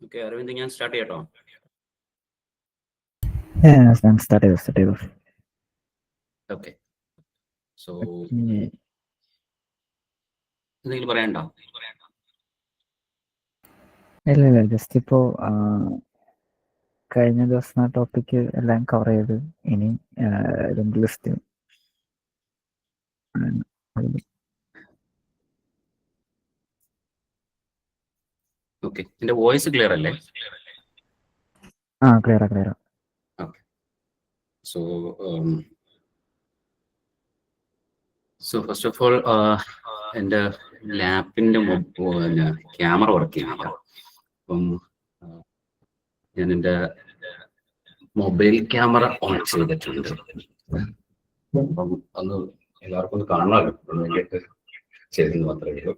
Okay, Arvind, ഞാൻ start ചെയ്യട്ടോ? Start ചെയ്തു. ഓക്കെ, സോ എന്തെങ്കിലും പറയണ്ടോ? ഇല്ല, ജസ്റ്റ് ഇപ്പോ കഴിഞ്ഞ ദിവസം ടോപ്പിക്ക് എല്ലാം കവർ ചെയ്ത് ഇനി ലിങ്ക് ലിസ്റ്റ്. ഓക്കെ, എന്റെ വോയിസ് ക്ലിയർ അല്ലേ? Clear. Okay, so first of all എൻ്റെ ലാപ്പിൻ്റെ ക്യാമറ വർക്ക് ചെയ്യുന്നില്ല. അപ്പം ഞാൻ എൻ്റെ മൊബൈൽ ക്യാമറ ഓൺ ചെയ്തിട്ടുണ്ട്. അപ്പം ഒന്ന് എല്ലാവർക്കും ഒന്ന് കാണാമല്ലോ, വേണ്ടിയിട്ട് ചെയ്തെന്ന് മാത്രമേ ഉള്ളൂ.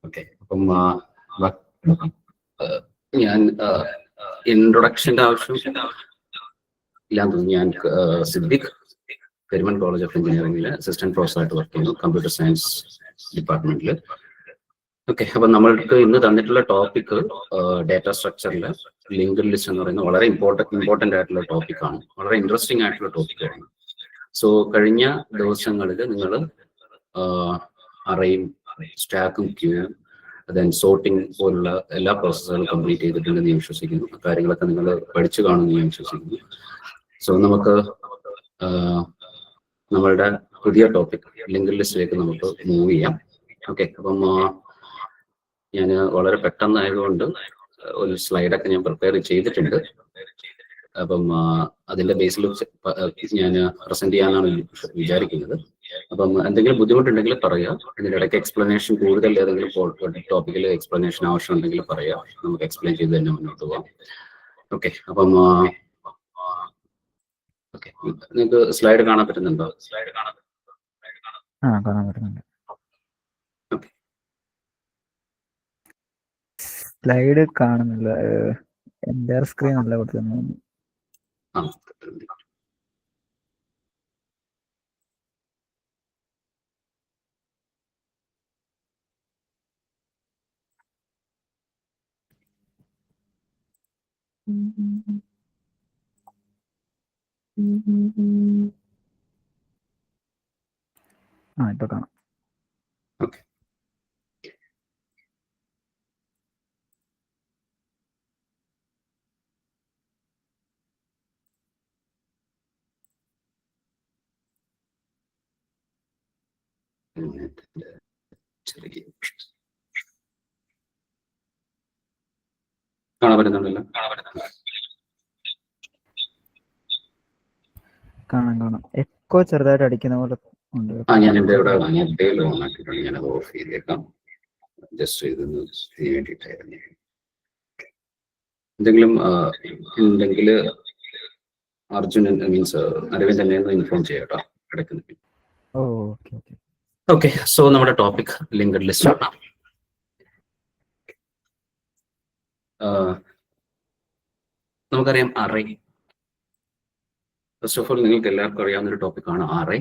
ഓക്കെ, അപ്പം ഞാൻ ഇൻട്രൊഡക്ഷൻ്റെ ആവശ്യം ഇല്ലാന്ന് തോന്നുന്നു. ഞാൻ സിദ്ദിഖ്, കരിമൺ കോളേജ് ഓഫ് എഞ്ചിനീയറിംഗിൽ അസിസ്റ്റന്റ് പ്രൊഫസറായിട്ട് വർക്ക് ചെയ്യുന്നു, കമ്പ്യൂട്ടർ സയൻസ് ഡിപ്പാർട്ട്മെന്റിൽ. ഓക്കെ, അപ്പം നമ്മൾക്ക് ഇന്ന് തന്നിട്ടുള്ള ടോപ്പിക്ക് ഡാറ്റ സ്ട്രക്ചറിലെ ലിങ്ക്ഡ് ലിസ്റ്റ് എന്ന് പറയുന്നത് വളരെ ഇമ്പോർട്ടൻ്റ് ആയിട്ടുള്ള ടോപ്പിക്കാണ്. വളരെ ഇൻട്രസ്റ്റിംഗ് ആയിട്ടുള്ള ടോപ്പിക്കാണ്. സോ കഴിഞ്ഞ ദിവസങ്ങളിൽ നിങ്ങൾ അറേയും സ്റ്റാക്കും ക്യൂവും ദെൻ സോർട്ടിങ് പോലുള്ള എല്ലാ പ്രോസസ്സുകളും കംപ്ലീറ്റ് ചെയ്തിട്ടുണ്ടെന്ന് ഞാൻ വിശ്വസിക്കുന്നു. കാര്യങ്ങളൊക്കെ നിങ്ങൾ പഠിച്ചു കാണുമെന്ന് ഞാൻ വിശ്വസിക്കുന്നു. സോ നമുക്ക് നമ്മളുടെ പുതിയ ടോപ്പിക് ലിങ്ക്ഡ് ലിസ്റ്റിലേക്ക് നമുക്ക് മൂവ് ചെയ്യാം. ഓക്കെ, അപ്പം ഞാൻ വളരെ പെട്ടെന്നായതുകൊണ്ട് ഒരു സ്ലൈഡൊക്കെ ഞാൻ പ്രിപ്പയർ ചെയ്തിട്ടുണ്ട്. അപ്പം അതിന്റെ ബേസിൽ ഞാൻ പ്രസന്റ് ചെയ്യാനാണ് വിചാരിക്കുന്നത്. അപ്പം എന്തെങ്കിലും ബുദ്ധിമുട്ടുണ്ടെങ്കിൽ പറയുക. ഇതിൻ്റെ ഇടയ്ക്ക് എക്സ്പ്ലനേഷൻ കൂടുതൽ ഏതെങ്കിലും ടോപ്പിക്കിൽ എക്സ്പ്ലനേഷൻ ആവശ്യമുണ്ടെങ്കിൽ പറയുക, നമുക്ക് എക്സ്പ്ലെയിൻ ചെയ്ത് തന്നെ മുന്നോട്ട് പോകാം. ഓക്കെ, അപ്പം ഓക്കെ, നിങ്ങൾക്ക് സ്ലൈഡ് കാണാൻ പറ്റുന്നുണ്ടോ? കാണാൻ പറ്റുന്നുണ്ട്. ഓക്കെ, സ്ലൈഡ് കാണുന്നില്ല, എൻ്റെ സ്ക്രീൻ അല്ല കൊടുക്കുന്നത്. ഇപ്പൊ കാണാം. ഓക്കെ, കാണാൻ പറ്റുന്നുണ്ടല്ലോ? കാണാം. എക്കോ ചെറുതായിട്ട് അടിക്കുന്ന പോലെ ഉണ്ട്. ഞാൻ എൻ്റെ ഇവിടെ മൊബൈൽ ഓൺ ആക്കിയിട്ടുണ്ട്, ഞാനത് ഓഫ് ചെയ്തേക്കാം. ജസ്റ്റ് ഇതൊന്ന് ചെയ്യാൻ വേണ്ടിയിട്ടായിരുന്നു. എന്തെങ്കിലും ഉണ്ടെങ്കിൽ അർജുൻ മീൻസ് അരവിന്ദ് തന്നെ ഒന്ന് ഇൻഫോം ചെയ്യാട്ടോ കിടക്കുന്ന. ഓക്കെ, സോ നമ്മുടെ ടോപ്പിക് ലിങ്ക്ഡ് ലിസ്റ്റ് ആണ്. നമുക്കറിയാം അറേ. ഫസ്റ്റ് ഓഫ് ഓൾ നിങ്ങൾക്ക് എല്ലാവർക്കും അറിയാവുന്ന ഒരു ടോപ്പിക്കാണ് അറേ.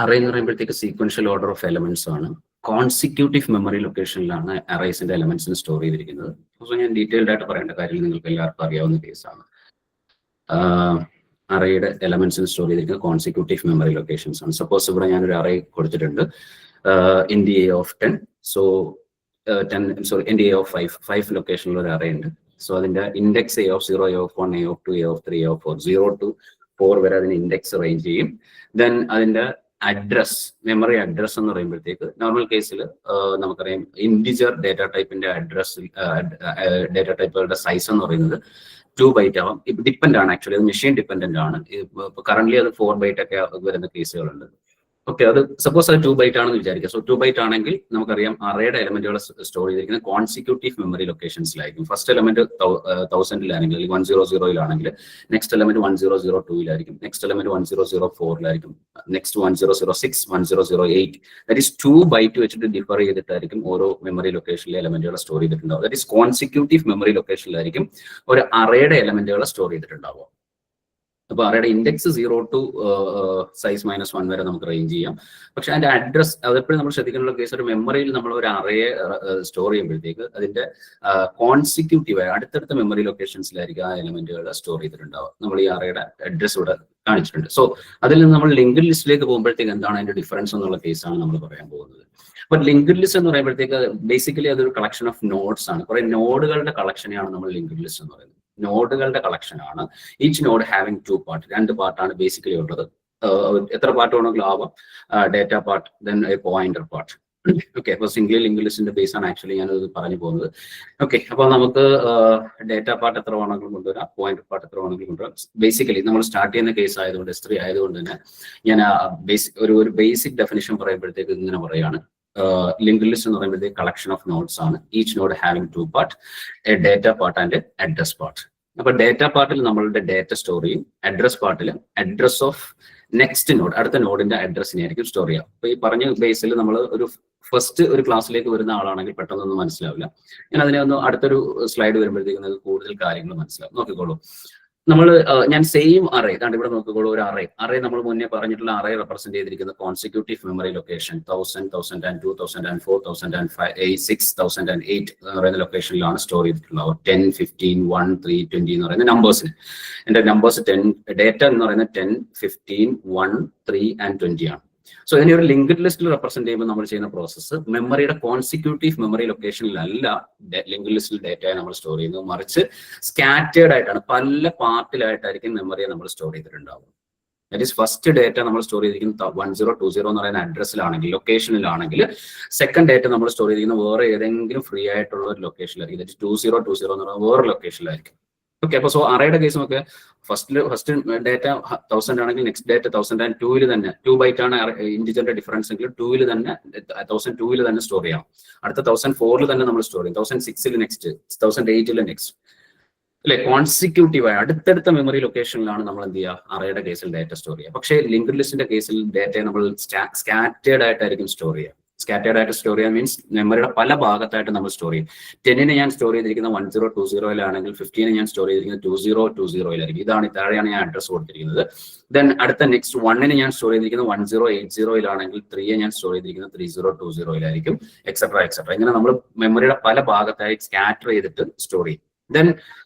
അറേ എന്ന് പറയുമ്പോഴത്തേക്ക് സീക്വൻഷ്യൽ ഓർഡർ ഓഫ് എലമെന്റ്സ് ആണ്. കോൺസിക്യൂട്ടീവ് മെമ്മറി ലൊക്കേഷനിലാണ് അറേസിന്റെ എലമെന്റ്സിന് സ്റ്റോർ ചെയ്തിരിക്കുന്നത്. സോ ഞാൻ ഡീറ്റെയിൽഡ് ആയിട്ട് പറയേണ്ട കാര്യം നിങ്ങൾക്ക് എല്ലാവർക്കും അറിയാവുന്ന കേസാണ്. അറേയുടെ എലമെന്റ്സിന് സ്റ്റോർ ചെയ്തിരിക്കുന്നത് കോൺസിക്യൂട്ടീവ് മെമ്മറി ലൊക്കേഷൻസ് ആണ്. സപ്പോസ് ഇവിടെ ഞാനൊരു അറേ കൊടുത്തിട്ടുണ്ട്, NDA of 10. So 10 NDA of 5 ലൊക്കേഷനിൽ ഒരു അറേ ഉണ്ട്. സോ അതിന്റെ index A of 0, A of 1, A of 2, A of 3, A of 4, 0 to 4 വരെ അതിന് ഇൻഡെക്സ് റേഞ്ച് ചെയ്യും. ദെൻ അതിന്റെ അഡ്രസ്, മെമ്മറി അഡ്രസ് എന്ന് പറയുമ്പോഴത്തേക്ക് നോർമൽ കേസിൽ നമുക്കറിയാം ഇൻഡിജർ ഡേറ്റ ടൈപ്പിന്റെ അഡ്രസ്, ഡേറ്റ ടൈപ്പുകളുടെ സൈസ് എന്ന് പറയുന്നത് 2 ബൈറ്റ് ആവാം. ഇപ്പൊ ഡിപ്പെൻഡ് ആണ്, ആക്ച്വലി അത് മെഷീൻ ഡിപ്പെൻഡന്റ് ആണ്. ഇപ്പൊ കറന്റ് അത് 4 ബൈറ്റ് ഒക്കെ വരുന്ന കേസുകളുണ്ട്. ഓക്കെ, അത് സപ്പോസ് അത് 2 ബൈറ്റ് ആണെന്ന് വിചാരിക്കുക. സോ 2 ബൈറ്റ് ആണെങ്കിൽ നമുക്കറിയാം അറേയുടെ എലമെന്റുകൾ സ്റ്റോർ ചെയ്തിരിക്കുന്നത് കോൺസിക്യൂട്ടീവ് മെമ്മറി ലൊക്കേഷൻസിലായിരിക്കും. ഫസ്റ്റ് എലമെന്റ് 1000-ലാണെങ്കിൽ 100-ലാണെങ്കിൽ നെക്സ്റ്റ് എലമെന്റ് 1002-ലായിരിക്കും, നെക്സ്റ്റ് എലമെന്റ് 1004-ലായിരിക്കും, നെക്സ്റ്റ് 1006, 1008. ദാറ്റ് ഈസ് 2 ബൈറ്റ് വെച്ചിട്ട് ഡിഫർ ചെയ്തിട്ടായിരിക്കും ഓരോ മെമ്മറി ലൊക്കേഷനിലെ എലമെന്റുകൾ സ്റ്റോർ ചെയ്തിട്ടുണ്ടാവും. ദാറ്റ് ഈസ് കോൺസിക്യൂട്ടീവ് മെമ്മറി ലൊക്കേഷനിലായിരിക്കും ഒരു അറേയുടെ എലമെന്റുകൾ സ്റ്റോർ ചെയ്തിട്ടുണ്ടാവുക. അപ്പോൾ അറേയുടെ ഇൻഡെക്സ് 0 to സൈസ് -1 വരെ നമുക്ക് റേഞ്ച് ചെയ്യാം. പക്ഷെ അതിന്റെ അഡ്രസ് അതെപ്പോഴും നമ്മൾ ശ്രദ്ധിക്കാനുള്ള കേസ്, ഒരു മെമ്മറിയിൽ നമ്മൾ ഒരു അറയെ സ്റ്റോർ ചെയ്യുമ്പോഴത്തേക്ക് അതിന്റെ കോൺസിക്യൂട്ടീവായ അടുത്തടുത്ത മെമ്മറി ലൊക്കേഷൻസിലായിരിക്കും ആ എലമെന്റുകൾ സ്റ്റോർ ചെയ്തിട്ടുണ്ടാവുക. നമ്മൾ ഈ അറയുടെ അഡ്രസ് ഇവിടെ കാണിച്ചിട്ടുണ്ട്. സോ അതിൽ നിന്ന് നമ്മൾ ലിങ്ക്ഡ് ലിസ്റ്റിലേക്ക് പോകുമ്പോഴത്തേക്ക് എന്താണ് അതിന്റെ ഡിഫറൻസ് എന്നുള്ള കേസാണ് നമ്മൾ പറയാൻ പോകുന്നത്. അപ്പൊ ലിങ്ക്ഡ് ലിസ്റ്റ് എന്ന് പറയുമ്പോഴത്തേക്ക് ബേസിക്കലി അതൊരു കളക്ഷൻ ഓഫ് നോഡ്സ് ആണ്. കുറെ നോഡുകളുടെ കളക്ഷനെയാണ് നമ്മൾ ലിങ്ക്ഡ് ലിസ്റ്റ് എന്ന് പറയുന്നത്. നോഡുകളുടെ കളക്ഷൻ ആണ്. ഈച്ച് നോഡ് ഹാവിംഗ് 2 പാർട്ട്, 2 പാർട്ടാണ് ബേസിക്കലി ഉള്ളത്. എത്ര പാർട്ട് വേണമെങ്കിലും ആവാം. Data part, then pointer part. Okay, അപ്പൊ സിംഗിൾ ലിങ്ക് ലിസ്റ്റിന്റെ ബേസ് ആണ് ആക്ച്വലി ഞാനത് പറഞ്ഞു പോകുന്നത്. ഓക്കെ, അപ്പൊ നമുക്ക് ഡേറ്റ പാർട്ട് എത്ര വേണമെങ്കിലും കൊണ്ടുവരാം, പോയിന്റർ പാർട്ട് എത്ര വേണമെങ്കിലും കൊണ്ടുവരാം. ബേസിക്കലി നമ്മൾ സ്റ്റാർട്ട് ചെയ്യുന്ന കേസ് ആയതുകൊണ്ട്, S3 ആയതുകൊണ്ട് തന്നെ ഞാൻ ഒരു ബേസിക് ഡെഫിനിഷൻ പറയുമ്പോഴത്തേക്ക് ഇങ്ങനെ പറയാണ്. ലിങ്ക് ലിസ്റ്റ് എന്ന് പറയുമ്പോഴത്തേക്ക് കളക്ഷൻ ഓഫ് നോഡ്സ് ആണ്. Each node having 2 part, A data part and address part. അപ്പൊ ഡേറ്റ പാർട്ടിൽ നമ്മളുടെ ഡേറ്റ സ്റ്റോർ ചെയ്യും. അഡ്രസ് പാർട്ടിൽ അഡ്രസ് ഓഫ് നെക്സ്റ്റ് നോഡ്, അടുത്ത നോഡിന്റെ അഡ്രസ്സിനെ ആയിരിക്കും സ്റ്റോർ ചെയ്യാം. അപ്പൊ ഈ പറഞ്ഞ ബേസിൽ നമ്മൾ ഫസ്റ്റ് ഒരു ക്ലാസ്സിലേക്ക് വരുന്ന ആളാണെങ്കിൽ പെട്ടെന്നൊന്നും മനസ്സിലാവില്ല. ഞാൻ അതിനെ ഒന്ന് അടുത്തൊരു സ്ലൈഡ് വരുമ്പോഴത്തേക്കും നിങ്ങൾക്ക് കൂടുതൽ കാര്യങ്ങൾ മനസ്സിലാവും. നോക്കിക്കോളൂ, ഞാൻ സെയിം അറേ ഇതാണ് ഇവിടെ നോക്കിക്കോളൂ. ഒരു അറേ നമ്മൾ മുന്നേ പറഞ്ഞിട്ടുള്ള അറേ റെപ്രസെന്റ് ചെയ്തിരിക്കുന്ന കോൺസിക്യൂട്ടീവ് മെമ്മറി ലൊക്കേഷൻ 1000, 1002, 1004, 1005, 6008 എന്ന് പറയുന്ന ലൊക്കേഷനിലാണ് സ്റ്റോർ ചെയ്തിട്ടുള്ളത്. 10, 15, 1, 3, 20 എന്ന് പറയുന്ന നമ്പേഴ്സിന്. എന്റെ നമ്പേഴ്സ് 10, ഡേറ്റ എന്ന് പറയുന്നത് 10, 15, 1, 3 and 20 ആണ്. സോ ഇതിനെ ഒരു ലിങ്ക്ഡ് ലിസ്റ്റിൽ റെപ്രസെന്റ് ചെയ്യുമ്പോൾ നമ്മൾ ചെയ്യുന്ന പ്രോസസ്സ് മെമ്മറിയുടെ കോൺസിക്യൂട്ടീവ് മെമ്മറി ലൊക്കേഷനിലല്ല ലിങ്ക്ഡ് ലിസ്റ്റിൽ ഡേറ്റയെ നമ്മൾ സ്റ്റോർ ചെയ്യുന്നത്, മറിച്ച് സ്കാറ്റേർഡ് ആയിട്ടാണ്, പല പാർട്ടിലായിട്ടായിരിക്കും മെമ്മറിയെ നമ്മൾ സ്റ്റോർ ചെയ്തിട്ടുണ്ടാവും. ദാറ്റ് ഈസ് ഫസ്റ്റ് ഡേറ്റ നമ്മൾ സ്റ്റോർ ചെയ്തിരിക്കുന്നത് 1020 എന്ന് പറയുന്ന അഡ്രസ്സിലാണെങ്കിൽ, ലൊക്കേഷനിലാണെങ്കിൽ, സെക്കൻഡ് ഡേറ്റ നമ്മൾ സ്റ്റോർ ചെയ്തിരിക്കുന്നത് വേറെ ഏതെങ്കിലും ഫ്രീ ആയിട്ടുള്ള ഒരു ലൊക്കേഷനിലായിരിക്കും. ദാറ്റ് ഈസ് 2020 എന്ന് പറയുന്നത് വേറെ ലൊക്കേഷനിലായിരിക്കും. ഓക്കെ, അപ്പൊ സോ അറേയുടെ കേസ് നോക്കുക. ഫസ്റ്റ് ഡേറ്റ 1000 ആണെങ്കിൽ നെക്സ്റ്റ് ഡേറ്റ 1002 തന്നെ 2 ബൈറ്റ് ആണ് ഇന്റിജറിന്റെ ഡിഫറൻസ് എങ്കിൽ 2 തന്നെ 1002 തന്നെ സ്റ്റോർ ചെയ്യാം. അടുത്ത 1004 തന്നെ നമ്മൾ സ്റ്റോർ ചെയ്യും. 1006 നെക്സ്റ്റ്, 1008 നെക്സ്റ്റ്, അല്ലെ? കോൺസിക്യൂട്ടീവായ അടുത്തടുത്ത മെമ്മറി ലൊക്കേഷനിലാണ് നമ്മൾ എന്ത് ചെയ്യുക, അറേയുടെ കേസിൽ ഡേറ്റ സ്റ്റോർ ചെയ്യുക. പക്ഷേ ലിങ്ക്ഡ് ലിസ്റ്റിന്റെ കേസിൽ ഡേറ്റയെ നമ്മൾ സ്കാറ്റേർഡ് ആയിട്ടായിരിക്കും സ്റ്റോർ ചെയ്യുക. സ്കാറ്റേർഡ് ആയിട്ട് സ്റ്റോർ ചെയ്യാൻ മീൻസ് മെമ്മറിയുടെ പല ഭാഗത്തായിട്ട് നമ്മൾ സ്റ്റോർ ചെയ്യും. 10 ഞാൻ സ്റ്റോർ ചെയ്തിരിക്കുന്ന 1020 15 ഞാൻ സ്റ്റോർ ചെയ്തിരിക്കുന്നത് 2020 ഇതാണ്, താഴെയാണ് ഞാൻ അഡ്രസ് കൊടുത്തിരിക്കുന്നത്. ദെൻ അടുത്ത നെക്സ്റ്റ് 1 ഞാൻ സ്റ്റോർ ചെയ്തിരിക്കുന്നത് 1080 3 ഞാൻ സ്റ്റോർ ചെയ്തിരിക്കുന്നത് 3020 എക്സെട്ര എക്സെട്ര. ഇങ്ങനെ നമ്മൾ മെമ്മറിയുടെ പല ഭാഗത്തായി സ്കാറ്റർ ചെയ്തിട്ട് സ്റ്റോർ ചെയ്യും. ദെൻ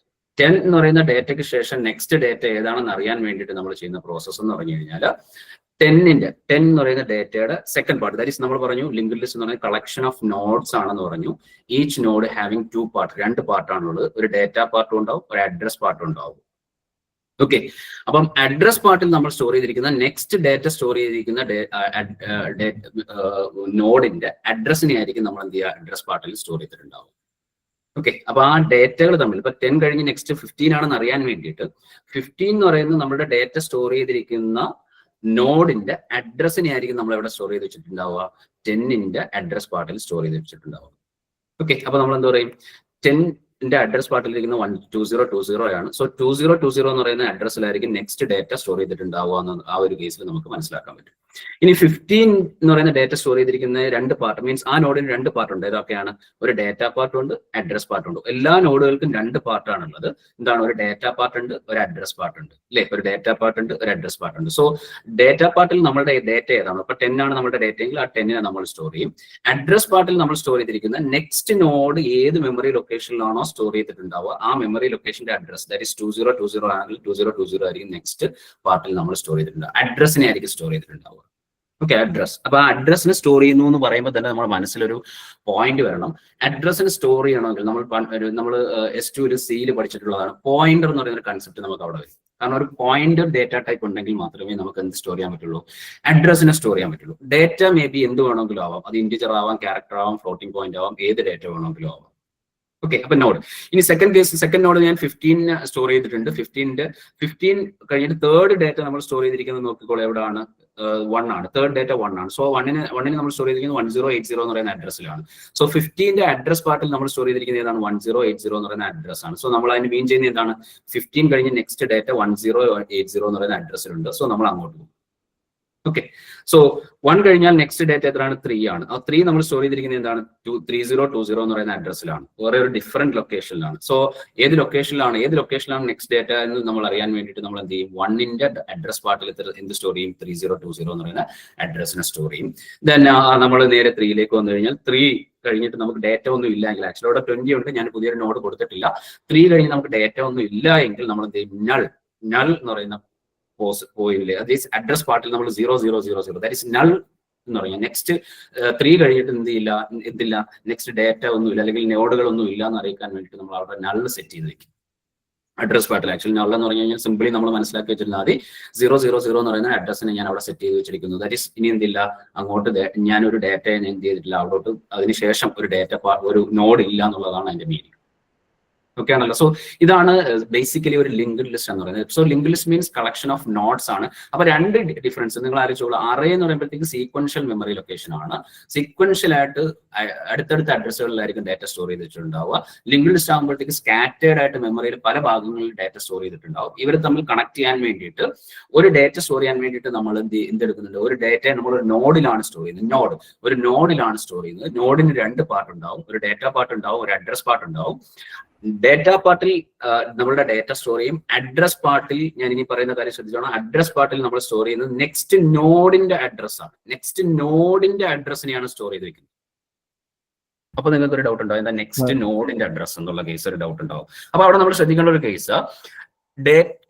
10 എന്ന് പറയുന്ന ഡേറ്റയ്ക്ക് ശേഷം നെക്സ്റ്റ് ഡേറ്റ ഏതാണെന്ന് അറിയാൻ വേണ്ടിയിട്ട് നമ്മൾ ചെയ്യുന്ന പ്രോസസ്സ് എന്ന് പറഞ്ഞു കഴിഞ്ഞാൽ 10 എന്ന് പറയുന്ന ഡേറ്റയുടെ സെക്കൻഡ് പാർട്ട്, ദാറ്റ് ഈസ് നമ്മൾ പറഞ്ഞു ലിങ്ക്ഡ് ലിസ്റ്റ് എന്ന് പറയുന്നത് കളക്ഷൻ ഓഫ് നോഡ്സ് ആണെന്ന് പറഞ്ഞു. Each node having 2 part, 2 പാർട്ടാണുള്ളത്. ഒരു ഡേറ്റ പാർട്ടും ഉണ്ടാവും, ഒരു അഡ്രസ് പാർട്ടും ഉണ്ടാവും. ഓക്കെ, അപ്പം അഡ്രസ് പാർട്ടിൽ നമ്മൾ സ്റ്റോർ ചെയ്തിരിക്കുന്ന നെക്സ്റ്റ് ഡേറ്റ സ്റ്റോർ ചെയ്തിരിക്കുന്ന നോഡിന്റെ അഡ്രസ്സിനെ ആയിരിക്കും നമ്മൾ എന്ത് ചെയ്യുക, അഡ്രസ് പാർട്ടിൽ സ്റ്റോർ ചെയ്തിട്ടുണ്ടാവും. ഓക്കെ, അപ്പൊ ആ ഡേറ്റകൾ തമ്മിൽ ഇപ്പൊ 10 കഴിഞ്ഞ് നെക്സ്റ്റ് 15 ആണെന്ന് അറിയാൻ വേണ്ടിയിട്ട് 15 എന്ന് പറയുന്നത് നമ്മുടെ ഡേറ്റ സ്റ്റോർ ചെയ്തിരിക്കുന്ന നോഡിന്റെ അഡ്രസ്സിനെ ആയിരിക്കും നമ്മൾ എവിടെ സ്റ്റോർ ചെയ്ത് വെച്ചിട്ടുണ്ടാവുക, 10ന്റെ അഡ്രസ് പാർട്ടിൽ സ്റ്റോർ ചെയ്ത് വെച്ചിട്ടുണ്ടാവുക. ഓക്കെ, അപ്പൊ നമ്മൾ എന്താ പറയും, 10ന്റെ അഡ്രസ് പാർട്ടിലിരിക്കുന്ന 1020 ആണ്. സോ 2020 എന്ന് പറയുന്ന അഡ്രസ്സിലായിരിക്കും നെക്സ്റ്റ് ഡേറ്റ സ്റ്റോർ ചെയ്തിട്ടുണ്ടാവുക എന്ന് ആ ഒരു കേസിൽ നമുക്ക് മനസ്സിലാക്കാൻ പറ്റും. ഇനി 15 എന്ന് പറയുന്ന ഡേറ്റ സ്റ്റോർ ചെയ്തിരിക്കുന്ന 2 പാർട്ട്, മീൻസ് ആ നോഡിന് 2 പാർട്ട് ഉണ്ട്. ഏതൊക്കെയാണ്? ഒരു ഡേറ്റ പാർട്ട് ഉണ്ട്, അഡ്രസ് പാർട്ട് ഉണ്ട്. എല്ലാ നോഡുകൾക്കും 2 പാർട്ടാണുള്ളത്. എന്താണ്? ഒരു ഡേറ്റ പാർട്ട് ഉണ്ട്, ഒരു അഡ്രസ് പാർട്ട് ഉണ്ട്, അല്ലെ? ഒരു ഡേറ്റ പാർട്ട് ഉണ്ട്, ഒരു അഡ്രസ് പാർട്ട് ഉണ്ട്. സോ ഡേറ്റ പാർട്ടിൽ നമ്മുടെ ഡേറ്റ ഏതാണ്? ഇപ്പൊ 10 ആണ് നമ്മുടെ ഡേറ്റ എങ്കിൽ ആ 10നെ നമ്മൾ സ്റ്റോർ ചെയ്യും. അഡ്രസ് പാർട്ടിൽ നമ്മൾ സ്റ്റോർ ചെയ്തിരിക്കുന്ന നെക്സ്റ്റ് നോഡ് ഏത് മെമ്മറി ലൊക്കേഷനിലാണോ സ്റ്റോർ ചെയ്തിട്ടുണ്ടാവുക ആ മെമ്മറി ലൊക്കേഷന്റെ അഡ്രസ്, ദാറ്റ് ഈസ് 2020 ആണെങ്കിൽ 2020 ആയിരിക്കും നെക്സ്റ്റ് പാർട്ടിൽ നമ്മൾ സ്റ്റോർ ചെയ്തിട്ടുണ്ടാവുക. അഡ്രസ്സിനെ ആയിരിക്കും സ്റ്റോർ ചെയ്തിട്ടുണ്ടാവുക. Okay, address. അപ്പൊ ആ അഡ്രസ്സിന് സ്റ്റോർ ചെയ്യുന്നു എന്ന് പറയുമ്പോൾ തന്നെ നമ്മുടെ മനസ്സിലൊരു പോയിന്റ് വരണം. അഡ്രസ്സിന് സ്റ്റോർ ചെയ്യണമെങ്കിൽ നമ്മൾ S2 സിയിൽ പഠിച്ചിട്ടുള്ളതാണ് പോയിന്റർ എന്ന് പറയുന്ന ഒരു കൺസെപ്റ്റ് നമുക്ക് അവിടെ വരും. കാരണം ഒരു പോയിന്റർ ഡേറ്റ ടൈപ്പ് ഉണ്ടെങ്കിൽ മാത്രമേ നമുക്ക് എന്ത് സ്റ്റോർ ചെയ്യാൻ പറ്റുള്ളൂ, അഡ്രസ്സിനെ സ്റ്റോർ ചെയ്യാൻ പറ്റുള്ളൂ. ഡേറ്റ മേ ബി എന്ത് വേണമെങ്കിലും ആവാം, അത് ഇന്റിജർ ആവാം, ക്യാരക്ടർ ആവാം, ഫ്ലോട്ടിംഗ് പോയിന്റ് ആവാം, ഏത് ഡേറ്റ വേണമെങ്കിലും ആവാം. ഓക്കെ, അപ്പൊ നോഡ്. ഇനി സെക്കൻഡ് നോഡ് ഞാൻ 15 സ്റ്റോർ ചെയ്തിട്ടുണ്ട്. 15 കഴിഞ്ഞിട്ട് തേർഡ് ഡേറ്റ നമ്മൾ സ്റ്റോർ ചെയ്തിരിക്കുന്നത് നോക്കിക്കോളൂ, എവിടെയാണ്? 1 ആണ്. തേർഡ് ഡേറ്റ 1 ആണ്. സോ 1ന് നമ്മൾ സ്റ്റോർ ചെയ്തിരിക്കുന്നത് 1080 എന്ന് പറയുന്ന അഡ്രസ്സിലാണ്. സോ 15ന്റെ അഡ്രസ് പാർട്ടിൽ നമ്മൾ സ്റ്റോർ ചെയ്തിരിക്കുന്നത് ഏതാണ്? 1080 എന്ന് പറയുന്ന അഡ്രസ് ആണ്. സോ നമ്മൾ അതിന് മീൻ ചെയ്യുന്നത് എന്താണ്? 15 കഴിഞ്ഞ് നെക്സ്റ്റ് ഡേറ്റ 1080 എന്ന് പറയുന്ന അഡ്രസ്സിലുണ്ട്. സോ നമ്മൾ അങ്ങോട്ട് പോകും. ഓക്കെ, സോ 1 കഴിഞ്ഞാൽ നെക്സ്റ്റ് ഡേറ്റ എത്രയാണ്? 3 ആണ്. ആ 3 നമ്മൾ സ്റ്റോർ ചെയ്തിരിക്കുന്നത് എന്താണ്? 3020 എന്ന് പറയുന്ന അഡ്രസ്സിലാണ്, വേറെ ഒരു ഡിഫറെന്റ് ലൊക്കേഷനിലാണ്. സോ ഏത് ലൊക്കേഷനിലാണ് നെക്സ്റ്റ് ഡേറ്റ എന്ന് നമ്മൾ അറിയാൻ വേണ്ടിയിട്ട് നമ്മൾ എന്ത് ചെയ്യും? 1ന്റെ അഡ്രസ് പാർട്ടിൽ എന്ത് സ്റ്റോർ ചെയ്യും? 3020 എന്ന് പറയുന്ന അഡ്രസ്സിനെ സ്റ്റോർ ചെയ്യും. ദെൻ നമ്മൾ നേരെ 3ലേക്ക് വന്നു കഴിഞ്ഞാൽ 3 കഴിഞ്ഞിട്ട് നമുക്ക് ഡേറ്റ ഒന്നും ഇല്ല എങ്കിൽ, ആക്ച്വലി അവിടെ 20 ഉണ്ട്, ഞാൻ പുതിയൊരു നോഡ് കൊടുത്തിട്ടില്ല. 3 കഴിഞ്ഞ് നമുക്ക് ഡേറ്റ ഒന്നും ഇല്ല എങ്കിൽ നമ്മൾ എന്ത് ചെയ്യും? നൾ എന്ന് പറയുന്ന പോയില്ലേ, അഡ്രസ് പാർട്ടിൽ നമ്മൾ 0000 ദാറ്റ് ഇസ് നൾ എന്ന് പറഞ്ഞാൽ നെക്സ്റ്റ് 3 കഴിഞ്ഞിട്ട് എന്തില്ല നെക്സ്റ്റ് ഡേറ്റ ഒന്നുമില്ല അല്ലെങ്കിൽ നോഡുകളൊന്നും ഇല്ല എന്ന് അറിയിക്കാൻ വേണ്ടിയിട്ട് നമ്മൾ അവിടെ നൾ സെറ്റ് ചെയ്ത് വെക്കും അഡ്രസ് പാർട്ടിൽ. ആക്ച്വലി നൾ എന്ന് പറഞ്ഞു കഴിഞ്ഞാൽ സിംപ്ലി നമ്മൾ മനസ്സിലാക്കി വെച്ചിരുന്നാൽ മതി 000 എന്ന് പറയുന്ന അഡ്രസ്സിനെ ഞാൻ അവിടെ സെറ്റ് ചെയ്ത് വെച്ചിരിക്കുന്നു. ദാറ്റ് ഇസ് ഇനി എന്തില്ല അങ്ങോട്ട് ഞാനൊരു ഡേറ്റ എന്ത് ചെയ്തിട്ടില്ല അവിടോട്ട്, അതിനുശേഷം ഒരു നോഡ് ഇല്ല എന്നുള്ളതാണ് അതിന്റെ മീനിങ്. ഓക്കെ ആണല്ലോ. സോ ഇതാണ് ബേസിക്കലി ഒരു ലിങ്ക്ഡ് ലിസ്റ്റ് എന്ന് പറയുന്നത്. So linked list means collection of notes ആണ്. അപ്പൊ രണ്ട് ഡിഫറൻസ് നിങ്ങൾ ആലോചിച്ചോളൂ. അറേ എന്ന് പറയുമ്പോഴത്തേക്ക് സീക്വൻഷ്യൽ മെമ്മറി ലൊക്കേഷൻ ആണ്, സീക്വൻഷ്യൽ ആയിട്ട് അടുത്തടുത്ത അഡ്രസ്സുകളിലായിരിക്കും ഡാറ്റ സ്റ്റോർ ചെയ്ത് വെച്ചിട്ടുണ്ടാവുക. ലിങ്ക്ഡ് ലിസ്റ്റ് ആകുമ്പോഴത്തേക്ക് സ്കാറ്റേർഡ് ആയിട്ട് മെമ്മറിയിൽ പല ഭാഗങ്ങളിൽ ഡാറ്റ സ്റ്റോർ ചെയ്തിട്ടുണ്ടാവും. ഇവർ തമ്മിൽ കണക്ട് ചെയ്യാൻ വേണ്ടിയിട്ട് ഒരു ഡാറ്റ സ്റ്റോർ ചെയ്യാൻ വേണ്ടിയിട്ട് നമ്മൾ എന്തെടുക്കുന്നുണ്ട്? ഒരു ഡാറ്റ നമ്മൾ ഒരു നോഡിലാണ് സ്റ്റോർ ചെയ്യുന്നത്. ഒരു നോഡിലാണ് സ്റ്റോർ ചെയ്യുന്നത്. നോഡിന് 2 പാർട്ട് ഉണ്ടാവും, ഒരു ഡാറ്റ പാർട്ട് ഉണ്ടാവും, ഒരു അഡ്രസ് പാർട്ട് ഉണ്ടാവും. ഡേറ്റ പാർട്ടിൽ നമ്മളുടെ ഡേറ്റ സ്റ്റോർ ചെയ്യും. അഡ്രസ് പാർട്ടിൽ ഞാൻ ഇനി പറയുന്ന കാര്യം ശ്രദ്ധിച്ചോണം. അഡ്രസ് പാർട്ടിൽ നമ്മൾ സ്റ്റോർ ചെയ്യുന്നത് നെക്സ്റ്റ് നോഡിന്റെ അഡ്രസ് ആണ്. നെക്സ്റ്റ് നോഡിന്റെ അഡ്രസ്സിനെയാണ് സ്റ്റോർ ചെയ്ത് വെക്കുന്നത്. അപ്പൊ നിങ്ങൾക്ക് ഒരു ഡൗട്ട് ഉണ്ടാവും, എന്താ നെക്സ്റ്റ് നോഡിന്റെ അഡ്രസ് എന്നുള്ള കേസ് ഒരു ഡൗട്ട് ഉണ്ടാവും. അപ്പൊ അവിടെ നമ്മൾ ശ്രദ്ധിക്കേണ്ട ഒരു കേസ്,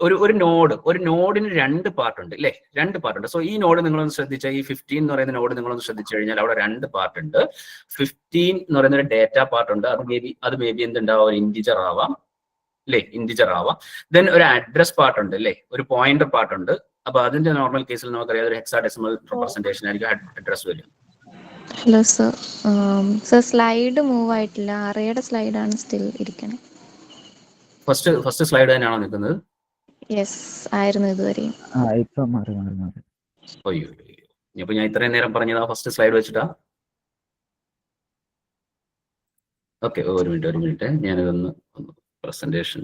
ഒരു നോഡിന് 2 പാർട്ട് ഉണ്ട് അല്ലെ, 2 പാർട്ട് ഉണ്ട്. സോ ഈ നോഡ് നിങ്ങളൊന്ന് ശ്രദ്ധിച്ചാൽ, ഈ 15 എന്ന് പറയുന്ന നോഡ് നിങ്ങളൊന്ന് ശ്രദ്ധിച്ചു കഴിഞ്ഞാൽ അവിടെ 2 പാർട്ട് ഉണ്ട്. 15 എന്ന് പറയുന്ന ഒരു ഡേറ്റ പാർട്ട് ഉണ്ട്. അത് മേ ബി എന്തുണ്ടാവാം? ഒരു ഇൻറ്റിജർ ആവാം അല്ലെ, ഇൻറ്റിജർ ആവാം. ദെൻ ഒരു അഡ്രസ് പാർട്ട് ഉണ്ട് അല്ലെ, ഒരു പോയിന്റർ പാർട്ട് ഉണ്ട്. അപ്പൊ അതിന്റെ നോർമൽ കേസിൽ നമുക്കറിയാം ഒരു ഹെക്സാഡെസിമൽ റെപ്രസെന്റേഷൻ ആയിരിക്കും അഡ്രസ് വരും. ഹലോ സർ, സ്ലൈഡ് മൂവ് ആയിട്ടില്ല. അറേയുടെ സ്ലൈഡാണ് സ്റ്റിൽ ഇരിക്കണേ. ഫസ്റ്റ് സ്ലൈഡ് തന്നെയാണോ നിൽക്കുന്നത്? യെസ് ആയിരുന്നു ഇതുവരെ. അയ്യോ, ഇപ്പൊ ഞാൻ ഇത്രയും നേരം പറഞ്ഞതാ ഫസ്റ്റ് സ്ലൈഡ് വെച്ചിട്ടാ. ഓക്കെ, ഒരു മിനിറ്റ് ഞാനിതൊന്ന് പ്രസന്റേഷൻ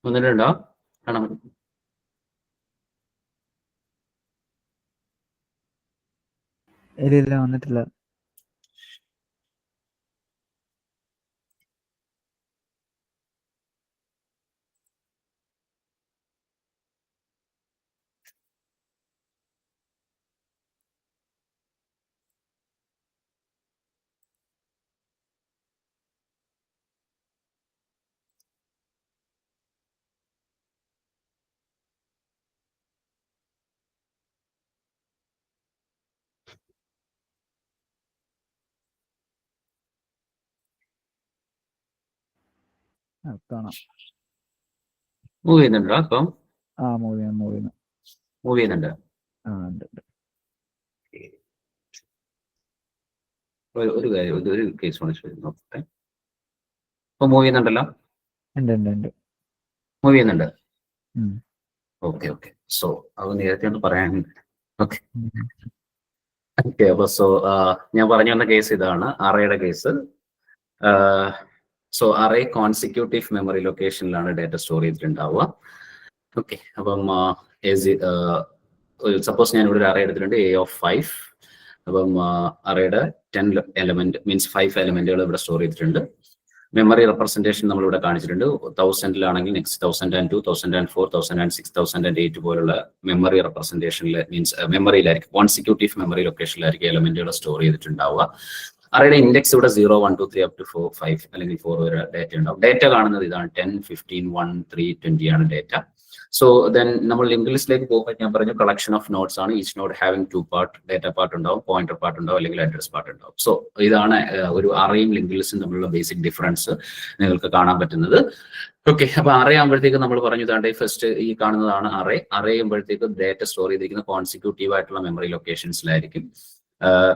വന്നിട്ടുണ്ടോ? കാണാൻ പറ്റും? ഇല്ല, വന്നിട്ടില്ല. കാണാം. മൂവ് ചെയ്യുന്നുണ്ടോ? അപ്പം മൂവ് ചെയ്യുന്നുണ്ട്. ഒരു കാര്യം, ഒരു കേസ് നോക്കട്ടെ. ഇപ്പൊ മൂവ് ചെയ്യുന്നുണ്ടല്ലോ? മൂവ് ചെയ്യുന്നുണ്ട്. ഓക്കെ. സോ അത് നേരത്തെ ഒന്ന് പറയാനുണ്ട്. ഓക്കെ. അപ്പൊ ഞാൻ പറഞ്ഞു വന്ന കേസ് ഇതാണ്, അറേയുടെ case. So array consecutive memory ലൊക്കേഷനിലാണ് ഡാറ്റ സ്റ്റോർ ചെയ്തിട്ടുണ്ടാവുക. ഓക്കെ, അപ്പം സപ്പോസ് ഞാൻ ഇവിടെ ഒരു അറേ എടുത്തിട്ടുണ്ട്, A of 5. അപ്പം അറേയുടെ 10 എലമെന്റ് മീൻസ് 5 എലമെന്റുകൾ ഇവിടെ സ്റ്റോർ ചെയ്തിട്ടുണ്ട്. മെമ്മറി റെപ്രസെന്റേഷൻ നമ്മൾ ഇവിടെ കാണിച്ചിട്ടുണ്ട്. 1000-ലാണെങ്കിൽ നെക്സ്റ്റ് 1002, 1004, 1006, 1008 പോലുള്ള മെമ്മറി റെപ്രസെന്റേഷനിൽ മീൻസ് മെമ്മറിയിലായിരിക്കും, കോൺസിക്യൂട്ടീവ് മെമ്മറി ലൊക്കേഷനിലായിരിക്കും എലമെന്റുകൾ സ്റ്റോർ ചെയ്തിട്ടുണ്ടാവുക. അറേയുടെ ഇൻഡെക്സ് ഇവിടെ 0, 1, 2, 3 up to 5 അല്ലെങ്കിൽ 4 വരെ ഡേറ്റ ഉണ്ടാവും. ഡേറ്റ കാണുന്നത് ഇതാണ് 10, 15, 1, 3, 20 ആണ് ഡേറ്റ. സോ ദെൻ നമ്മൾ ലിങ്ക് ലിസ്റ്റിലേക്ക് പോകുമ്പോൾ ഞാൻ പറഞ്ഞു കളക്ഷൻ ഓഫ് നോട്ട്സ് ആണ്. Each node having 2 part, data part ഉണ്ടാവും, പോയിന്റർ പാർട്ട് ഉണ്ടാവും, അല്ലെങ്കിൽ അഡ്രസ് പാർട്ട് ഉണ്ടാവും. സോ ഇതാണ് ഒരു അറേയും ലിങ്ക് ലിസ്റ്റും തമ്മിലുള്ള ബേസിക് ഡിഫറൻസ് നിങ്ങൾക്ക് കാണാൻ പറ്റുന്നത്. ഓക്കെ, അപ്പൊ അറേ ആകുമ്പോഴത്തേക്ക് നമ്മൾ പറഞ്ഞു താണ്ടെ ഫസ്റ്റ് ഈ കാണുന്നതാണ് അറേ. അറേ ചെയ്യുമ്പോഴത്തേക്ക് ഡേറ്റ സ്റ്റോർ ചെയ്തിരിക്കുന്ന കോൺസിക്യൂട്ടീവ് ആയിട്ടുള്ള മെമ്മറി ലൊക്കേഷൻസിലായിരിക്കും.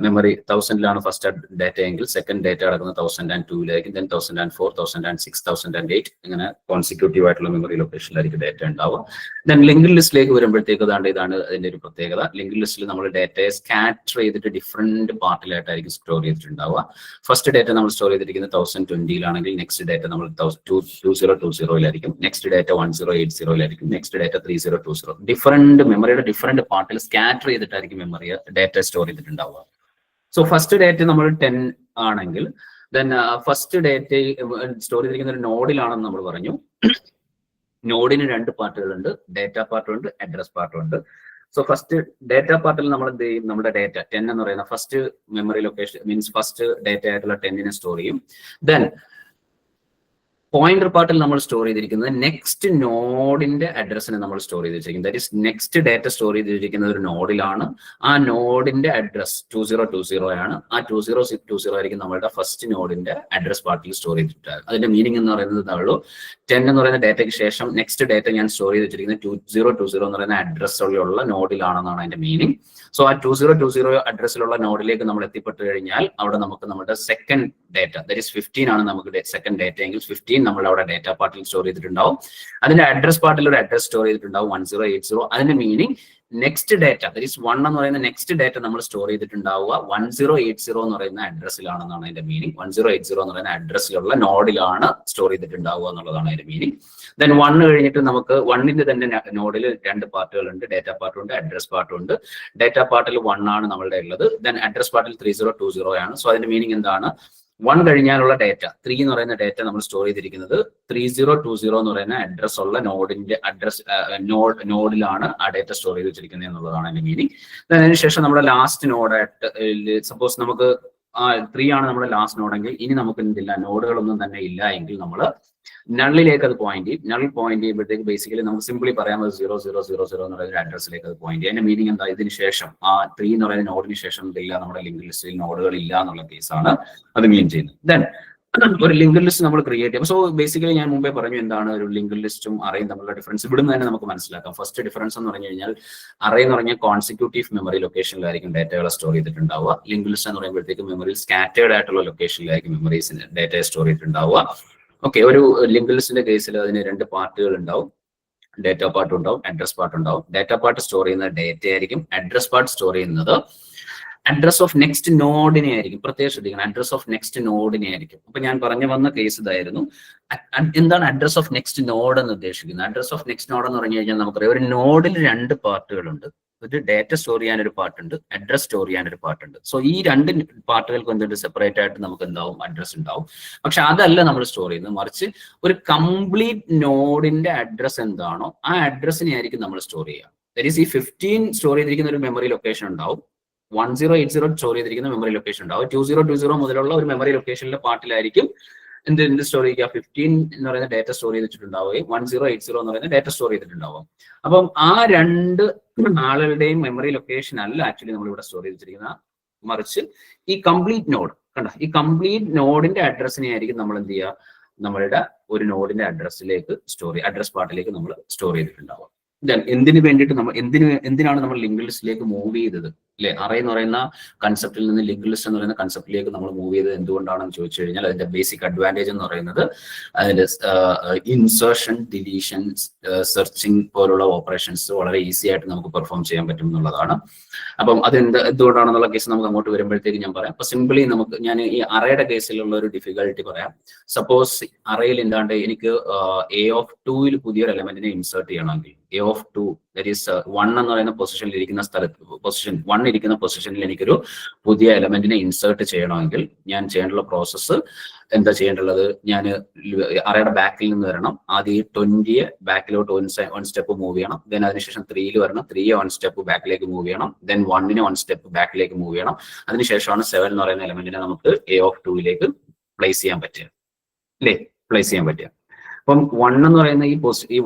മെമ്മറി 1000-ലാണ് ഫസ്റ്റ് ഡേറ്റ എങ്കിൽ സെക്കൻഡ് ഡേറ്റ കിടക്കുന്നത് 1002-ലായിരിക്കും, ദെൻ 1004, 1006, 1008 ഇങ്ങനെ കോൺസിക്യൂട്ടീവ് ആയിട്ടുള്ള മെമ്മറി ലൊക്കേഷനിലായിരിക്കും ഡേറ്റ ഉണ്ടാവുക. ദെൻ ലിങ്ക് ലിസ്റ്റിലേക്ക് വരുമ്പോഴത്തേക്ക് ഇതാണ് അതിന്റെ ഒരു പ്രത്യേകത. ലിങ്ക് ലിസ്റ്റിൽ നമ്മൾ ഡേറ്റയെ സ്കാറ്റർ ചെയ്തിട്ട് ഡിഫറെന്റ് പാർട്ടിലായിട്ടായിരിക്കും സ്റ്റോർ ചെയ്തിട്ടുണ്ടാവുക. ഫസ്റ്റ് ഡേറ്റ നമ്മൾ സ്റ്റോർ ചെയ്തിരിക്കുന്നത് 1020-ലാണെങ്കിൽ നെക്സ്റ്റ് ഡേറ്റ നമ്മൾ 2020-ലായിരിക്കും, നെക്സ്റ്റ് ഡേറ്റ 1080-ലായിരിക്കും, നെക്സ്റ്റ് ഡേറ്റ 3020. ഡിഫറെന്റ് മെമ്മറിയുടെ ഡിഫറെന്റ് പാർട്ടിൽ സ്കാറ്റർ ചെയ്തിട്ടായിരിക്കും മെമ്മറി ഡേറ്റ സ്റ്റോർ ചെയ്തിട്ടുണ്ടാവുക. സോ ഫസ്റ്റ് ഡേറ്റ നമ്മൾ 10 ആണെങ്കിൽ ദെൻ ഫസ്റ്റ് ഡേറ്റ സ്റ്റോർ ചെയ്തിരിക്കുന്ന ഒരു നോഡിലാണെന്ന് നമ്മൾ പറഞ്ഞു. നോഡിന് 2 പാർട്ടുകളുണ്ട്, ഡേറ്റ പാർട്ടുണ്ട്, അഡ്രസ് പാർട്ടുണ്ട്. സോ ഫസ്റ്റ് ഡേറ്റ പാർട്ടിൽ നമ്മൾ എന്ത് ചെയ്യും, നമ്മുടെ ഡേറ്റ 10 എന്ന് പറയുന്ന first memory location means first data ആയിട്ടുള്ള 10-നെ സ്റ്റോർ ചെയ്യും. ദെൻ പോയിന്റർ പാർട്ടിൽ നമ്മൾ സ്റ്റോർ ചെയ്തിരിക്കുന്നത് നെക്സ്റ്റ് നോഡിന്റെ അഡ്രസ്സിനെ നമ്മൾ സ്റ്റോർ ചെയ്ത് വെച്ചിരിക്കുന്നത്. That is next data store ചെയ്തിരിക്കുന്നത് ഒരു നോഡിലാണ്. ആ നോഡിന്റെ അഡ്രസ് 2020 ആണ്. ആ 2020 ആയിരിക്കും നമ്മളുടെ ഫസ്റ്റ് നോഡിന്റെ അഡ്രസ് പാർട്ടിൽ സ്റ്റോർ ചെയ്തിട്ട്. അതിന്റെ മീനിങ് എന്ന് പറയുന്നത് ഇതാണല്ലോ, 10 എന്ന് പറയുന്ന ഡേറ്റയ്ക്ക് ശേഷം നെക്സ്റ്റ് ഡേറ്റ ഞാൻ സ്റ്റോർ ചെയ്ത് വെച്ചിരിക്കുന്നത് 2020 എന്ന് പറയുന്ന അഡ്രസ്സിലുള്ള നോഡിലാണെന്നാണ് അതിന്റെ മീനിങ്. സോ ആ 2020 അഡ്രസ്സിലുള്ള നോഡിലേക്ക് നമ്മൾ എത്തിപ്പെട്ട് കഴിഞ്ഞാൽ അവിടെ നമുക്ക് നമ്മുടെ സെക്കൻഡ് ഡേറ്റ ദാറ്റ് ഈസ് 15 ആണ് നമുക്ക് സെക്കൻഡ് ഡേറ്റ എങ്കിൽ 15 നമ്മൾ അവിടെ ഡേറ്റ പാർട്ടിൽ സ്റ്റോർ ചെയ്തിട്ടുണ്ടാവും. അതിന്റെ അഡ്രസ് പാർട്ടിൽ ഒരു അഡ്രസ് സ്റ്റോർ ചെയ്തിട്ടുണ്ടാവും 1080. അതിന്റെ meaning next data that is 1 എന്ന് പറയുന്ന നെക്സ്റ്റ് ഡേറ്റ നമ്മൾ സ്റ്റോർ ചെയ്തിട്ടുണ്ടാവുക 1080 എന്ന് പറയുന്ന അഡ്രസ്സിലാണെന്നാണ് അതിന്റെ മീനിങ്. 1080 എന്ന് പറയുന്ന അഡ്രസ്സിലുള്ള നോഡിലാണ് സ്റ്റോർ ചെയ്തിട്ടുണ്ടാവുക എന്നുള്ളതാണ് അതിന്റെ മീനിങ്. ദെൻ 1 കഴിഞ്ഞിട്ട് നമുക്ക് 1ന്റെ തന്നെ നോഡിൽ 2 പാർട്ടുകളുണ്ട്, ഡേറ്റ പാർട്ടുണ്ട്, അഡ്രസ് പാർട്ടുണ്ട്. ഡേറ്റ പാർട്ടിൽ 1 ആണ് നമ്മളുടെ ഉള്ളത്. ദെൻ അഡ്രസ് പാർട്ടിൽ 3020 ആണ്. സോ അതിന്റെ മീനിങ് എന്താണ്, 1 കഴിഞ്ഞാലുള്ള ഡേറ്റ 3 എന്ന് പറയുന്ന ഡേറ്റ നമ്മൾ സ്റ്റോർ ചെയ്തിരിക്കുന്നത് 3020 എന്ന് പറയുന്ന അഡ്രസ് ഉള്ള നോഡിന്റെ അഡ്രസ് നോഡിലാണ് ആ ഡേറ്റ സ്റ്റോർ ചെയ്ത് വെച്ചിരിക്കുന്നത് എന്നുള്ളതാണ് അതിന്റെ മീനിങ്. അതിനുശേഷം നമ്മുടെ ലാസ്റ്റ് നോഡായിട്ട് സപ്പോസ് നമുക്ക് 3 ആണ് നമ്മുടെ ലാസ്റ്റ് നോഡെങ്കിൽ ഇനി നമുക്ക് എന്തില്ല, നോഡുകളൊന്നും തന്നെ ഇല്ല എങ്കിൽ നമ്മൾ നള്ളിലേക്ക് അത് പോയിന്റ് ചെയ്യും. നൾ പോയിന്റ് ചെയ്യുമ്പോഴത്തേക്ക് ബേസിക്കലി നമുക്ക് സിംപ്ലി പറയാൻ 0000 എന്ന് പറയുന്ന അഡ്രസ്സിലേക്ക് അത് പോയിന്റ് ചെയ്യും. അതിന്റെ മീനിങ് എന്താ, ഇതിന് ശേഷം ആ 3 എന്ന് പറയുന്ന നോഡിന് ശേഷം ഇതില്ല, നമ്മുടെ ലിങ്ക് ലിസ്റ്റിൽ നോഡുകൾ ഇല്ല എന്നുള്ള കേസാണ് അത് മീൻ ചെയ്യുന്നത്. ദെൻ ഒരു ലിങ്ക് ലിസ്റ്റ് നമ്മൾ ക്രിയേറ്റ് ചെയ്യും. സോ ബേസിക്കലി ഞാൻ മുമ്പേ പറഞ്ഞു എന്താണ് ഒരു ലിങ്ക് ലിസ്റ്റും അറേയും തമ്മിലുള്ള ഡിഫറൻസ്. ഇവിടുന്ന് തന്നെ നമുക്ക് മനസ്സിലാക്കാം. ഫസ്റ്റ് ഡിഫറൻസ് എന്ന് പറഞ്ഞു കഴിഞ്ഞാൽ അറേ എന്ന് പറഞ്ഞാൽ കോൺസിക്യൂട്ടീവ് മെമ്മറി ലൊക്കേഷനിലായിരിക്കും ഡേറ്റകളെ സ്റ്റോർ ചെയ്തിട്ടുണ്ടാവുക. ലിങ്ക് ലിസ്റ്റ് എന്ന് പറയുമ്പോഴത്തേക്ക് മെമ്മറിയിൽ സ്കാറ്റേർഡ് ആയിട്ടുള്ള ലൊക്കേഷനിലായിരിക്കും മെമ്മറീസിന് ഡേറ്റയെ സ്റ്റോർ ചെയ്തിട്ടുണ്ടാവുക. ഓക്കെ, ഒരു ലിങ്ക് ലിസ്റ്റിന്റെ കേസിൽ അതിന് 2 പാർട്ടുകൾ ഉണ്ടാവും, ഡേറ്റ പാർട്ട് ഉണ്ടാവും, അഡ്രസ് പാർട്ട് ഉണ്ടാവും. ഡേറ്റ പാർട്ട് സ്റ്റോർ ചെയ്യുന്ന ഡേറ്റ ആയിരിക്കും, അഡ്രസ് പാർട്ട് സ്റ്റോർ ചെയ്യുന്നത് അഡ്രസ് ഓഫ് നെക്സ്റ്റ് നോഡിനെ ആയിരിക്കും. പ്രത്യേകം ശ്രദ്ധിക്കണം, അഡ്രസ് ഓഫ് നെക്സ്റ്റ് നോഡിനെ ആയിരിക്കും. അപ്പൊ ഞാൻ പറഞ്ഞു വന്ന കേസ് ഇതായിരുന്നു. എന്താണ് അഡ്രസ് ഓഫ് നെക്സ്റ്റ് നോഡ് എന്ന് ഉദ്ദേശിക്കുന്നത്? അഡ്രസ് ഓഫ് നെക്സ്റ്റ് നോഡ് എന്ന് പറഞ്ഞു കഴിഞ്ഞാൽ നമുക്കറിയാം ഒരു നോഡിൽ 2 പാർട്ടുകളുണ്ട്. ഒരു ഡേറ്റ സ്റ്റോർ ചെയ്യാൻ ഒരു പാർട്ടുണ്ട്, അഡ്രസ് സ്റ്റോർ ചെയ്യാൻ ഒരു പാർട്ടുണ്ട്. സോ ഈ 2 പാർട്ടുകൾക്ക് എന്തുണ്ട്, സെപ്പറേറ്റ് ആയിട്ട് നമുക്ക് എന്താവും, അഡ്രസ് ഉണ്ടാവും. പക്ഷെ അതല്ല നമ്മൾ സ്റ്റോർ ചെയ്യുന്നത്, മറിച്ച് ഒരു കംപ്ലീറ്റ് നോഡിന്റെ അഡ്രസ് എന്താണോ ആ അഡ്രസ്സിനെ ആയിരിക്കും നമ്മൾ സ്റ്റോർ ചെയ്യുക. ദാറ്റ് ഈസ് ഈ 15 സ്റ്റോർ ചെയ്തിരിക്കുന്ന ഒരു മെമ്മറി ലൊക്കേഷൻ ഉണ്ടാവും, 1080 സ്റ്റോർ ചെയ്തിരിക്കുന്ന മെമ്മറി ലൊക്കേഷൻ ഉണ്ടാവും, 2020 മുതലുള്ള ഒരു മെമ്മറി ലൊക്കേഷനിലെ പാർട്ടിലായിരിക്കും എന്ത് സ്റ്റോർ ചെയ്യുക, 15 എന്ന് പറയുന്ന ഡേറ്റ സ്റ്റോർ ചെയ്തിട്ടുണ്ടാവുകയും 1080 എന്ന് പറയുന്ന ഡേറ്റ സ്റ്റോർ ചെയ്തിട്ടുണ്ടാവും. അപ്പം ആ 2 ആളുകളുടെയും മെമ്മറി ലൊക്കേഷൻ അല്ല ആക്ച്വലി നമ്മൾ ഇവിടെ സ്റ്റോർ ചെയ്തിരിക്കുന്ന, മറിച്ച് ഈ കംപ്ലീറ്റ് നോഡ് കണ്ട, ഈ കംപ്ലീറ്റ് നോഡിന്റെ അഡ്രസ്സിനെ ആയിരിക്കും നമ്മൾ എന്ത് ചെയ്യുക, നമ്മളുടെ ഒരു നോഡിന്റെ അഡ്രസ്സിലേക്ക് അഡ്രസ് പാർട്ടിലേക്ക് നമ്മൾ സ്റ്റോർ ചെയ്തിട്ടുണ്ടാവുക. എന്തിനു വേണ്ടിയിട്ട് എന്തിനാണ് നമ്മൾ ലിങ്ക് ലിസ്റ്റിലേക്ക് മൂവ് ചെയ്തത് അല്ലെ? അറേ എന്ന് പറയുന്ന കൺസെപ്റ്റിൽ നിന്ന് ലിങ്ക് ലിസ്റ്റ് എന്ന് പറയുന്ന കൺസെപ്റ്റിലേക്ക് നമ്മൾ മൂവ് ചെയ്തത് എന്തുകൊണ്ടാണെന്ന് ചോദിച്ചു കഴിഞ്ഞാൽ അതിന്റെ ബേസിക് അഡ്വാൻറ്റേജ് എന്ന് പറയുന്നത് അതിന്റെ ഇൻസേർഷൻ, ഡിലീഷൻ, സെർച്ചിങ് പോലുള്ള ഓപ്പറേഷൻസ് വളരെ ഈസി ആയിട്ട് നമുക്ക് പെർഫോം ചെയ്യാൻ പറ്റും എന്നുള്ളതാണ്. അപ്പം അത് എന്തുകൊണ്ടാണെന്നുള്ള കേസ് നമുക്ക് അങ്ങോട്ട് വരുമ്പോഴത്തേക്ക് ഞാൻ പറയാം. അപ്പൊ സിംപിളി ഞാൻ ഈ അറേയുടെ കേസിലുള്ള ഒരു ഡിഫിക്കൽട്ടി പറയാം. സപ്പോസ് അറേയിൽ എന്താണ്ട് എനിക്ക് A(2) പുതിയൊരു എലമെന്റിനെ ഇൻസേർട്ട് ചെയ്യണമെങ്കിൽ A(2) ദാറ്റ് ഈസ് 1 എന്ന് പറയുന്ന പൊസിഷനിൽ ഇരിക്കുന്ന പൊസിഷൻ 1 ഇരിക്കുന്ന പൊസിഷനിൽ എനിക്കൊരു പുതിയ എലമെന്റിനെ ഇൻസേർട്ട് ചെയ്യണമെങ്കിൽ ഞാൻ ചെയ്യേണ്ടുള്ള പ്രോസസ്സ് എന്താ ചെയ്യേണ്ടുള്ളത്, ഞാൻ അറേയുടെ ബാക്കിൽ നിന്ന് വരണം. ആദ്യം 20 ബാക്കിലോട്ട് 1 സ്റ്റെപ്പ് മൂവ് ചെയ്യണം. ദെൻ അതിനുശേഷം 3 വരണം, 3 1 സ്റ്റെപ്പ് ബാക്കിലേക്ക് മൂവ് ചെയ്യണം. ദെൻ 1 1 സ്റ്റെപ്പ് ബാക്കിലേക്ക് മൂവ് ചെയ്യണം. അതിനുശേഷമാണ് 7 എന്ന് പറയുന്ന എലമെന്റിനെ നമുക്ക് A(2) പ്ലേസ് ചെയ്യാൻ പറ്റുക അല്ലേ, പ്ലേസ് ചെയ്യാൻ പറ്റുക. അപ്പം 1 എന്ന് പറയുന്ന ഈ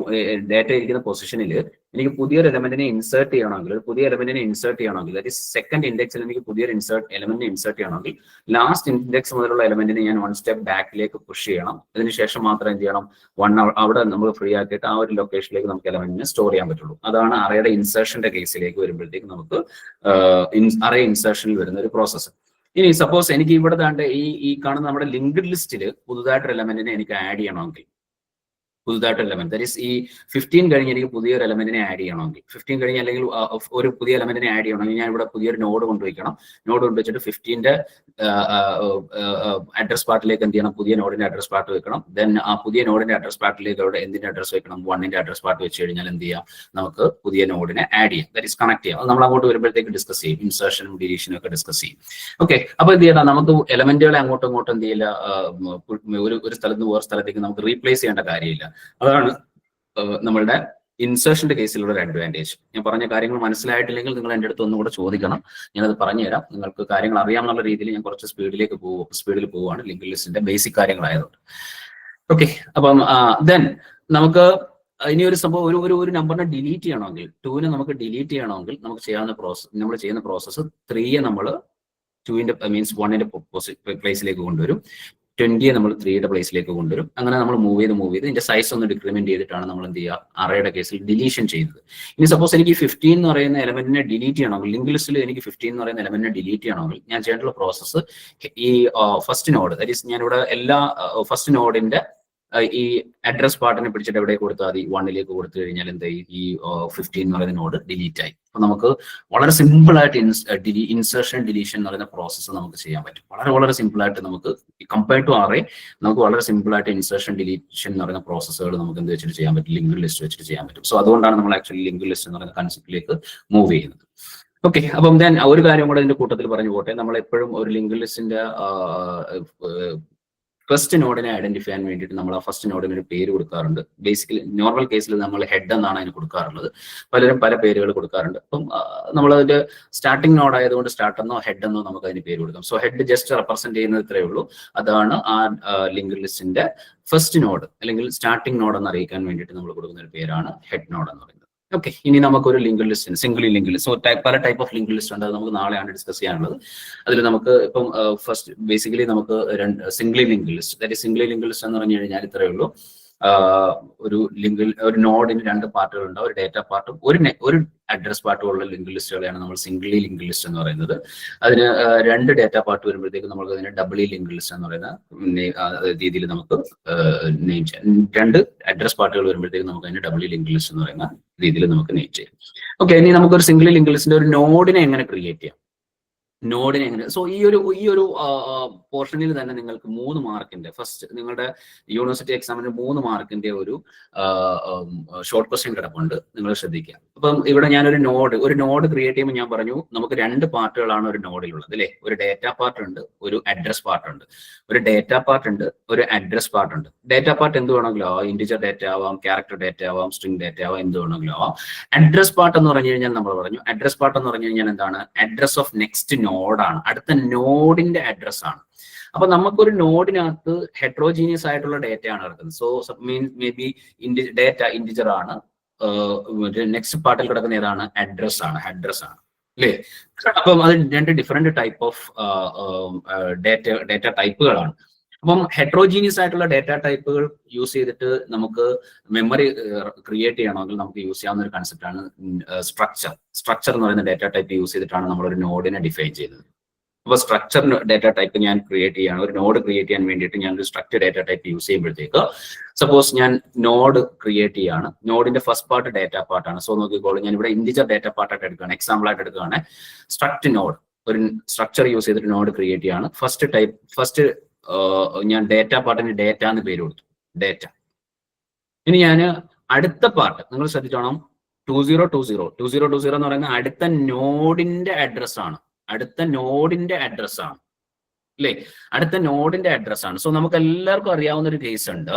ഡേറ്റ ഇരിക്കുന്ന പൊസിഷനിൽ എനിക്ക് പുതിയൊരു എലമെന്റിനെ ഇൻസേർട്ട് ചെയ്യണമെങ്കിൽ, ഒരു പുതിയ എലമെന്റിനെ ഇൻസേർട്ട് ചെയ്യണമെങ്കിൽ, ദാറ്റ് ഈസ് സെക്കൻഡ് ഇൻഡെക്സിൽ എനിക്ക് പുതിയൊരു എലമെന്റിനെ ഇൻസേർട്ട് ചെയ്യണമെങ്കിൽ ലാസ്റ്റ് ഇൻഡെക്സ് മുതലുള്ള എലമെന്റിനെ ഞാൻ 1 സ്റ്റെപ്പ് ബാക്കിലേക്ക് പുഷ് ചെയ്യണം. അതിനുശേഷം മാത്രം എന്ത് ചെയ്യണം, 1 അവിടെ നമ്മൾ ഫ്രീ ആക്കിയിട്ട് ആ ഒരു ലൊക്കേഷനിലേക്ക് നമുക്ക് എലമെന്റിനെ സ്റ്റോർ ചെയ്യാൻ പറ്റുള്ളൂ. അതാണ് അറേയുടെ ഇൻസേർഷന്റെ കേസിലേക്ക് വരുമ്പോഴത്തേക്ക് നമുക്ക് അറേ ഇൻസേർഷനിൽ വരുന്ന ഒരു പ്രോസസ്സ്. ഇനി സപ്പോസ് എനിക്ക് ഇവിടെ താണ്ട് ഈ കാണുന്ന നമ്മുടെ ലിങ്ക്ഡ് ലിസ്റ്റിൽ പുതുതായിട്ടൊരു എലമെന്റിനെ എനിക്ക് ആഡ് ചെയ്യണമെങ്കിൽ, പുതുതായിട്ട് എലമെന്റ് ദാറ്റ് ഈസ് ഈ 15 കഴിഞ്ഞ് എനിക്ക് പുതിയൊരു എലമെന്റിനെ ആഡ് ചെയ്യണമെങ്കിൽ, 15 കഴിഞ്ഞ് അല്ലെങ്കിൽ ഒരു പുതിയ എലമെന്റിനെ ആഡ് ചെയ്യണമെങ്കിൽ ഞാൻ ഇവിടെ പുതിയൊരു നോഡ് കൊണ്ടുവയ്ക്കണം. നോഡ് കൊണ്ടുവച്ചിട്ട് 15ന്റെ അഡ്രസ് പാർട്ടിലേക്ക് എന്ത് ചെയ്യണം, പുതിയ നോഡിന്റെ അഡ്രസ് പാർട്ട് വെക്കണം. ദെൻ ആ പുതിയ നോഡിന്റെ അഡ്രസ് പാർട്ടിലേക്ക് അവിടെ എന്തിന്റെ അഡ്രസ് വെക്കണം, 1ന്റെ അഡ്രസ് പാർട്ട് വെച്ച് കഴിഞ്ഞാൽ എന്ത് ചെയ്യാം, നമുക്ക് പുതിയ നോഡിനെ ആഡ് ചെയ്യാം, ദാറ്റ് ഈസ് കണക്ട് ചെയ്യാം. അത് നമ്മൾ അങ്ങോട്ട് വരുമ്പോഴത്തേക്ക് ഡിസ്കസ് ചെയ്യും, ഇൻസേർഷനും ഡിലീഷനും ഒക്കെ ഡിസ്കസ് ചെയ്യും. ഓക്കെ, അപ്പൊ എന്ത് ചെയ്യണം, നമുക്ക് എലമെന്റുകളെ അങ്ങോട്ടും ഇങ്ങോട്ടും എന്ത് ചെയ്യില്ല, ഒരു സ്ഥലത്ത് നിന്ന് വേറെ സ്ഥലത്തേക്ക് നമുക്ക് റീപ്ലേസ് ചെയ്യേണ്ട കാര്യമില്ല. അതാണ് നമ്മളുടെ ഇൻസേർഷന്റെ കേസിലുള്ള ഒരു അഡ്വാൻറ്റേജ്. ഞാൻ പറഞ്ഞ കാര്യങ്ങൾ മനസ്സിലായിട്ടില്ലെങ്കിൽ നിങ്ങൾ എൻ്റെ അടുത്ത് ഒന്നുകൂടെ ചോദിക്കണം, ഞാനത് പറഞ്ഞുതരാം. നിങ്ങൾക്ക് കാര്യങ്ങൾ അറിയാമെന്നുള്ള രീതിയിൽ ഞാൻ കുറച്ച് സ്പീഡിൽ പോവുകയാണ്, ലിങ്ക്ഡ് ലിസ്റ്റിന്റെ ബേസിക് കാര്യങ്ങളായതുകൊണ്ട്. ഓക്കെ, അപ്പം ദെൻ നമുക്ക് ഇനി ഒരു സംഭവം, ഒരു നമ്പറിനെ ഡിലീറ്റ് ചെയ്യണമെങ്കിൽ, 2നെ നമുക്ക് ഡിലീറ്റ് ചെയ്യണമെങ്കിൽ നമുക്ക് നമ്മൾ ചെയ്യുന്ന പ്രോസസ്സ് 3യെ നമ്മൾ 2ന്റെ മീൻസ് 1ന്റെ പ്ലേസിലേക്ക് കൊണ്ടുവരും, 20യെ നമ്മൾ 3യുടെ പ്ലേസിലേക്ക് കൊണ്ടുവരും. അങ്ങനെ നമ്മൾ മൂവ് ചെയ്ത് ഇതിന്റെ സൈസ് ഒന്ന് ഡിക്രിമെന്റ് ചെയ്തിട്ടാണ് നമ്മൾ എന്ത് ചെയ്യുക, അറേയുടെ കേസിൽ ഡിലീഷൻ ചെയ്യുന്നത്. ഇനി സപ്പോസ് എനിക്ക് 15 എന്ന് പറയുന്ന എലമെന്റിനെ ഡിലീറ്റ് ചെയ്യണമെങ്കിൽ, ലിങ്ക് ലിസ്റ്റിൽ എനിക്ക് 15 എന്ന് പറയുന്ന എലമെന്റിനെ ഡിലീറ്റ് ചെയ്യണമെങ്കിൽ ഞാൻ ചെയ്യേണ്ട പ്രോസസ്സ് ഈ ഫസ്റ്റ് നോഡ്, ദാറ്റ് ഈസ് ഞാനിവിടെ എല്ലാ ഫസ്റ്റ് നോഡിന്റെ ഈ അഡ്രസ് പാർട്ടിനെ പിടിച്ചിട്ട് എവിടെ കൊടുത്താൽ മതി, 1ലേക്ക് കൊടുത്തു കഴിഞ്ഞാൽ എന്താ ഈ 15 എന്ന് പറയുന്ന നോഡ് ഡിലീറ്റ് ആയി. അപ്പൊ നമുക്ക് വളരെ സിമ്പിൾ ആയിട്ട് ഇൻസേർഷൻ ഡിലീഷൻ എന്ന് പറയുന്ന പ്രോസസ്സ് നമുക്ക് ചെയ്യാൻ പറ്റും. വളരെ സിമ്പിൾ ആയിട്ട് നമുക്ക് കമ്പയർഡ് ടു അറേ നമുക്ക് വളരെ സിമ്പിൾ ആയിട്ട് ഇൻസേർഷൻ ഡിലീഷൻ എന്ന് പറയുന്ന പ്രോസസ്സുകൾ നമുക്ക് എന്ത് വെച്ചിട്ട് ചെയ്യാൻ പറ്റും, ലിങ്ക് ലിസ്റ്റ് വെച്ചിട്ട് ചെയ്യാൻ പറ്റും. സോ അതുകൊണ്ടാണ് നമ്മൾ ആക്ച്വലി ലിങ്ക് ലിസ്റ്റ് എന്ന് പറയുന്ന കൺസെപ്റ്റിലേക്ക് മൂവ് ചെയ്യുന്നത്. ഓക്കെ, അപ്പം ഞാൻ ഒരു കാര്യം കൂടെ ഇതിന്റെ കൂട്ടത്തിൽ പറഞ്ഞു പോട്ടെ. നമ്മൾ എപ്പോഴും ഒരു ലിങ്ക് ലിസ്റ്റിന്റെ ഫസ്റ്റ് നോഡിനെ ഐഡന്റിഫൈ ചെയ്യാൻ വേണ്ടിയിട്ട് നമ്മൾ ആ ഫസ്റ്റ് നോഡിന് ഒരു പേര് കൊടുക്കാറുണ്ട്. ബേസിക്കലി നോർമൽ കേസിൽ നമ്മൾ ഹെഡ് എന്നാണ് അതിന് കൊടുക്കാറുള്ളത്. പലരും പല പേരുകൾ കൊടുക്കാറുണ്ട്. അപ്പം നമ്മളതിന്റെ സ്റ്റാർട്ടിംഗ് നോഡ് ആയതുകൊണ്ട് സ്റ്റാർട്ട് എന്നോ ഹെഡ് എന്നോ നമുക്ക് അതിന് പേര് കൊടുക്കാം. സോ ഹെഡ് ജസ്റ്റ് റെപ്രസെന്റ് ചെയ്യുന്നത് ഇത്രയേ ഉള്ളൂ. അതാണ് ആ ലിങ്ക് ലിസ്റ്റിന്റെ ഫസ്റ്റ് നോഡ് അല്ലെങ്കിൽ സ്റ്റാർട്ടിംഗ് നോഡ് എന്ന് അറിയിക്കാൻ വേണ്ടിയിട്ട് നമ്മൾ കൊടുക്കുന്ന ഒരു പേരാണ് ഹെഡ് നോഡ് എന്ന് പറയുന്നത്. ഓക്കെ, ഇനി നമുക്കൊരു link list, single link list, so പല ടൈപ്പ് ഓഫ് ലിങ്ക് ലിസ്റ്റ് ഉണ്ട്. അത് നമുക്ക് നാളെയാണ് ഡിസ്കസ് ചെയ്യാനുള്ളത്. അതിൽ നമുക്ക് ഇപ്പം ഫസ്റ്റ് ബേസിക്കലി നമുക്ക് single link list, that single link list എന്ന് പറഞ്ഞു കഴിഞ്ഞാൽ ഇത്രയേ ഉള്ളൂ. ഒരു നോഡിന് 2 പാർട്ടുകൾ ഉണ്ടാവും, ഒരു ഡേറ്റ പാർട്ടും ഒരു അഡ്രസ് പാർട്ടും ഉള്ള ലിങ്ക് ലിസ്റ്റുകളെയാണ് നമ്മൾ സിംഗിൾ ലിങ്ക് ലിസ്റ്റ് എന്ന് പറയുന്നത്. അതിന് 2 ഡേറ്റ പാർട്ട് വരുമ്പോഴത്തേക്ക് നമുക്ക് അതിന് ഡബിൾ ലിങ്ക് ലിസ്റ്റ് എന്ന് പറയുന്ന രീതിയിൽ നമുക്ക് നെയിം ചെയ്യാം. 2 അഡ്രസ് പാർട്ടുകൾ വരുമ്പോഴത്തേക്ക് നമുക്ക് അതിന് ഡബിൾ ലിങ്ക് ലിസ്റ്റ് എന്ന് പറയുന്ന രീതിയിൽ നമുക്ക് നെയിം ചെയ്യാം. ഓക്കെ, ഇനി നമുക്കൊരു സിംഗിൾ ലിങ്ക് ലിസ്റ്റിന്റെ ഒരു നോഡിനെ എങ്ങനെ ക്രിയേറ്റ് ചെയ്യാം, നോഡിനെ എങ്ങനെ. സോ ഈ ഒരു പോർഷനിൽ തന്നെ നിങ്ങൾക്ക് 3 മാർക്കിന്റെ ഫസ്റ്റ് നിങ്ങളുടെ യൂണിവേഴ്സിറ്റി എക്സാമിന് 3 മാർക്കിന്റെ ഒരു ഷോർട്ട് ക്വസ്റ്റ്യൻ കിടപ്പുണ്ട്, നിങ്ങൾ ശ്രദ്ധിക്കുക. അപ്പം ഇവിടെ ഞാനൊരു നോഡ് ക്രിയേറ്റ് ചെയ്യുമ്പോൾ ഞാൻ പറഞ്ഞു നമുക്ക് 2 പാർട്ടുകളാണ് ഒരു നോഡിലുള്ളത് അല്ലേ. ഒരു ഡേറ്റ പാർട്ട് ഉണ്ട്, ഒരു അഡ്രസ് പാർട്ട് ഉണ്ട്. ഒരു ഡേറ്റ പാർട്ട് ഉണ്ട്, ഒരു അഡ്രസ് പാർട്ട് ഉണ്ട്. ഡേറ്റ പാർട്ട് എന്ത് വേണമെങ്കിലും ആവാം, ഇന്റിജർ ഡേറ്റ ആവാം, ക്യാരക്ടർ ഡേറ്റ ആവാം, സ്ട്രിംഗ് ഡേറ്റ ആവാം, എന്ത് വേണമെങ്കിലും ആവാം. അഡ്രസ് പാർട്ട് എന്ന് പറഞ്ഞു കഴിഞ്ഞാൽ നമ്മൾ പറഞ്ഞു അഡ്രസ് പാർട്ട് എന്ന് പറഞ്ഞു കഴിഞ്ഞാൽ എന്താണ്, അഡ്രസ് ഓഫ് നെക്സ്റ്റ് നോഡാണ്, അടുത്ത നോഡിന്റെ അഡ്രസ് ആണ്. അപ്പൊ നമുക്കൊരു നോഡിനകത്ത് ഹെട്രോജീനിയസ് ആയിട്ടുള്ള ഡേറ്റ ആണ് കിടക്കുന്നത്. So may be data integer ആണ്, നെക്സ്റ്റ് പാർട്ടിൽ കിടക്കുന്ന ഏതാണ്, അഡ്രസ് ആണ് അല്ലേ. അപ്പം അത് 2 ഡിഫറെന്റ് ടൈപ്പ് ഓഫ് ഡേറ്റ ടൈപ്പുകളാണ്. അപ്പം ഹെട്രോജീനിയസ് ആയിട്ടുള്ള ഡേറ്റ ടൈപ്പുകൾ യൂസ് ചെയ്തിട്ട് നമുക്ക് മെമ്മറി ക്രിയേറ്റ് ചെയ്യണമെങ്കിൽ നമുക്ക് യൂസ് ചെയ്യാവുന്ന ഒരു കൺസെപ്റ്റാണ് സ്ട്രക്ചർ എന്ന് പറയുന്ന ഡേറ്റ ടൈപ്പ് യൂസ് ചെയ്തിട്ടാണ് നമ്മളൊരു നോഡിനെ ഡിഫൈൻ ചെയ്യുന്നത്. അപ്പോൾ സ്ട്രക്ചർ ഡേറ്റ ടൈപ്പ് ഞാൻ ക്രിയേറ്റ് ചെയ്യാണ്, ഒരു നോഡ് ക്രിയേറ്റ് ചെയ്യാൻ വേണ്ടിയിട്ട് ഞാൻ ഒരു സ്ട്രക്ചർ ഡേറ്റ ടൈപ്പ് യൂസ് ചെയ്യുമ്പോഴത്തേക്ക് സപ്പോസ് ഞാൻ നോഡ് ക്രിയേറ്റ് ചെയ്യാണ്, നോഡിന്റെ ഫസ്റ്റ് പാർട്ട് ഡേറ്റ പാർട്ടാണ്. സോ നോക്കിക്കോളൂ, ഞാൻ ഇവിടെ ഇന്റിജർ ഡേറ്റ പാർട്ടായിട്ട് എടുക്കുകയാണ്, എക്സാമ്പിൾ ആയിട്ട് എടുക്കുകയാണ്. സ്ട്രക്ട് നോഡ്, ഒരു സ്ട്രക്ചർ യൂസ് ചെയ്തിട്ട് നോഡ് ക്രിയേറ്റ് ചെയ്യാണ്. ഫസ്റ്റ് ഞാൻ ഡേറ്റ പാർട്ടിന് ഡേറ്റ എന്ന് പേര് കൊടുത്തു, ഡേറ്റ. ഇനി ഞാൻ അടുത്ത പാർട്ട് നിങ്ങൾ ശ്രദ്ധിച്ചോണം, 2020 എന്ന് പറയുന്ന അടുത്ത നോഡിന്റെ അഡ്രസ് ആണ്, അല്ലേ, അടുത്ത നോഡിന്റെ അഡ്രസ് ആണ്. സോ നമുക്ക് എല്ലാവർക്കും അറിയാവുന്ന ഒരു കേസ് ഉണ്ട്,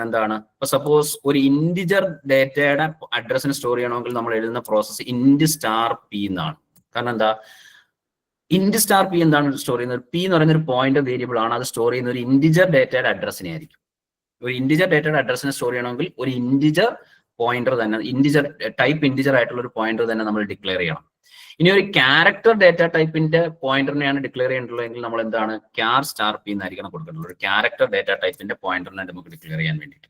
എന്താണ്, ഇപ്പൊ സപ്പോസ് ഒരു ഇന്റിജർ ഡേറ്റയുടെ അഡ്രസ്സിന് സ്റ്റോർ ചെയ്യണമെങ്കിൽ നമ്മൾ എഴുതുന്ന പ്രോസസ് ഇന്റ് സ്റ്റാർ പി എന്നാണ്. കാരണം എന്താ, ഇന്റ് സ്റ്റാർ പി എന്താണ് സ്റ്റോർ ചെയ്യുന്നത്, പി എന്ന് പറയുന്ന ഒരു പോയിന്റ് വേരിയബിൾ ആണ്, അത് സ്റ്റോർ ചെയ്യുന്ന ഒരു ഇന്റിജർ ഡേറ്റയുടെ അഡ്രസ്സിനെ ആയിരിക്കും ഒരു ഇന്റിജർ ഡേറ്റയുടെ അഡ്രസ്സിനെ സ്റ്റോർ ചെയ്യണമെങ്കിൽ ഒരു ഇന്റിജർ പോയിന്റർ തന്നെ, ഇന്റിജർ ടൈപ്പ് ഇന്റിജർ ആയിട്ടുള്ള ഒരു പോയിന്റർ തന്നെ നമ്മൾ ഡിക്ലെയർ ചെയ്യണം. ഇനി ഒരു ക്യാരക്ടർ ഡേറ്റ ടൈപ്പിന്റെ പോയിന്ററിനെയാണ് ഡിക്ലെയർ ചെയ്യേണ്ടതെങ്കിൽ നമ്മൾ എന്താണ് char*p എന്നായിരിക്കണം കൊടുക്കേണ്ടത്. ഒരു ക്യാരക്ടർ ഡേറ്റ ടൈപ്പിന്റെ പോയിന്ററിനെ നമുക്ക് ഡിക്ലെയർ ചെയ്യാൻ വേണ്ടിയിട്ട്.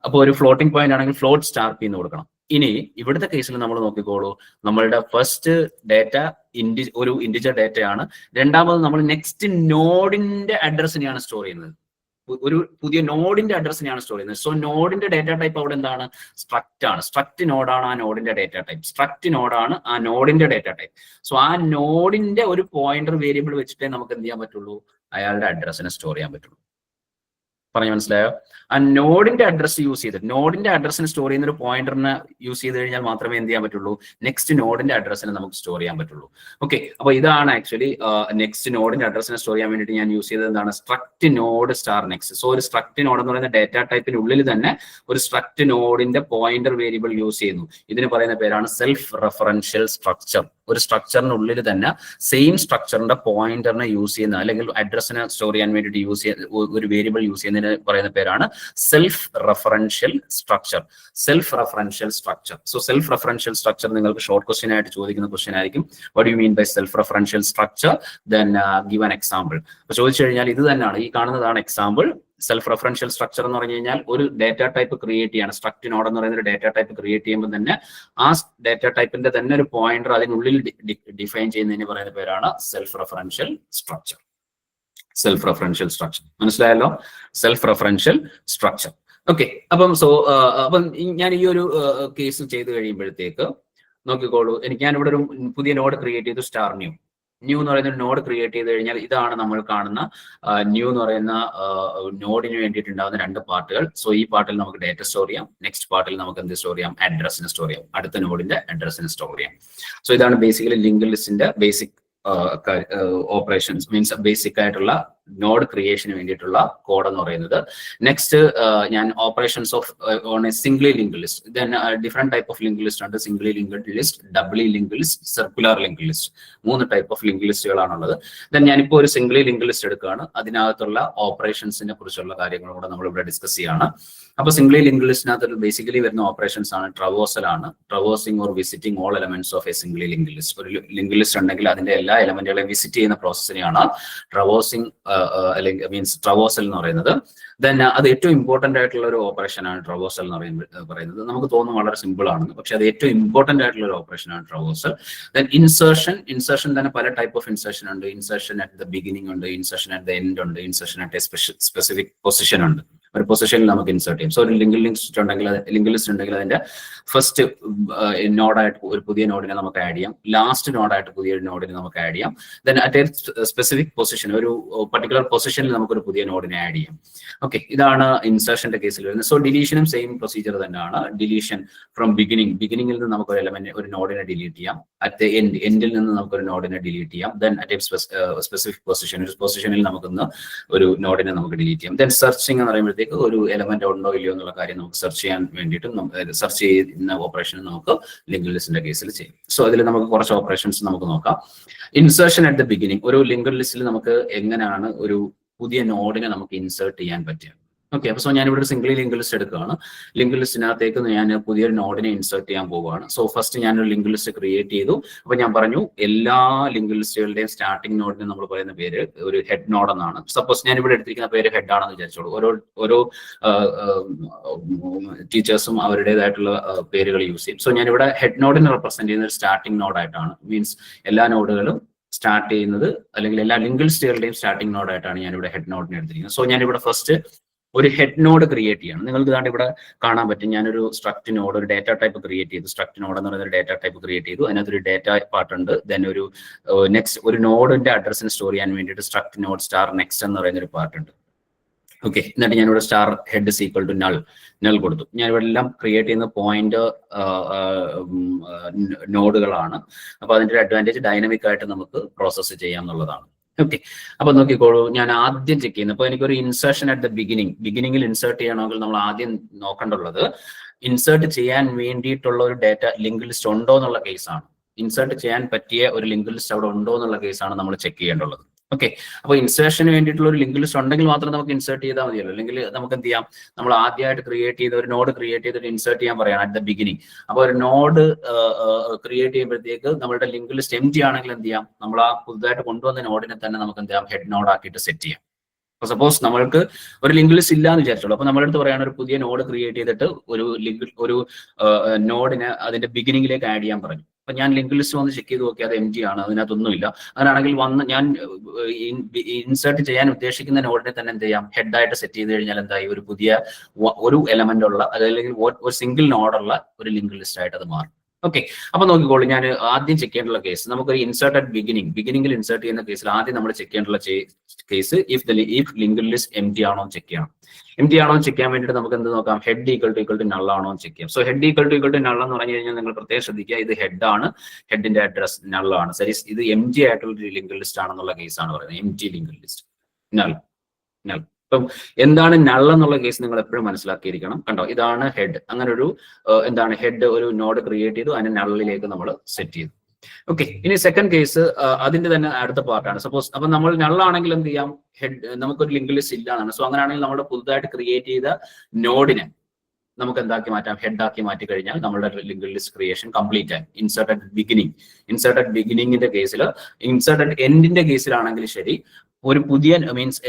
അപ്പോൾ ഒരു ഫ്ലോട്ടിംഗ് പോയിന്റ് ആണെങ്കിൽ float*p എന്ന് കൊടുക്കണം. ഇനി ഇവിടുത്തെ കേസിൽ നമ്മൾ നോക്കിക്കോളൂ, നമ്മളുടെ ഫസ്റ്റ് ഡേറ്റ ഒരു ഇന്റിജർ ഡേറ്റയാണ്. രണ്ടാമത് നമ്മൾ നെക്സ്റ്റ് നോഡിന്റെ അഡ്രസ്സിനെയാണ് സ്റ്റോർ ചെയ്യുന്നത്. ഒരു പുതിയ നോഡിന്റെ അഡ്രസ്സിനെയാണ് സ്റ്റോർ ചെയ്യുന്നത്. സോ നോഡിന്റെ ഡേറ്റ ടൈപ്പ് അവിടെ എന്താണ്? സ്ട്രക്റ്റ് ആണ്. സ്ട്രക്റ്റ് നോഡാണ് ആ നോഡിന്റെ ഡേറ്റ ടൈപ്പ്. സ്ട്രക്റ്റ് നോഡാണ് ആ നോഡിന്റെ ഡേറ്റ ടൈപ്പ്. സോ ആ നോഡിന്റെ ഒരു പോയിന്റർ വേരിയബിൾ വെച്ചിട്ടേ നമുക്ക് എന്ത് ചെയ്യാൻ പറ്റുള്ളൂ? അയാളുടെ അഡ്രസ്സിനെ സ്റ്റോർ ചെയ്യാൻ പറ്റുള്ളൂ. പറഞ്ഞു മനസ്സിലായോ? ആ നോഡിന്റെ അഡ്രസ് യൂസ് ചെയ്ത്, നോഡിന്റെ അഡ്രസ്സിന് സ്റ്റോർ ചെയ്യുന്ന ഒരു പോയിന്ററിനെ യൂസ് ചെയ്ത് കഴിഞ്ഞാൽ മാത്രമേ എന്ത് ചെയ്യാൻ പറ്റുള്ളൂ? നെക്സ്റ്റ് നോഡിന്റെ അഡ്രസ്സിനെ നമുക്ക് സ്റ്റോർ ചെയ്യാൻ പറ്റുള്ളൂ. ഓക്കെ, അപ്പൊ ഇതാണ് ആക്ച്വലി നെക്സ്റ്റ് നോഡിന്റെ അഡ്രസ്സിനെ സ്റ്റോർ ചെയ്യാൻ വേണ്ടിയിട്ട് ഞാൻ യൂസ് ചെയ്തത് എന്താണ്? Struct node star next. So ഒരു സ്ട്രക്റ്റ് നോഡ് എന്ന് പറയുന്ന ഡേറ്റ ടൈപ്പിനുള്ളിൽ തന്നെ ഒരു സ്ട്രക്റ്റ് നോഡിന്റെ പോയിന്റർ വേരിയബിൾ യൂസ് ചെയ്യുന്നു. ഇതിന് പറയുന്ന പേരാണ് സെൽഫ് റെഫറൻഷ്യൽ സ്ട്രക്ചർ. ഒരു സ്ട്രക്ചറിനുള്ളിൽ തന്നെ സെയിം സ്ട്രക്ചറിന്റെ പോയിന്ററിനെ യൂസ് ചെയ്യുന്ന അല്ലെങ്കിൽ അഡ്രസ്സിനെ സ്റ്റോർ ചെയ്യാൻ വേണ്ടിയിട്ട് യൂസ് ചെയ്യുന്ന ഒരു വേരിയബിൾ യൂസ് ചെയ്യുന്നതിന് പറയുന്ന പേരാണ് self referential structure. Self referential structure. So self referential structure നിങ്ങൾക്ക് ഷോർട്ട് ക്വസ്റ്റ്യൻ ആയിട്ട് ചോദിക്കുന്ന ക്വസ്റ്റ്യൻ ആയിരിക്കും. What you mean by self referential structure? Then give an example. അപ്പൊ ചോദിച്ചു കഴിഞ്ഞാൽ ഇത് തന്നെയാണ്, ഈ കാണുന്നതാണ് എക്സാമ്പിൾ. സെൽഫ് റെഫറൻഷ്യൽ സ്ട്രക്ചർ എന്ന് പറഞ്ഞു കഴിഞ്ഞാൽ ഒരു ഡേറ്റ ടൈപ്പ് ക്രിയേറ്റ് ചെയ്യാണ്. സ്ട്രക്റ്റ് നോഡ് എന്ന് പറയുന്ന ഒരു ഡേറ്റ ടൈപ്പ് ക്രിയേറ്റ് ചെയ്യുമ്പോൾ തന്നെ ആ ഡേറ്റ ടൈപ്പിന്റെ തന്നെ ഒരു പോയിന്റർ അതിനുള്ളിൽ ഡിഫൈൻ ചെയ്യുന്നതിന് പറയുന്ന പേരാണ് self referential structure. Self referential structure മനസ്സിലായല്ലോ? Self referential structure. ഓക്കെ, അപ്പം ഞാൻ ഈ ഒരു കേസ് ചെയ്ത് കഴിയുമ്പോഴത്തേക്ക് നോക്കിക്കോളൂ, ഞാനിവിടെ ഒരു പുതിയ നോഡ് ക്രിയേറ്റ് ചെയ്തു, സ്റ്റാർ ന്യൂ എന്ന് പറയുന്ന ഒരു നോഡ് ക്രിയേറ്റ് ചെയ്ത് കഴിഞ്ഞാൽ ഇതാണ് നമ്മൾ കാണുന്ന ന്യൂ എന്ന് പറയുന്ന നോഡിന് വേണ്ടിയിട്ടുണ്ടാകുന്ന രണ്ട് പാർട്ടുകൾ. സോ ഈ പാർട്ടിൽ നമുക്ക് ഡേറ്റ സ്റ്റോർ ചെയ്യാം, നെക്സ്റ്റ് പാർട്ടിൽ നമുക്ക് എന്ത് സ്റ്റോർ ചെയ്യാം? അഡ്രസ്സിന് സ്റ്റോർ ചെയ്യാം, അടുത്ത നോഡിന്റെ അഡ്രസ്സിന് സ്റ്റോർ ചെയ്യാം. സോ ഇതാണ് ബേസിക്കലി ലിങ്ക് ലിസ്റ്റിന്റെ ബേസിക് ഓപ്പറേഷൻസ്, മീൻസ് ബേസിക് ആയിട്ടുള്ള നോഡ് ക്രിയേഷന് വേണ്ടിയിട്ടുള്ള കോഡ് എന്ന് പറയുന്നത്. നെക്സ്റ്റ് ഞാൻ operations of on a singly link list. Then different type of link list ഉണ്ട്. Singly link list, doubly link list, circular link list. 3 type of link ലിസ്റ്റുകളാണുള്ളത്. Then ഞാനിപ്പോൾ ഒരു സിംഗ്ലി ലിങ്ക് ലിസ്റ്റ് എടുക്കുകയാണ്. അതിനകത്തുള്ള ഓപ്പറേഷൻസിനെ കുറിച്ചുള്ള കാര്യങ്ങളും കൂടെ നമ്മൾ ഇവിടെ ഡിസ്കസ് ചെയ്യാണ്. അപ്പൊ സിംഗ്ലി ലിങ്ക് ലിസ്റ്റിനകത്ത് ബേസിക്കലി വരുന്ന ഓപ്പറേഷൻസ് ആണ് ട്രവേഴ്സൽ ആണ്. Traversing or visiting all elements of a singly link list. ഒരു ലിങ്ക് ലിസ്റ്റ് ഉണ്ടെങ്കിൽ അതിന്റെ എല്ലാ എലമെന്റുകളെയും വിസിറ്റ് ചെയ്യുന്ന പ്രോസസ്സിനെയാണ് ട്രവേഴ്സിംഗ് അല്ലെങ്കിൽ മീൻസ് ട്രവേഴ്സൽ എന്ന് പറയുന്നത്. ദെൻ അത് ഏറ്റവും ഇമ്പോർട്ടന്റ് ആയിട്ടുള്ള ഒരു ഓപ്പറേഷൻ ആണ് ട്രവേഴ്സൽ എന്ന് പറയുന്നത്. നമുക്ക് തോന്നും വളരെ സിമ്പിൾ ആണെന്ന്, പക്ഷെ അത് ഏറ്റവും ഇമ്പോർട്ടന്റ് ആയിട്ടുള്ള ഒരു ഓപ്പറേഷൻ ആണ് ട്രവേഴ്സൽ. ദെൻ ഇൻസേർഷൻ തന്നെ പല ടൈപ്പ് ഓഫ് ഇൻസേർഷൻ ഉണ്ട്. ഇൻസേർഷൻ അറ്റ് ദ ബിഗിനിങ് ഉണ്ട്, ഇൻസേർഷൻ അറ്റ് ദ എൻഡ് ഉണ്ട്, insertion at A specific position ഉണ്ട്. ഒരു പൊസിഷനിൽ നമുക്ക് ഇൻസേർട്ട് ചെയ്യും. സോ ഒരു ലിങ്ക് ലിസ്റ്റ് ഉണ്ടെങ്കിൽ അതിന്റെ ഫസ്റ്റ് നോഡായിട്ട് ഒരു പുതിയ നോഡിനെ നമുക്ക് ആഡ് ചെയ്യാം, ലാസ്റ്റ് നോഡായിട്ട് പുതിയൊരു നോഡിനെ നമുക്ക് ആഡ് ചെയ്യാം. Then at A specific position, ഒരു പർട്ടിക്കുലർ പൊസിഷനിൽ നമുക്കൊരു പുതിയ നോഡിനെ ആഡ് ചെയ്യാം. ഓക്കെ, ഇതാണ് ഇൻസേർഷന്റെ കേസിൽ വരുന്നത്. സോ ഡിലീഷനും സെയിം പ്രൊസീജിയർ തന്നെയാണ്. ഡിലീഷൻ ഫ്രം ബിഗിനിങ്ങിൽ നിന്ന് നമുക്ക് ഒരു നോഡിനെ ഡിലീറ്റ് ചെയ്യാം. അറ്റ് എൻഡിൽ നിന്ന് നമുക്കൊരു നോഡിനെ ഡിലീറ്റ് ചെയ്യാം. Then at A specific position, ഒരു പൊസിഷനിൽ നമുക്കൊന്ന് ഒരു നോഡിനെ നമുക്ക് ഡിലീറ്റ് ചെയ്യാം. ദെൻ സെർച്ചിങ് എന്ന് പറയുമ്പോഴത്തേക്ക് ഒരു എലമെന്റ് ഉണ്ടോ ഇല്ലയോ എന്നുള്ള കാര്യം നമുക്ക് സെർച്ച് ചെയ്യാൻ വേണ്ടിയിട്ട് സെർച്ച് ചെയ്യുന്ന ഓപ്പറേഷൻ നമുക്ക് ലിങ്ക് ലിസ്റ്റിന്റെ കേസിൽ ചെയ്യും. സോ അതിൽ നമുക്ക് കുറച്ച് ഓപ്പറേഷൻസ് നമുക്ക് നോക്കാം. ഇൻസേർഷൻ അറ്റ് ദ ബിഗിനിങ്, ഒരു ലിങ്ക് ലിസ്റ്റിൽ നമുക്ക് എങ്ങനെയാണ് ഒരു പുതിയ നോഡിനെ നമുക്ക് ഇൻസേർട്ട് ചെയ്യാൻ പറ്റുക. ഓക്കെ, അപ്പൊ സോ ഞാനിവിടെ ഒരു സിംഗ്ലി ലിങ്ക് ലിസ്റ്റ് എടുക്കുകയാണ്. ലിങ്ക് ലിസ്റ്റിനകത്തേക്ക് ഞാൻ പുതിയൊരു നോഡിനെ ഇൻസേർട്ട് ചെയ്യാൻ പോവുകയാണ്. സോ ഫസ്റ്റ് ഞാനൊരു ലിങ്ക് ലിസ്റ്റ് ക്രിയേറ്റ് ചെയ്തു. അപ്പൊ ഞാൻ പറഞ്ഞു എല്ലാ ലിങ്ക് ലിസ്റ്റുകളുടെയും സ്റ്റാർട്ടിംഗ് നോഡിന് നമ്മൾ പറയുന്ന പേര് ഒരു ഹെഡ് നോഡ് എന്നാണ്. സപ്പോസ് ഞാൻ ഇവിടെ എടുത്തിരിക്കുന്ന പേര് ഹെഡ് ആണെന്ന് വിചാരിച്ചോളൂ. ഓരോ ടീച്ചേഴ്സും അവരുടേതായിട്ടുള്ള പേരുകൾ യൂസ് ചെയ്യും. സോ ഞാനിവിടെ ഹെഡ് നോഡിനെ റെപ്രസെന്റ് ചെയ്യുന്ന ഒരു സ്റ്റാർട്ടിംഗ് നോഡായിട്ടാണ്. മീൻസ് എല്ലാ നോഡുകളും സ്റ്റാർട്ട് ചെയ്യുന്നത് അല്ലെങ്കിൽ എല്ലാ ലിങ്ക് ലിസ്റ്റുകളുടെയും സ്റ്റാർട്ടിംഗ് നോഡായിട്ടാണ് ഞാനിവിടെ ഹെഡ് നോഡിനെ എടുത്തിരിക്കുന്നത്. സോ ഞാനിവിടെ ഫസ്റ്റ് ഒരു ഹെഡ് നോഡ് ക്രിയേറ്റ് ചെയ്യണം. നിങ്ങൾക്ക് ഇതാണ്ട് ഇവിടെ കാണാൻ പറ്റും. ഞാനൊരു സ്ട്രക്റ്റ് നോഡ്, ഒരു ഡേറ്റ ടൈപ്പ് ക്രിയേറ്റ് ചെയ്തു. സ്ട്രക്റ്റ് നോഡ് എന്ന് പറയുന്ന ഒരു ഡേറ്റ ടൈപ്പ് ക്രിയേറ്റ് ചെയ്തു. അതിനകത്തൊരു ഡേറ്റ പാർട്ട് ഉണ്ട്. ദെൻ ഒരു നെക്സ്റ്റ് ഒരു നോഡിന്റെ അഡ്രസ്സിന് സ്റ്റോർ ചെയ്യാൻ വേണ്ടിയിട്ട് സ്ട്രക്റ്റ് നോഡ് സ്റ്റാർ നെക്സ്റ്റ് എന്ന് പറയുന്ന ഒരു പാർട്ട് ഉണ്ട്. ഓക്കെ, എന്നിട്ട് ഞാനിവിടെ star head equal to null കൊടുത്തു. ഞാനിവിടെ എല്ലാം ക്രിയേറ്റ് ചെയ്യുന്ന പോയിന്റ് നോഡുകളാണ്. അപ്പൊ അതിന്റെ ഒരു അഡ്വാൻറ്റേജ് ഡൈനമിക് ആയിട്ട് നമുക്ക് പ്രോസസ്സ് ചെയ്യാം എന്നുള്ളതാണ്. ഓക്കെ, അപ്പൊ നോക്കിക്കോളൂ, ഞാൻ ആദ്യം ചെക്ക് ചെയ്യുന്നത് ഇപ്പൊ എനിക്കൊരു ഇൻസേർഷൻ അറ്റ് ദ ബിഗിനിങ്ങിൽ ഇൻസേർട്ട് ചെയ്യണമെങ്കിൽ നമ്മൾ ആദ്യം നോക്കേണ്ടുള്ളത് ഇൻസേർട്ട് ചെയ്യാൻ വേണ്ടിയിട്ടുള്ള ഒരു ഡേറ്റ ലിങ്ക് ലിസ്റ്റ് ഉണ്ടോ എന്നുള്ള കേസാണ്. ഇൻസേർട്ട് ചെയ്യാൻ പറ്റിയ ഒരു ലിങ്ക് ലിസ്റ്റ് അവിടെ ഉണ്ടോ എന്നുള്ള കേസാണ് നമ്മൾ ചെക്ക് ചെയ്യേണ്ടുള്ളത്. ഓക്കെ, അപ്പോൾ ഇൻസേർഷന് വേണ്ടിയിട്ടുള്ള ഒരു ലിങ്ക് ലിസ്റ്റ് ഉണ്ടെങ്കിൽ മാത്രം നമുക്ക് ഇൻസേർട്ട് ചെയ്താൽ മതിയല്ലോ. അല്ലെങ്കിൽ നമുക്ക് എന്ത് ചെയ്യാം, നമ്മൾ ആദ്യമായിട്ട് ക്രിയേറ്റ് ചെയ്ത ഒരു നോഡ് ക്രിയേറ്റ് ചെയ്തിട്ട് ഇൻസേർട്ട് ചെയ്യാൻ പറയണം അറ്റ് ദ ബിഗിനിങ്. അപ്പോൾ ഒരു നോഡ് ക്രിയേറ്റ് ചെയ്യുമ്പോഴത്തേക്ക് നമ്മുടെ ലിങ്ക് ലിസ്റ്റ് എംപ്റ്റി ആണെങ്കിൽ എന്ത് ചെയ്യാം, നമ്മൾ ആ പുതുതായിട്ട് കൊണ്ടുവന്ന നോഡിനെ തന്നെ നമുക്ക് എന്ത് ചെയ്യാം, ഹെഡ് നോഡ് ആക്കിയിട്ട് സെറ്റ് ചെയ്യാം. അപ്പോൾ സപ്പോസ് നമ്മൾക്ക് ഒരു ലിങ്ക് ലിസ്റ്റ് ഇല്ല എന്ന് വിചാരിച്ചോളൂ. അപ്പോൾ നമ്മുടെ അടുത്ത് പറയുകയാണ് ഒരു പുതിയ നോഡ് ക്രിയേറ്റ് ചെയ്തിട്ട് ഒരു നോഡിനെ അതിന്റെ ബിഗിനിങ്ങിലേക്ക് ആഡ് ചെയ്യാൻ പറഞ്ഞു. അപ്പൊ ഞാൻ ലിങ്ക് ലിസ്റ്റ് വന്ന് ചെക്ക് ചെയ്ത് നോക്കി, അത് എം ജി ആണ്, അതിനകത്തൊന്നുമില്ല. അങ്ങനെയാണെങ്കിൽ വന്ന് ഞാൻ ഇൻസേർട്ട് ചെയ്യാൻ ഉദ്ദേശിക്കുന്ന നോഡിനെ തന്നെ എന്ത് ചെയ്യാം, ഹെഡായിട്ട് സെറ്റ് ചെയ്ത് കഴിഞ്ഞാൽ എന്തായി, ഒരു പുതിയ ഒരു എലമെന്റ് ഉള്ള അതല്ലെങ്കിൽ ഒരു സിംഗിൾ നോഡുള്ള ഒരു ലിങ്ക് ലിസ്റ്റ് ആയിട്ട് അത് മാറും. ഓക്കെ, അപ്പൊ നോക്കിക്കോളൂ, ഞാൻ ആദ്യം ചെക്ക് ചെയ്യേണ്ടുള്ള കേസ്, നമുക്കൊരു ഇൻസേർട്ട് അറ്റ് ബിഗിനിങ്ങിൽ ഇൻസേർട്ട് ചെയ്യുന്ന കേസിൽ ആദ്യം നമ്മൾ ചെക്ക് ചെയ്യേണ്ടുള്ള case if link list empty ആണോ ചെക്ക് ചെയ്യണം. എം ടി ആണോ ചെക്ക് ചെയ്യാൻ വേണ്ടിയിട്ട് നമുക്ക് എന്ത് നോക്കാം, ഹെഡ് ഈക്വൽ ടു നൾ ആണോ ചെക്ക് ചെയ്യാം. So head equal to null എന്ന് പറഞ്ഞു കഴിഞ്ഞാൽ നിങ്ങൾ പ്രത്യേകം ശ്രദ്ധിക്കുക, ഇത് ഹെഡ് ആണ്, ഹെഡിന്റെ അഡ്രസ് നൾ ആണ്. ശരി, ഇത് എം ടി ആയിട്ടുള്ള ലിങ്ക് ലിസ്റ്റ് ആണെന്നുള്ള കേസാണ് പറയുന്നത്, M T link list null. ഇപ്പം എന്താണ് നൾ എന്നുള്ള കേസ് നിങ്ങൾ എപ്പോഴും മനസ്സിലാക്കിയിരിക്കണം. കണ്ടോ, ഇതാണ് ഹെഡ്. അങ്ങനെ ഒരു എന്താണ് ഹെഡ് ഒരു നോഡ് ക്രിയേറ്റ് ചെയ്തു, അതിനെ നള്ളിലേക്ക് നമ്മൾ സെറ്റ് ചെയ്തു. ഓക്കെ, ഇനി സെക്കൻഡ് കേസ് അതിന്റെ തന്നെ അടുത്ത പാർട്ടാണ്. സപ്പോസ് അപ്പൊ നമ്മൾ നള്ളാണെങ്കിൽ എന്ത് ചെയ്യാം, ഹെഡ് നമുക്കൊരു ലിങ്ക് ലിസ്റ്റ് ഇല്ല എന്നാണ്. സോ അങ്ങനെയാണെങ്കിൽ നമ്മുടെ പുതുതായിട്ട് ക്രിയേറ്റ് ചെയ്ത നോഡിനെ നമുക്ക് എന്താക്കി മാറ്റാം, ഹെഡ് ആക്കി മാറ്റി കഴിഞ്ഞാൽ നമ്മുടെ ലിങ്ക് ലിസ്റ്റ് ക്രിയേഷൻ കംപ്ലീറ്റ് ആയി. ഇൻസേർട്ട് അറ്റ് ബിഗിനിങ്ങിന്റെ കേസിൽ, ഇൻസേർട്ട് അറ്റ് എൻഡിന്റെ കേസിലാണെങ്കിൽ ശരി, ഒരു പുതിയ മീൻസ്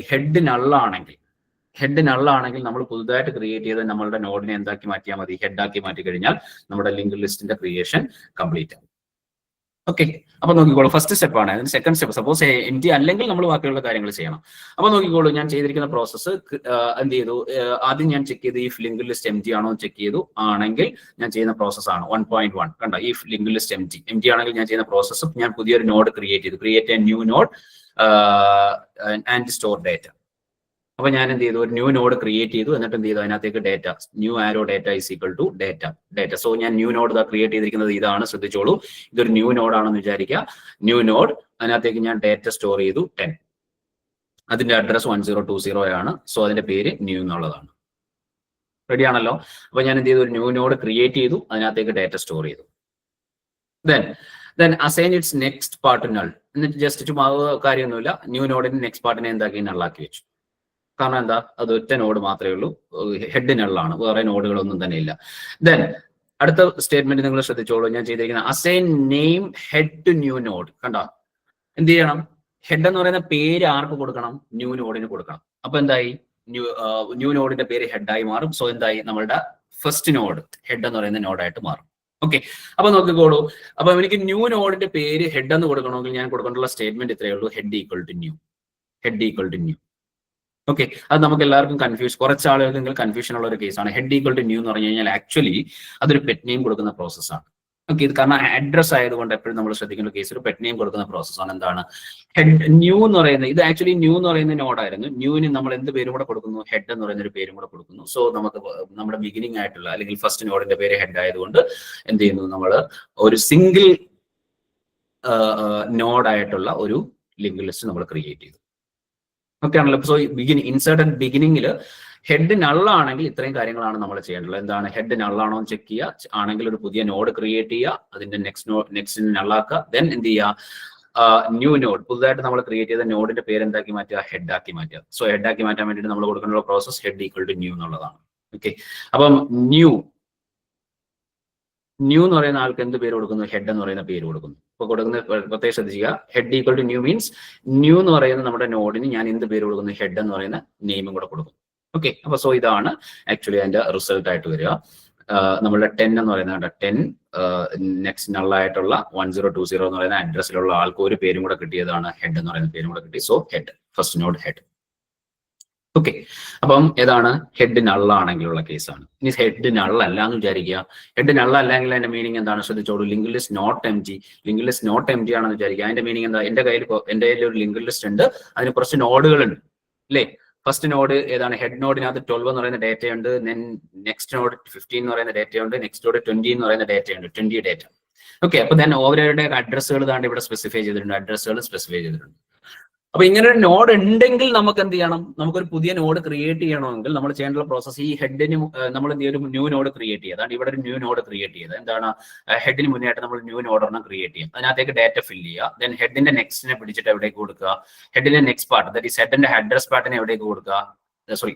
ഹെഡ് നള്ളാണെങ്കിൽ നമ്മൾ പുതുതായിട്ട് ക്രിയേറ്റ് ചെയ്ത നമ്മളുടെ നോഡിനെ എന്താക്കി മാറ്റിയാൽ മതി, ഹെഡ് ആക്കി മാറ്റി കഴിഞ്ഞാൽ നമ്മുടെ ലിങ്ക് ലിസ്റ്റിന്റെ ക്രിയേഷൻ കംപ്ലീറ്റ് ആവും. ഓക്കെ, അപ്പൊ നോക്കിക്കോളൂ, ഫസ്റ്റ് സ്റ്റെപ്പ് ആണ്. അതിന് second step, suppose M T അല്ലെങ്കിൽ നമ്മൾ ബാക്കിയുള്ള കാര്യങ്ങൾ ചെയ്യണം. അപ്പൊ നോക്കിക്കോളൂ, ഞാൻ ചെയ്തിരിക്കുന്ന പ്രോസസ്സ് എന്ത് ചെയ്തു, ആദ്യം ഞാൻ ചെക്ക് ചെയ്ത് ഈ ലിങ്ക് ലിസ്റ്റ് എം ടി ആണോ ചെക്ക് ചെയ്തു. ആണെങ്കിൽ ഞാൻ ചെയ്യുന്ന പ്രോസസ് ആണ് 1.1. കണ്ടോ, ഈ ലിങ്ക് ലിസ്റ്റ് എം ടി ആണെങ്കിൽ ഞാൻ ചെയ്യുന്ന പ്രോസസ്സ്, ഞാൻ പുതിയൊരു node create a new node and store data. അപ്പൊ ഞാൻ എന്ത് ചെയ്തു, ഒരു ന്യൂ നോഡ് ക്രിയേറ്റ് ചെയ്തു, എന്നിട്ട് എന്ത് ചെയ്തു, അതിനകത്തേക്ക് data, new arrow data is equal to data. So ഞാൻ ന്യൂ നോഡ് ക്രിയേറ്റ് ചെയ്തിരിക്കുന്നത് ഇതാണ്, ശ്രദ്ധിച്ചോളൂ, ഇതൊരു ന്യൂ നോഡ് ആണെന്ന് വിചാരിക്കുക. ന്യൂ നോഡ്, അതിനകത്തേക്ക് ഞാൻ ഡേറ്റ സ്റ്റോർ ചെയ്തു 10. അതിന്റെ അഡ്രസ് 1020 ആണ്. സോ അതിന്റെ പേര് ന്യൂ എന്നുള്ളതാണ്. റെഡി ആണല്ലോ. അപ്പൊ ഞാൻ എന്ത് ചെയ്തു, ഒരു ന്യൂ നോഡ് ക്രിയേറ്റ് ചെയ്തു, അതിനകത്തേക്ക് ഡേറ്റ സ്റ്റോർ ചെയ്തു. then assign its next part null. എന്നിട്ട് ജസ്റ്റ് ചുമ്മാ കാര്യമൊന്നുമില്ല, ന്യൂ നോഡിന്റെ നെക്സ്റ്റ് പാർട്ടിനെ എന്താക്കി, നള്ളാക്കി വെച്ചു. കാരണം എന്താ, അത് ഒറ്റ നോഡ് മാത്രമേ ഉള്ളൂ, ഹെഡ് നള്ളാണ്, വേറെ നോഡുകളൊന്നും തന്നെ ഇല്ല. ദെൻ അടുത്ത സ്റ്റേറ്റ്മെന്റ് നിങ്ങൾ ശ്രദ്ധിച്ചോളൂ, ഞാൻ ചെയ്തിരിക്കുന്ന assign name head to new node. കണ്ടോ, എന്ത് ചെയ്യണം, ഹെഡ് എന്ന് പറയുന്ന പേര് ആർക്ക് കൊടുക്കണം, ന്യൂ നോഡിന് കൊടുക്കണം. അപ്പൊ എന്തായി, ന്യൂ നോഡിന്റെ പേര് ഹെഡായി മാറും. സോ എന്തായി, നമ്മളുടെ ഫസ്റ്റ് നോഡ് ഹെഡ് എന്ന് പറയുന്ന നോഡായിട്ട് മാറും. ഓക്കെ, അപ്പൊ നോക്കിക്കോളൂ, അപ്പൊ എനിക്ക് ന്യൂ നോഡിന്റെ പേര് ഹെഡ് എന്ന് കൊടുക്കണമെങ്കിൽ ഞാൻ കൊടുക്കേണ്ടുള്ള സ്റ്റേറ്റ്മെന്റ് ഇത്രയേ ഉള്ളൂ, head equal to new. Okay, അത് നമുക്ക് എല്ലാവർക്കും കുറച്ച് ആളുകൾക്ക് കൺഫ്യൂഷൻ ഉള്ള ഒരു കേസാണ്. ഹെഡ് ഈക്വൽ ടു ന്യൂ എന്ന് പറഞ്ഞു കഴിഞ്ഞാൽ ആക്ച്വലി അതൊരു പെറ്റ് നെയിം കൊടുക്കുന്ന പ്രോസസ്സാണ്. ഓക്കെ, ഇത് കാരണം അഡ്രസ് ആയതുകൊണ്ട് എപ്പോഴും നമ്മൾ ശ്രദ്ധിക്കേണ്ട കേസ് ഒരു പെറ്റ് നെയിം കൊടുക്കുന്ന പ്രോസസ്സാണ്. എന്താണ് ഹെഡ് ന്യൂ എന്ന് പറയുന്നത്, ഇത് ആക്ച്വലി ന്യൂ എന്ന് പറയുന്ന നോഡായിരുന്നു. ന്യൂവിന് നമ്മൾ എന്ത് പേരും കൂടെ കൊടുക്കുന്നു, ഹെഡ് എന്ന് പറയുന്ന ഒരു പേരും കൂടെ കൊടുക്കുന്നു. സോ നമുക്ക് നമ്മുടെ ബിഗിനിങ് ആയിട്ടുള്ള അല്ലെങ്കിൽ ഫസ്റ്റ് നോഡിന്റെ പേര് ഹെഡ് ആയതുകൊണ്ട് എന്ത് ചെയ്യുന്നു, നമ്മൾ ഒരു സിംഗിൾ നോഡായിട്ടുള്ള ഒരു ലിങ്ക് ലിസ്റ്റ് നമ്മൾ ക്രിയേറ്റ് ചെയ്തു. ഓക്കെ ആണല്ലോ. സോ ഇൻസേർട്ട് അറ്റ് ബിഗിനിങ്ങിൽ ഹെഡ് നള്ളാണെങ്കിൽ ഇത്രയും കാര്യങ്ങളാണ് നമ്മൾ ചെയ്യേണ്ടത്. എന്താണ്, ഹെഡ് നള്ളാണോ എന്ന് ചെക്ക് ചെയ്യുക, ആണെങ്കിൽ ഒരു പുതിയ നോഡ് ക്രിയേറ്റ് ചെയ്യുക, അതിന്റെ നെക്സ്റ്റ് നള്ളാക്കുക. ദെൻ എന്ത് ചെയ്യുക, ന്യൂ നോഡ്, പുതുതായിട്ട് നമ്മൾ ക്രിയേറ്റ് ചെയ്ത നോഡിന്റെ പേര് എന്താക്കി മാറ്റുക, ഹെഡ് ആക്കി മാറ്റുക. സോ ഹെഡ് ആക്കി മാറ്റാൻ വേണ്ടിയിട്ട് നമ്മൾ കൊടുക്കേണ്ട process head equal to new എന്നുള്ളതാണ്. ഓക്കെ, അപ്പം ന്യൂ എന്ന് പറയുന്ന ആൾക്ക് എന്ത് പേര് കൊടുക്കുന്നു, ഹെഡ് എന്ന് പറയുന്ന പേര് കൊടുക്കുന്നു. ഇപ്പൊ കൊടുക്കുന്ന പ്രത്യേകം ശ്രദ്ധിക്കുക, head equal to new means new എന്ന് പറയുന്ന നമ്മുടെ നോഡിന് ഞാൻ എന്ത് പേര് കൊടുക്കുന്നു, ഹെഡ് എന്ന് പറയുന്ന നെയിമും കൂടെ കൊടുക്കും. ഓക്കെ, അപ്പൊ സോ ഇതാണ് ആക്ച്വലി അതിന്റെ റിസൾട്ട് ആയിട്ട് വരിക. നമ്മുടെ 10 എന്ന് പറയുന്നത് 10 നെക്സ്റ്റ് നള്ളായിട്ടുള്ള 1020 എന്ന് പറയുന്ന അഡ്രസ്സിലുള്ള ആൾക്ക് ഒരു പേരും കൂടെ കിട്ടിയതാണ്, ഹെഡ് എന്ന് പറയുന്ന പേരും കൂടെ കിട്ടി. So head, first node head. Okay, അപ്പം ഏതാണ്, ഹെഡ് നള്ളാണെങ്കിലുള്ള കേസാണ്. ഇനി ഹെഡ് നള്ളല്ല എന്ന് വിചാരിക്കുക, ഹെഡ് നള്ളല്ലെങ്കിൽ അതിന്റെ മീനിങ് എന്താണ്, ശ്രദ്ധിച്ചോളൂ, link list not empty ആണെന്ന് വിചാരിക്കുക. അതിന്റെ മീനിങ് എന്താ, എന്റെ കയ്യിൽ ഒരു ലിങ്ക് ലിസ്റ്റ് ഉണ്ട്, അതിന് കുറച്ച് നോഡുകളുണ്ട് അല്ലേ. ഫസ്റ്റ് നോഡ് ഏതാണ്, ഹെഡ് നോഡിനകത്ത് 12 എന്ന് പറയുന്ന ഡേറ്റ ഉണ്ട്. നെക്സ്റ്റ് നോഡ് 15 എന്ന് പറയുന്ന ഡേറ്റ ഉണ്ട്. നെക്സ്റ്റ് നോഡ് 20 എന്ന് പറയുന്ന ഡേറ്റ ഉണ്ട്, 20 ഡേറ്റ. ഓക്കെ, അപ്പൊ ഓരോരുടെ അഡ്രസ്സുകൾ താണ്ട് ഇവിടെ സ്പെസിഫൈ ചെയ്തിട്ടുണ്ട്, അപ്പൊ ഇങ്ങനെ ഒരു നോഡ് ഉണ്ടെങ്കിൽ നമുക്ക് എന്ത് ചെയ്യണം? നമുക്കൊരു പുതിയ നോഡ് ക്രിയേറ്റ് ചെയ്യണമെങ്കിൽ നമ്മൾ ചെയ്യേണ്ട പ്രോസസ് ഈ ഹെഡിന് നമ്മൾ എന്ത് ചെയ്യും? ഒരു ന്യൂ നോഡ് ക്രിയേറ്റ് ചെയ്യുക. അതാണ് ഇവിടെ ഒരു ന്യൂ നോഡ് ക്രിയേറ്റ് ചെയ്തത്. എന്താണ്? ഹെഡിന് മുന്നേ ആയിട്ട് നമ്മൾ ന്യൂ നോഡ് ഒരെണ്ണം ക്രിയേറ്റ് ചെയ്യും. അതിനകത്തേക്ക് ഡാറ്റ ഫില്ല് ചെയ്യുക. ദെൻ ഹെഡിന്റെ നെക്സ്റ്റിനെ പിടിച്ചിട്ട് എവിടേക്ക് കൊടുക്കുക? ഹെഡിന്റെ നെക്സ്റ്റ് പാർട്ട്, ദാറ്റ് ഈസ് ഹെഡിന്റെ അഡ്രസ് പാർട്ടിനെ എവിടേക്ക് കൊടുക്കുക? സോറി,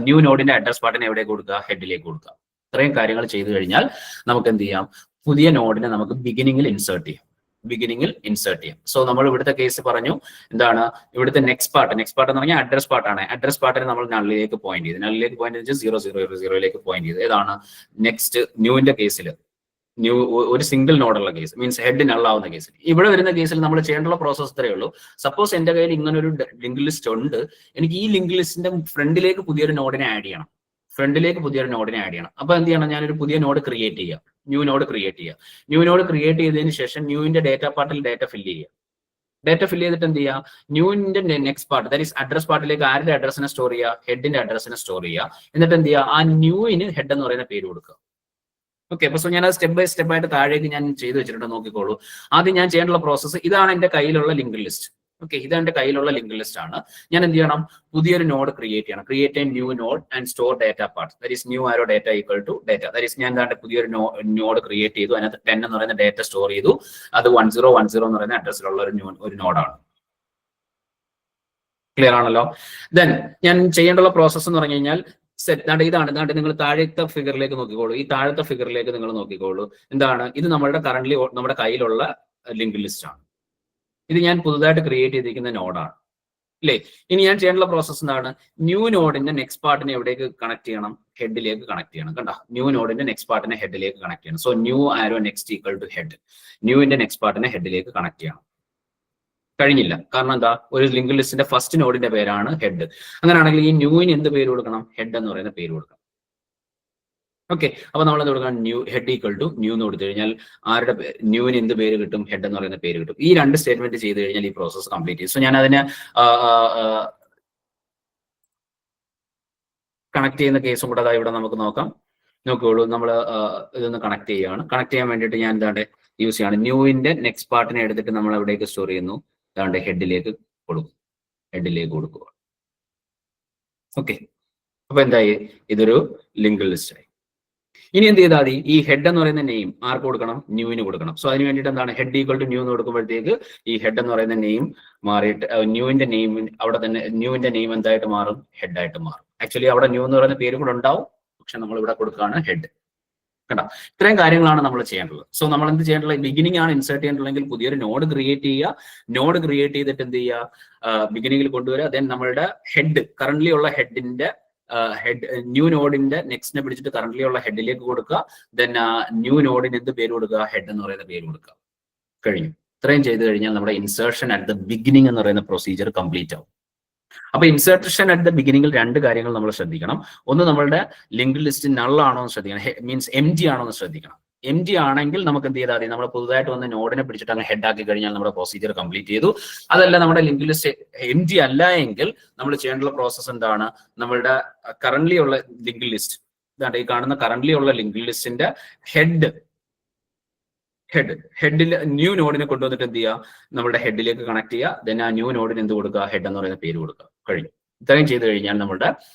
ന്യൂ നോഡിന്റെ അഡ്രസ് പാർട്ടിനെ എവിടേക്ക് കൊടുക്കുക? ഹെഡിലേക്ക് കൊടുക്കുക. ഇത്രയും കാര്യങ്ങൾ ചെയ്തു കഴിഞ്ഞാൽ നമുക്ക് എന്ത് ചെയ്യാം? പുതിയ നോഡിനെ നമുക്ക് ബിഗിനിങ്ങിൽ ഇൻസേർട്ട് ചെയ്യാം. സോ നമ്മൾ ഇവിടുത്തെ കേസ് പറഞ്ഞു, എന്താണ് ഇവിടുത്തെ നെക്സ്റ്റ് പാർട്ട് എന്ന് പറഞ്ഞാൽ അഡ്രസ് പാർട്ടാണ്. അഡ്രസ് പാർട്ടിനെ നമ്മൾ നള്ളിലേക്ക് പോയിന്റ് ചെയ്ത് 000 പോയിന്റ് ചെയ്ത്. ഏതാണ്? നെക്സ്റ്റ് ന്യൂവിന്റെ കേസിൽ ഒരു സിംഗിൾ നോഡുള്ള കേസ്, മീൻസ് ഹെഡ് നള്ളാവുന്ന കേസിൽ. ഇവിടെ വരുന്ന കേസിൽ നമ്മൾ ചെയ്യേണ്ട പ്രോസസ് ഇത്രയേ ഉള്ളൂ. സപ്പോസ് എന്റെ കയ്യിൽ ഇങ്ങനെ ഒരു ലിങ്ക് ലിസ്റ്റ് ഉണ്ട്, എനിക്ക് ഈ ലിങ്ക് ലിസ്റ്റിന്റെ ഫ്രണ്ടിലേക്ക് പുതിയൊരു നോഡിനെ ആഡ് ചെയ്യണം. അപ്പൊ എന്ത് ചെയ്യണം? ഞാനൊരു പുതിയ നോഡ് ക്രിയേറ്റ് ചെയ്യാം, ന്യൂ നോഡ് ക്രിയേറ്റ് ചെയ്തതിന് ശേഷം ന്യൂവിന്റെ ഡേറ്റ പാർട്ടിൽ ഡേറ്റ ഫില്ല് ചെയ്തിട്ട് എന്ത് ചെയ്യുക? ന്യൂവിന്റെ next part, that is address പാർട്ടിലേക്ക് ആരുടെ അഡ്രസ്സിനെ സ്റ്റോർ ചെയ്യുക? ഹെഡിന്റെ അഡ്രസ്സിനെ സ്റ്റോർ ചെയ്യുക. എന്നിട്ട് എന്ത് ചെയ്യുക? ആ ന്യൂവിന് ഹെഡ് എന്ന് പറയുന്ന പേര് കൊടുക്കുക. ഓക്കെ, അപ്പൊ സോ ഞാൻ അത് സ്റ്റെപ്പ് ബൈ സ്റ്റെപ്പ് ആയിട്ട് താഴേക്ക് ഞാൻ ചെയ്തു വെച്ചിട്ടുണ്ട്, നോക്കിക്കോളൂ. ആദ്യം ഞാൻ ചെയ്യേണ്ട പ്രോസസ്സ് ഇതാണ്. എന്റെ കയ്യിലുള്ള ലിങ്ക് ലിസ്റ്റ്. ഓക്കെ, ഇത് എന്റെ കയ്യിലുള്ള ലിങ്ക് ലിസ്റ്റ് ആണ്. ഞാൻ എന്ത് ചെയ്യണം? പുതിയൊരു നോഡ് ക്രിയേറ്റ് ചെയ്യണം. Create a new node and store data part, that is new arrow data equal to data. That is ഞാൻ എന്താ പുതിയൊരു നോഡ് ക്രിയേറ്റ് ചെയ്തു. അതിനകത്ത് 10 എന്ന് പറയുന്ന ഡാറ്റ സ്റ്റോർ ചെയ്തു. അത് 1010 എന്ന് പറയുന്ന അഡ്രസ്സിലുള്ള ഒരു നോഡാണ്. ക്ലിയർ ആണല്ലോ? ദെൻ ഞാൻ ചെയ്യേണ്ട പ്രോസസ്സ് എന്ന് പറഞ്ഞു കഴിഞ്ഞാൽ ഇതാണ്. നിങ്ങൾ താഴത്തെ ഫിഗറിലേക്ക് നോക്കിക്കോളൂ. ഈ താഴത്തെ ഫിഗറിലേക്ക് നിങ്ങൾ നോക്കിക്കോളൂ. എന്താണ് ഇത്? നമ്മുടെ കയ്യിലുള്ള ലിങ്ക് ലിസ്റ്റ് ആണ്. ഇത് ഞാൻ പുതുതായിട്ട് ക്രിയേറ്റ് ചെയ്തിരിക്കുന്ന നോഡാണ് അല്ലേ? ഇനി ഞാൻ ചെയ്യേണ്ട പ്രോസസ് എന്താണ്? ന്യൂ നോഡിന്റെ നെക്സ്റ്റ് പാർട്ടിനെ എവിടേക്ക് കണക്ട് ചെയ്യണം? ഹെഡിലേക്ക് കണക്ട് ചെയ്യണം. കണ്ടോ? ന്യൂ നോഡിന്റെ നെക്സ്റ്റ് പാർട്ടിനെ ഹെഡിലേക്ക് കണക്ട് ചെയ്യണം. So new arrow next equal to head. ന്യൂവിന്റെ നെക്സ്റ്റ് പാർട്ടിനെ ഹെഡിലേക്ക് കണക്ട് ചെയ്യണം. കഴിഞ്ഞില്ല. കാരണം എന്താ? ഒരു ലിങ്ക് ലിസ്റ്റിന്റെ ഫസ്റ്റ് നോഡിന്റെ പേരാണ് ഹെഡ്. അങ്ങനെയാണെങ്കിൽ ഈ ന്യൂവിന് എന്ത് പേര് കൊടുക്കണം? ഹെഡ് എന്ന് പറയുന്ന പേര് കൊടുക്കണം. ഓക്കെ, അപ്പൊ നമ്മൾ എന്ത് കൊടുക്കണം? New head equal to new എന്ന് കൊടുത്തു കഴിഞ്ഞാൽ ആരുടെ ന്യൂവിന് എന്ത് പേര് കിട്ടും? ഹെഡ് എന്ന് പറയുന്ന പേര് കിട്ടും. ഈ രണ്ട് സ്റ്റേറ്റ്മെന്റ് ചെയ്ത് കഴിഞ്ഞാൽ ഈ പ്രോസസ് കംപ്ലീറ്റ് ചെയ്യും. സോ ഞാൻ അതിനെ കണക്ട് ചെയ്യുന്ന കേസും കൂടെ ഇവിടെ നമുക്ക് നോക്കുകയുള്ളൂ. നമ്മൾ ഇതൊന്ന് കണക്ട് ചെയ്യുകയാണ്. കണക്ട് ചെയ്യാൻ വേണ്ടിയിട്ട് ഞാൻ എന്താണ്ട് യൂസ് ചെയ്യാണ്. ന്യൂവിന്റെ നെക്സ്റ്റ് പാർട്ടിനെ എടുത്തിട്ട് നമ്മൾ എവിടേക്ക് സ്റ്റോർ ചെയ്യുന്നു? അതാണ്ട് ഹെഡിലേക്ക് കൊടുക്കുക. ഓക്കെ, അപ്പൊ എന്തായി? ഇതൊരു ലിങ്ക് ലിസ്റ്റ് ആയി. ഇനി എന്ത് ചെയ്താൽ മതി? ഈ ഹെഡ് എന്ന് പറയുന്ന നെയിം ആർക്ക് കൊടുക്കണം? ന്യൂവിന് കൊടുക്കണം. സോ അതിന് വേണ്ടിയിട്ട് എന്താണ്? ഹെഡ് ഈക്വൽ ടു ന്യൂ എന്ന് കൊടുക്കുമ്പോഴത്തേക്ക് ഈ ഹെഡ് എന്ന് പറയുന്ന നെയിം മാറിയിട്ട് ന്യൂവിന്റെ നെയിം അവിടെ തന്നെ ന്യൂവിന്റെ നെയിം എന്തായിട്ട് മാറും? ഹെഡ് ആയിട്ട് മാറും. ആക്ച്വലി അവിടെ ന്യൂ എന്ന് പറയുന്ന പേര് കൂടെ ഉണ്ടാവും, പക്ഷെ നമ്മൾ ഇവിടെ കൊടുക്കുകയാണ് ഹെഡ്. കണ്ടോ? ഇത്രയും കാര്യങ്ങളാണ് നമ്മൾ ചെയ്യേണ്ടത്. സോ നമ്മൾ എന്ത് ചെയ്യേണ്ടത്? ബിഗിനിങ് ആണ് ഇൻസേർട്ട് ചെയ്യേണ്ടതെങ്കിൽ പുതിയൊരു നോഡ് ക്രിയേറ്റ് ചെയ്യുക. നോഡ് ക്രിയേറ്റ് ചെയ്തിട്ട് എന്ത് ചെയ്യുക? ബിഗിനിങ്ങിൽ കൊണ്ടുവരിക. ദെൻ നമ്മളുടെ ഹെഡ്, കറന്റ്ലി ഉള്ള ഹെഡിന്റെ ന്യൂ നോഡിന്റെ നെക്സ്റ്റിനെ പിടിച്ചിട്ട് കറന്റ്ലി ഉള്ള ഹെഡിലേക്ക് കൊടുക്കുക. ദെൻ ന്യൂ നോഡിന് എന്ത് പേര് കൊടുക്കുക? ഹെഡ് എന്ന് പറയുന്ന പേര് കൊടുക്കുക. കഴിഞ്ഞു. ഇത്രയും ചെയ്ത് കഴിഞ്ഞാൽ നമ്മുടെ ഇൻസേർഷൻ അറ്റ് ദ ബിഗിനിങ് എന്ന് പറയുന്ന പ്രൊസീജിയർ കംപ്ലീറ്റ് ആവും. അപ്പൊ ഇൻസേർഷൻ അറ്റ് ദ ബിഗിനിങ്ങിൽ രണ്ട് കാര്യങ്ങൾ നമ്മൾ ശ്രദ്ധിക്കണം. ഒന്ന്, നമ്മളുടെ ലിങ്ക് ലിസ്റ്റ് നള്ളാണോ എന്ന് ശ്രദ്ധിക്കണം, മീൻസ് empty ആണോ എന്ന് ശ്രദ്ധിക്കണം. empty ആണെങ്കിൽ നമുക്ക് എന്ത് ചെയ്താൽ മതി? നമ്മൾ പുതുതായിട്ട് വന്ന നോഡിനെ പിടിച്ചിട്ട് അങ്ങ് ഹെഡ് ആക്കി കഴിഞ്ഞാൽ നമ്മുടെ പ്രൊസീജിയർ കംപ്ലീറ്റ് ചെയ്തു. അതല്ല, നമ്മുടെ ലിങ്ക് ലിസ്റ്റ് empty അല്ല എങ്കിൽ നമ്മൾ ചെയ്യേണ്ട പ്രോസസ് എന്താണ്? നമ്മളുടെ കറന്റ്ലി ഉള്ള ലിങ്ക് ലിസ്റ്റ്, ഈ കാണുന്ന കറന്റ്ലി ഉള്ള ലിങ്ക് ലിസ്റ്റിന്റെ ഹെഡിൽ ന്യൂ നോഡിനെ കൊണ്ടുവന്നിട്ട് എന്ത് ചെയ്യുക? നമ്മുടെ ഹെഡിലേക്ക് കണക്ട് ചെയ്യുക. ദെൻ ആ ന്യൂ നോഡിന് എന്ത് കൊടുക്കുക? ഹെഡ് എന്ന് പറയുന്ന പേര് കൊടുക്കുക. കഴിഞ്ഞു. ഇത്രയും ചെയ്ത് കഴിഞ്ഞാൽ നമ്മുടെ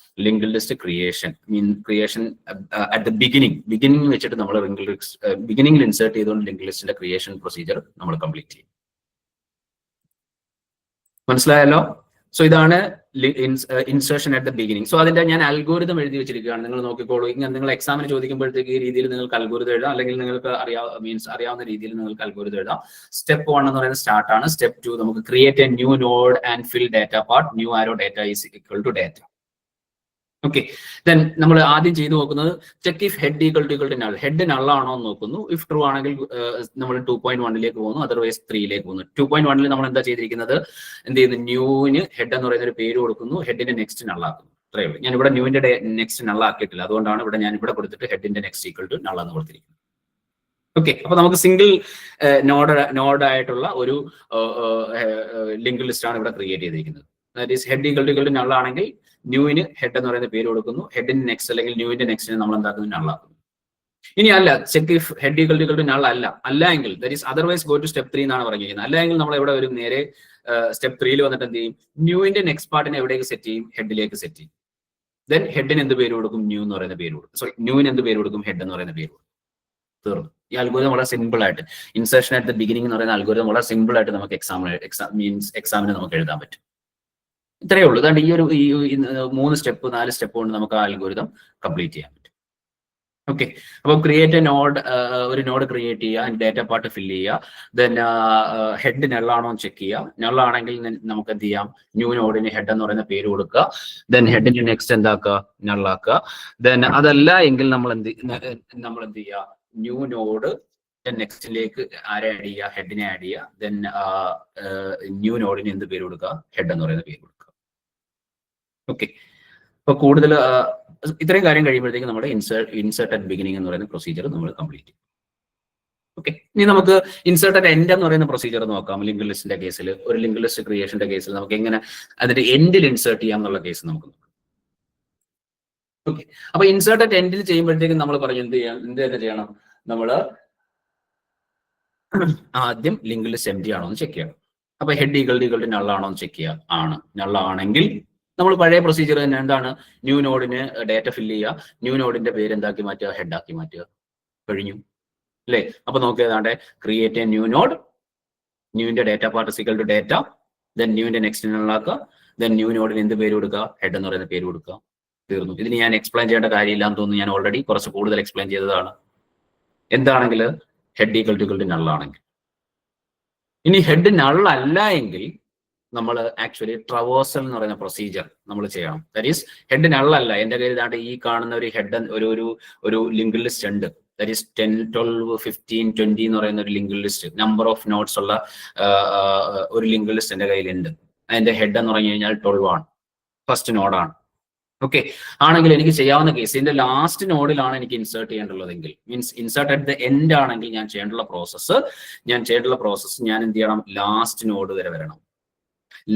link list creation at the beginning വെച്ചിട്ട് നമ്മൾ ബിഗിനിങ്ങിൽ ഇൻസേർട്ട് ചെയ്തുകൊണ്ട് ലിങ്ക് ലിസ്റ്റിന്റെ ക്രിയേഷൻ പ്രൊസീജിയർ നമ്മൾ കംപ്ലീറ്റ് ചെയ്യും. മനസ്സിലായല്ലോ? സോ ഇതാണ് insertion at the beginning. So അതിന്റെ ഞാൻ അൽഗോരിതം എഴുതി വെച്ചിരിക്കുകയാണ്. നിങ്ങൾ നോക്കിക്കോളൂ. ഇങ്ങനെ നിങ്ങൾ എക്സാമിന് ചോദിക്കുമ്പോഴത്തേക്ക് ഈ രീതിയിൽ നിങ്ങൾക്ക് അൽഗോരിതം എഴുതാം, അല്ലെങ്കിൽ നിങ്ങൾക്ക് അറിയാവുന്ന രീതിയിൽ നിങ്ങൾക്ക് അൽഗോരിതം എഴുതാം. സ്റ്റെപ്പ് 1 എന്ന് പറയുന്നത് സ്റ്റാർട്ട് ആണ്. സ്റ്റെപ്പ് 2 നമുക്ക് create a new node and fill data part. New arrow data is equal to data. Okay, then നമ്മൾ ആദ്യം ചെയ്തു നോക്കുന്നത് check if head equal to null. Head നള്ളാണോ എന്ന് നോക്കുന്നു. ഇഫ് ട്രൂ ആണെങ്കിൽ നമ്മൾ 2.1ലേക്ക് പോകുന്നു, അതർവൈസ് 3ലേക്ക് പോകുന്നു. 2.1ൽ നമ്മൾ എന്താ ചെയ്തിരിക്കുന്നത്? എന്ത് ചെയ്യുന്നു? ന്യൂവിന് ഹെഡ് എന്ന് പറയുന്ന ഒരു പേര് കൊടുക്കുന്നു, ഹെഡിന്റെ നെക്സ്റ്റ് നള്ളാക്കുന്നു. അത്രയേ ഉള്ളൂ. ഞാൻ ഇവിടെ ന്യൂവിന്റെ നെക്സ്റ്റ് നള്ളാക്കിയിട്ടില്ല, അതുകൊണ്ടാണ് ഇവിടെ ഞാൻ ഇവിടെ കൊടുത്തിട്ട് ഹെഡിന്റെ നെക്സ്റ്റ് ഈക്വൽ ടു നൾ എന്ന് കൊടുത്തിരിക്കുന്നത്. ഓക്കെ, അപ്പൊ നമുക്ക് സിംഗിൾ നോഡായിട്ടുള്ള ഒരു ലിങ്ക് ലിസ്റ്റ് ആണ് ഇവിടെ ക്രിയേറ്റ് ചെയ്തിരിക്കുന്നത്. That is head equal to null ആണെങ്കിൽ ന്യൂവിന് ഹെഡ് എന്ന് പറയുന്ന പേര് കൊടുക്കുന്നു, ഹെഡിന് നെക്സ്റ്റ് അല്ലെങ്കിൽ ന്യൂവിന്റെ നെക്സ്റ്റിന് നമ്മൾ എന്താക്കുന്നു? നള്ളാക്കുന്നു. ഇനി അല്ല, check if head equal to null അല്ല എങ്കിൽ that is otherwise go to step 3 എന്നാണ് പറഞ്ഞിരിക്കുന്നത്. അല്ല എങ്കിൽ നമ്മൾ എവിടെ വരും? നേരെ സ്റ്റെപ്പ് 3 വന്നിട്ട് എന്ത് ചെയ്യും, ന്യൂവിന്റെ നെക്സ്റ്റ് പാർട്ടിനെ എവിടേക്ക് സെറ്റ് ചെയ്യും, ഹെഡിലേക്ക് സെറ്റ് ചെയ്യും. ദെൻ ഹെഡിന് എന്ത് പേര് കൊടുക്കും, ന്യൂ എന്ന് പറയുന്ന പേര് കൊടുക്കും. സോറി, ന്യൂവിന് എന്ത് പേര് കൊടുക്കും, ഹെഡ് എന്ന് പറയുന്ന പേര് കൊടുക്കും. തീർന്നു. ഈ അൽഗോരിതം വളരെ സിമ്പിൾ ആയിട്ട്, ഇൻസേർഷൻ അറ്റ് ദ ബിഗിനിങ് എന്ന് പറയുന്ന അൽഗോരിതം വളരെ സിമ്പിൾ ആയിട്ട് നമുക്ക് എക്സാമിന് നമുക്ക് എഴുതാൻ പറ്റും. ഇത്രയേ ഉള്ളൂ. അതുകൊണ്ട് ഈ 3 സ്റ്റെപ്പ് 4 സ്റ്റെപ്പ് കൊണ്ട് നമുക്ക് ആ അൽഗോരിതം കംപ്ലീറ്റ് ചെയ്യാൻ പറ്റും. ഓക്കെ, അപ്പം ക്രിയേറ്റ് ഒരു നോഡ് ക്രിയേറ്റ് ചെയ്യുക, ഡേറ്റ പാർട്ട് ഫില്ല് ചെയ്യുക, ദെൻ ഹെഡ് നള്ളാണോ എന്ന് ചെക്ക് ചെയ്യുക. നള്ളാണെങ്കിൽ നമുക്ക് എന്ത് ചെയ്യാം, ന്യൂ നോഡിന് ഹെഡ് എന്ന് പറയുന്ന പേര് കൊടുക്കുക. ദെൻ ഹെഡിന് നെക്സ്റ്റ് എന്താക്കുക, നള്ളാക്കുക. ദെൻ അതല്ല എങ്കിൽ നമ്മൾ എന്ത് ചെയ്യുക, ന്യൂ നോഡ് നെക്സ്റ്റിലേക്ക് ആരെ ആഡ് ചെയ്യുക, ഹെഡിനെ ആഡ് ചെയ്യുക. ദെൻ ന്യൂ നോഡിന് എന്ത് പേര് കൊടുക്കുക, ഹെഡ് എന്ന് പറയുന്ന പേര് കൊടുക്കുക. ഓക്കെ, അപ്പൊ കൂടുതൽ ഇത്രയും കാര്യം കഴിയുമ്പോഴത്തേക്ക് നമ്മുടെ ഇൻസേർട്ട് അറ്റ് ബിഗിനിങ് എന്ന് പറയുന്ന പ്രൊസീജിയർ നമ്മൾ കംപ്ലീറ്റ് ചെയ്യും. ഓക്കെ, ഇനി നമുക്ക് ഇൻസേർട്ട് അറ്റ് എൻഡ് എന്ന് പറയുന്ന പ്രൊസീജിയർ നോക്കാം. ലിങ്ക് ലിസ്റ്റിന്റെ കേസിൽ, ഒരു ലിങ്ക് ലിസ്റ്റ് ക്രിയേഷന്റെ കേസിൽ നമുക്ക് എങ്ങനെ അതിന്റെ എൻഡിൽ ഇൻസേർട്ട് ചെയ്യാം എന്നുള്ള കേസ് നമുക്ക് നോക്കാം. ഓക്കെ, അപ്പൊ ഇൻസേർട്ട് അറ്റ് എൻഡിൽ ചെയ്യുമ്പോഴത്തേക്കും നമ്മൾ പറഞ്ഞു എന്ത് തന്നെ ചെയ്യണം, നമ്മൾ ആദ്യം ലിങ്ക് ലിസ്റ്റ് എംപ്റ്റി ആണോ എന്ന് ചെക്ക് ചെയ്യണം. അപ്പൊ ഹെഡ് ഈക്വൽ നൾ ആണോ എന്ന് ചെക്ക് ചെയ്യുക. ആണ്, നള്ളാണെങ്കിൽ നമ്മൾ പഴയ പ്രൊസീജിയർ തന്നെ, എന്താണ്, ന്യൂ നോഡിന് ഡേറ്റ ഫില്ല് ചെയ്യുക, ന്യൂ നോഡിന്റെ പേര് എന്താക്കി മാറ്റുക, ഹെഡ് ആക്കി മാറ്റുക. കഴിഞ്ഞു അല്ലേ? അപ്പൊ നോക്കിയതാണ്ട് ക്രിയേറ്റ് എ ന്യൂ നോഡ്, ന്യൂവിന്റെ data part equal to data, then ന്യൂവിന്റെ നെക്സ്റ്റ് നള്ളാക്കുക, ദെൻ ന്യൂ നോഡിന് എന്ത് പേര് കൊടുക്കുക, ഹെഡ് എന്ന് പറയുന്ന പേര് കൊടുക്കുക. തീർന്നു. ഇതിന് ഞാൻ എക്സ്പ്ലെയിൻ ചെയ്യേണ്ട കാര്യമില്ല എന്ന് തോന്നുന്നു, ഞാൻ ഓൾറെഡി കുറച്ച് കൂടുതൽ എക്സ്പ്ലെയിൻ ചെയ്തതാണ്. എന്താണെങ്കിൽ ഹെഡ് ഈക്വൽ ടു നള്ളാണെങ്കിൽ. ഇനി ഹെഡ് നൾ അല്ല എങ്കിൽ നമ്മൾ ആക്ച്വലി ട്രവേഴ്സൽ എന്ന് പറയുന്ന പ്രൊസീജിയർ നമ്മൾ ചെയ്യണം. ദാറ്റ് ഈസ് ഹെഡ് നള്ളല്ല, എന്റെ കയ്യിൽ ഇതാണ്ട് ഈ കാണുന്ന ഒരു ഹെഡ് ഒരു ലിങ്ക് ലിസ്റ്റ് ഉണ്ട്. ദാറ്റ് ഈസ് 10, 12, 15, 20 എന്ന് പറയുന്ന ഒരു link list, number of notes ഉള്ള ഒരു ലിങ്ക് ലിസ്റ്റ് എന്റെ കയ്യിലുണ്ട്. അതിന്റെ ഹെഡ് എന്ന് പറഞ്ഞു കഴിഞ്ഞാൽ 12 ആണ്, ഫസ്റ്റ് നോഡാണ്. ഓക്കെ, ആണെങ്കിൽ എനിക്ക് ചെയ്യാവുന്ന കേസ്, ഇതിന്റെ ലാസ്റ്റ് നോഡിലാണ് എനിക്ക് ഇൻസേർട്ട് ചെയ്യേണ്ടുള്ളതെങ്കിൽ, means insert at the end ആണെങ്കിൽ ഞാൻ ചെയ്യേണ്ടുള്ള പ്രോസസ്സ് ഞാൻ എന്ത് ചെയ്യണം, ലാസ്റ്റ് നോഡ് വരെ വരണം.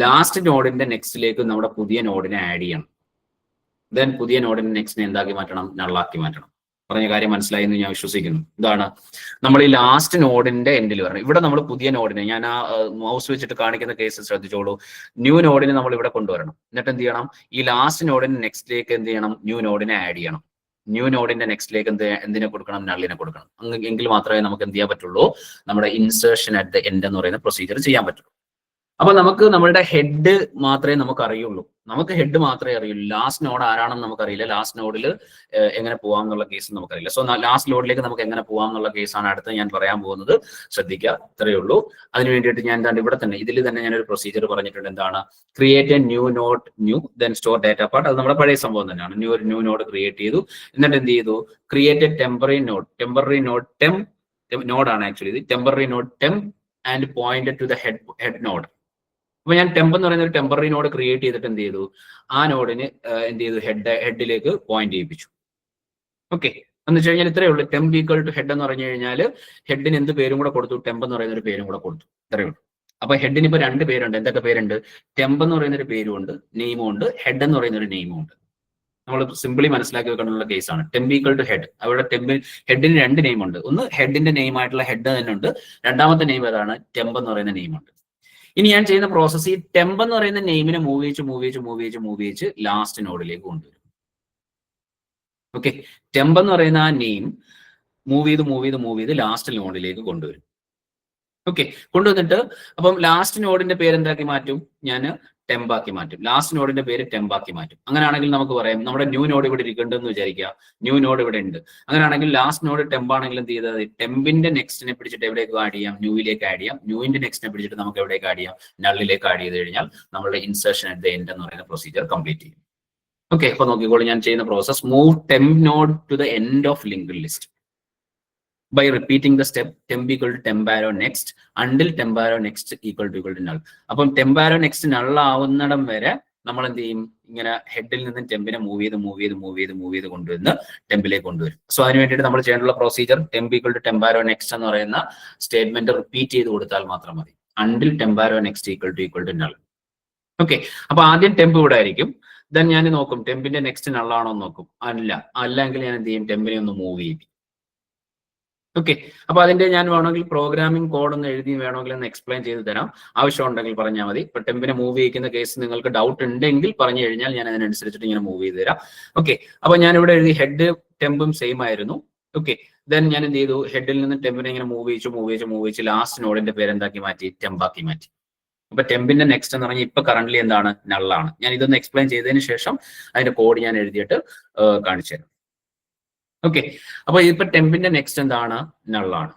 ലാസ്റ്റ് നോഡിന്റെ നെക്സ്റ്റിലേക്ക് നമ്മുടെ പുതിയ നോഡിനെ ആഡ് ചെയ്യണം. ദെൻ പുതിയ നോഡിന്റെ നെക്സ്റ്റിനെ എന്താക്കി മാറ്റണം, നള്ളാക്കി മാറ്റണം. പറഞ്ഞ കാര്യം മനസ്സിലായി എന്ന് ഞാൻ വിശ്വസിക്കുന്നു. ഇതാണ് നമ്മൾ ഈ ലാസ്റ്റ് നോഡിന്റെ എൻഡിൽ വരണം. ഇവിടെ നമ്മൾ പുതിയ നോഡിനെ, ഞാൻ ആ മൗസ് വെച്ചിട്ട് കാണിക്കുന്ന കേസ് ശ്രദ്ധിച്ചോളൂ, ന്യൂ നോഡിനെ നമ്മൾ ഇവിടെ കൊണ്ടുവരണം. എന്നിട്ട് എന്ത് ചെയ്യണം, ഈ ലാസ്റ്റ് നോഡിന്റെ നെക്സ്റ്റിലേക്ക് എന്ത് ചെയ്യണം, ന്യൂ നോഡിനെ ആഡ് ചെയ്യണം. ന്യൂ നോഡിന്റെ നെക്സ്റ്റിലേക്ക് എന്തിനെ കൊടുക്കണം, നള്ളിനെ കൊടുക്കണം. എങ്കിൽ മാത്രമേ നമുക്ക് എന്ത് ചെയ്യാൻ പറ്റുള്ളൂ, നമ്മുടെ ഇൻസേർഷൻ അറ്റ് ദ എൻഡ് എന്ന് പറയുന്ന പ്രൊസീജിയർ ചെയ്യാൻ പറ്റുള്ളൂ. അപ്പൊ നമുക്ക് നമ്മളുടെ ഹെഡ് മാത്രമേ നമുക്ക് അറിയുള്ളൂ. നമുക്ക് ഹെഡ് മാത്രമേ അറിയുള്ളൂ. ലാസ്റ്റ് നോഡ് ആരാണെന്ന് നമുക്കറിയില്ല. ലാസ്റ്റ് നോഡിൽ എങ്ങനെ പോകാം എന്നുള്ള കേസ് നമുക്കറിയില്ല. സോ ലാസ്റ്റ് നോഡിലേക്ക് നമുക്ക് എങ്ങനെ പോകാം എന്നുള്ള കേസാണ് അടുത്ത് ഞാൻ പറയാൻ പോകുന്നത്. ശ്രദ്ധിക്കുക, ഇത്രയേ ഉള്ളൂ. അതിന് വേണ്ടിയിട്ട് ഞാൻ എന്താണ്ട് ഇവിടെ തന്നെ ഇതിൽ തന്നെ ഞാനൊരു പ്രൊസീജിയർ പറഞ്ഞിട്ടുണ്ട്. എന്താണ്, create a new node, then store data part. അത് നമ്മുടെ പഴയ സംഭവം തന്നെയാണ്. ന്യൂ നോഡ് ക്രിയേറ്റ് ചെയ്തു. എന്നിട്ട് എന്ത് ചെയ്തു, ക്രിയേറ്റ് എ ടെമ്പററി നോഡ് നോഡാണ് ആക്ച്വലി ഇത്. Temporary node term and point to the head node. അപ്പൊ ഞാൻ ടെമ്പ് എന്ന് പറയുന്ന ഒരു ടെമ്പററി നോഡ് ക്രിയേറ്റ് ചെയ്തിട്ട് എന്ത് ചെയ്തു, ആ നോഡിന് എന്ത് ചെയ്തു, ഹെഡിലേക്ക് പോയിന്റ് ചെയ്യിപ്പിച്ചു. ഓക്കെ, എന്ന് വെച്ച് കഴിഞ്ഞാൽ ഇത്രയേ ഉള്ളൂ. ടെമ്പ് ഈക്വൽ ടു ഹെഡ് എന്ന് പറഞ്ഞു കഴിഞ്ഞാൽ ഹെഡിന് എന്ത് പേരും കൂടെ കൊടുത്തു, ടെമ്പ് എന്ന് പറയുന്ന ഒരു പേരും കൂടെ കൊടുത്തു. ഇത്രയേ ഉള്ളൂ. അപ്പൊ ഹെഡിന് ഇപ്പൊ 2 പേരുണ്ട്. എന്തൊക്കെ പേരുണ്ട്, ടെമ്പ് എന്ന് പറയുന്ന ഒരു പേരും ഉണ്ട്, നെയിമും ഉണ്ട്, ഹെഡ് എന്ന് പറയുന്ന ഒരു നെയിമും ഉണ്ട്. നമ്മൾ സിംപിളി മനസ്സിലാക്കി വെക്കാനുള്ള കേസാണ്. Temp equal to head. അവിടെ ഹെഡിന് 2 നെയിം ഉണ്ട്. ഒന്ന് ഹെഡിന്റെ നെയിം ആയിട്ടുള്ള ഹെഡ് തന്നെ ഉണ്ട്. രണ്ടാമത്തെ നെയിം ഏതാണ്, ടെമ്പ് എന്ന് പറയുന്ന നെയിം ഉണ്ട്. ഇനി ഞാൻ ചെയ്യുന്ന പ്രോസസ്, ഈ ടെമ്പ് എന്ന് പറയുന്ന നെയിമിനെ മൂവ് ചെയ്യിച്ച് ലാസ്റ്റ് നോഡിലേക്ക് കൊണ്ടുവരും. ഓക്കെ, ടെമ്പ് എന്ന് പറയുന്ന ആ നെയിം മൂവ് ചെയ്ത് ലാസ്റ്റ് നോഡിലേക്ക് കൊണ്ടുവരും. ഓക്കെ, കൊണ്ടുവന്നിട്ട് അപ്പം ലാസ്റ്റ് നോഡിന്റെ പേര് എന്താക്കി മാറ്റും, ഞാൻ ടെമ്പാക്കി മാറ്റും. ലാസ്റ്റ് നോഡിന്റെ പേര് ടെമ്പാക്കി മാറ്റും. അങ്ങനെയാണെങ്കിൽ നമുക്ക് പറയാം, നമ്മുടെ ന്യൂ നോഡ് ഇവിടെ ഇരിക്കുന്നുണ്ടെന്ന് വിചാരിക്കുക. ന്യൂ നോഡ് ഇവിടെ ഉണ്ട്. അങ്ങനെയാണെങ്കിൽ ലാസ്റ്റ് നോഡ് ടെമ്പ് ആണെങ്കിൽ എന്ത് ചെയ്തത്, ടെമ്പിന്റെ നെക്സ്റ്റിനെ പിടിച്ചിട്ട് എവിടേക്ക് ആഡ് ചെയ്യാം, ന്യൂവിലേക്ക് ആഡ് ചെയ്യാം. ന്യൂവിന്റെ നെക്സ്റ്റിനെ പിടിച്ചിട്ട് നമുക്ക് എവിടേക്ക് ആഡ് ചെയ്യാം, നള്ളിലേക്ക് ആഡ് ചെയ്ത് കഴിഞ്ഞാൽ നമ്മുടെ ഇൻസേർഷൻ അറ്റ് ദ എൻഡ് എന്ന് പറയുന്ന പ്രൊസീജിയർ കംപ്ലീറ്റ് ചെയ്യും. ഓക്കെ, അപ്പൊ നോക്കിക്കോളൂ, ഞാൻ ചെയ്യുന്ന process, move temp node to the end of link list by repeating the step temp equal to temp arrow next until temp arrow next equal to null. അപ്പം temp arrow next null ആവുന്നിടം വരെ നമ്മൾ എന്ത് ചെയ്യും, ഇങ്ങനെ ഹെഡിൽ നിന്ന് ടെമ്പിനെ move ചെയ്ത് കൊണ്ടുവന്ന് ടെമ്പിലേക്ക് കൊണ്ടുവരും. സോ അതിന് വേണ്ടിയിട്ട് നമ്മൾ ചെയ്യേണ്ടുള്ള procedure, temp equal to temp arrow next എന്ന് പറയുന്ന സ്റ്റേറ്റ്മെന്റ് റിപ്പീറ്റ് ചെയ്ത് കൊടുത്താൽ മാത്രം മതി. until temp arrow next equal to null. Okay, അപ്പൊ ആദ്യം ടെമ്പ് ഇവിടെ ആയിരിക്കും. ദെൻ ഞാൻ നോക്കും ടെമ്പിന്റെ നെക്സ്റ്റ് നള്ളാണോ എന്ന് നോക്കും. അല്ലെങ്കിൽ ഞാൻ എന്ത് ചെയ്യും, ടെമ്പിനെ ഒന്ന് മൂവ് ചെയ്യും. ഓക്കെ, അപ്പൊ അതിന്റെ ഞാൻ വേണമെങ്കിൽ പ്രോഗ്രാമിംഗ് കോഡ് ഒന്ന് എഴുതി വേണമെങ്കിൽ ഒന്ന് എക്സ്പ്ലെയിൻ ചെയ്ത് തരാം. ആവശ്യമുണ്ടെങ്കിൽ പറഞ്ഞാൽ മതി. ഇപ്പൊ ടെമ്പിനെ മൂവ് ചെയ്യിക്കുന്ന കേസ് നിങ്ങൾക്ക് ഡൗട്ട് ഉണ്ടെങ്കിൽ പറഞ്ഞു കഴിഞ്ഞാൽ ഞാൻ അതിനനുസരിച്ചിട്ട് ഇങ്ങനെ മൂവ് ചെയ്ത് തരാം. ഓക്കെ, അപ്പൊ ഞാൻ ഇവിടെ എഴുതി ഹെഡ് ടെമ്പും സെയിം ആയിരുന്നു. ഓക്കെ, ദെൻ ഞാൻ എന്ത് ചെയ്തു, ഹെഡിൽ നിന്ന് ടെമ്പിനെ ഇങ്ങനെ മൂവ് ചെയ്യിച്ചു ലാസ്റ്റ് നോഡിന്റെ പേര് എന്താക്കി മാറ്റി, ടെമ്പാക്കി മാറ്റി. അപ്പൊ ടെമ്പിന്റെ നെക്സ്റ്റ് എന്ന് പറഞ്ഞാൽ ഇപ്പൊ കറന്റ് എന്താണ്, നള്ളാണ്. ഞാൻ ഇതൊന്ന് എക്സ്പ്ലെയിൻ ചെയ്തതിന് ശേഷം അതിന്റെ കോഡ് ഞാൻ എഴുതിയിട്ട് കാണിച്ചു തരാം. ഓക്കെ, അപ്പൊ ഇപ്പൊ ടെമ്പിന്റെ നെക്സ്റ്റ് എന്താണ്, നള്ളാണ്.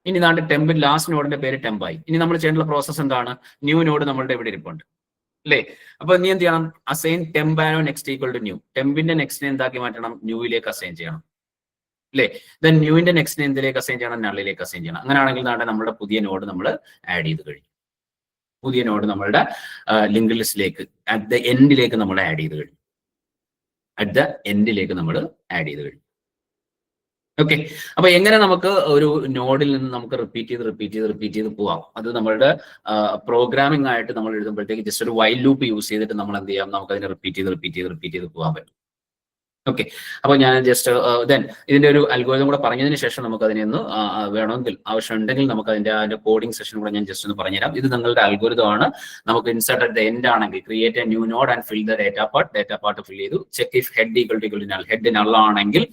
ഇനി നാണ്ട് ടെമ്പിൻ ലാസ്റ്റ് നോഡിന്റെ പേര് ടെമ്പായി. ഇനി നമ്മൾ ചെയ്യേണ്ട പ്രോസസ് എന്താണ്, ന്യൂ നോഡ് നമ്മളുടെ ഇവിടെ ഇരിപ്പുണ്ട് അല്ലേ. അപ്പൊ നീ എന്ത് ചെയ്യണം, assign temp arrow next equal to new. ടെമ്പിന്റെ നെക്സ്റ്റിനെ എന്താക്കി മാറ്റണം, ന്യൂയിലേക്ക് അസൈൻ ചെയ്യണം അല്ലേ. ദെൻ ന്യൂവിന്റെ നെക്സ്റ്റിനെ എന്തിലേക്ക് അസൈൻ ചെയ്യണം, നള്ളിലേക്ക് അസൈൻ ചെയ്യണം. അങ്ങനെയാണെങ്കിൽ നാട്ടെ നമ്മുടെ പുതിയ നോഡ് നമ്മൾ ആഡ് ചെയ്ത് കഴിഞ്ഞു. പുതിയ നോഡ് നമ്മളുടെ ലിങ്ക് ലിസ്റ്റിലേക്ക് അറ്റ് ദ എൻഡിലേക്ക് നമ്മൾ ആഡ് ചെയ്ത് കഴിഞ്ഞു. അറ്റ് ദ എൻഡിലേക്ക് നമ്മൾ ആഡ് ചെയ്ത് കഴിഞ്ഞു. ഓക്കെ, അപ്പൊ എങ്ങനെ നമുക്ക് ഒരു നോഡിൽ നിന്ന് നമുക്ക് റിപ്പീറ്റ് ചെയ്ത് പോവാം. അത് നമ്മളുടെ പ്രോഗ്രാമിംഗ് ആയിട്ട് നമ്മൾ എഴുതുമ്പോഴത്തേക്ക് ജസ്റ്റ് ഒരു വൈൽ ലൂപ്പ് യൂസ് ചെയ്തിട്ട് നമ്മൾ എന്ത് ചെയ്യാം, നമുക്ക് അതിനെ റിപ്പീറ്റ് ചെയ്ത് പോകാൻ പറ്റും. ഓക്കെ, അപ്പൊ ഞാൻ ജസ്റ്റ് ദെൻ ഇതിന്റെ ഒരു അൽഗോരിതം കൂടെ പറഞ്ഞതിന് ശേഷം നമുക്ക് അതിനെ ഒന്ന് വേണമെങ്കിൽ ആവശ്യമുണ്ടെങ്കിൽ നമുക്ക് അതിന്റെ കോഡിംഗ് സെഷൻ കൂടെ ഞാൻ ജസ്റ്റ് ഒന്ന് പറഞ്ഞുതരാം. ഇത് നിങ്ങളുടെ അൽഗോരിതം ആണ്. നമുക്ക് ഇൻസർട്ട് അറ്റ് ദ എൻഡ് ആണെങ്കിൽ create a new node and fill the data part fill ചെയ്തു. Check if head equal to null. Head null ആണെങ്കിൽ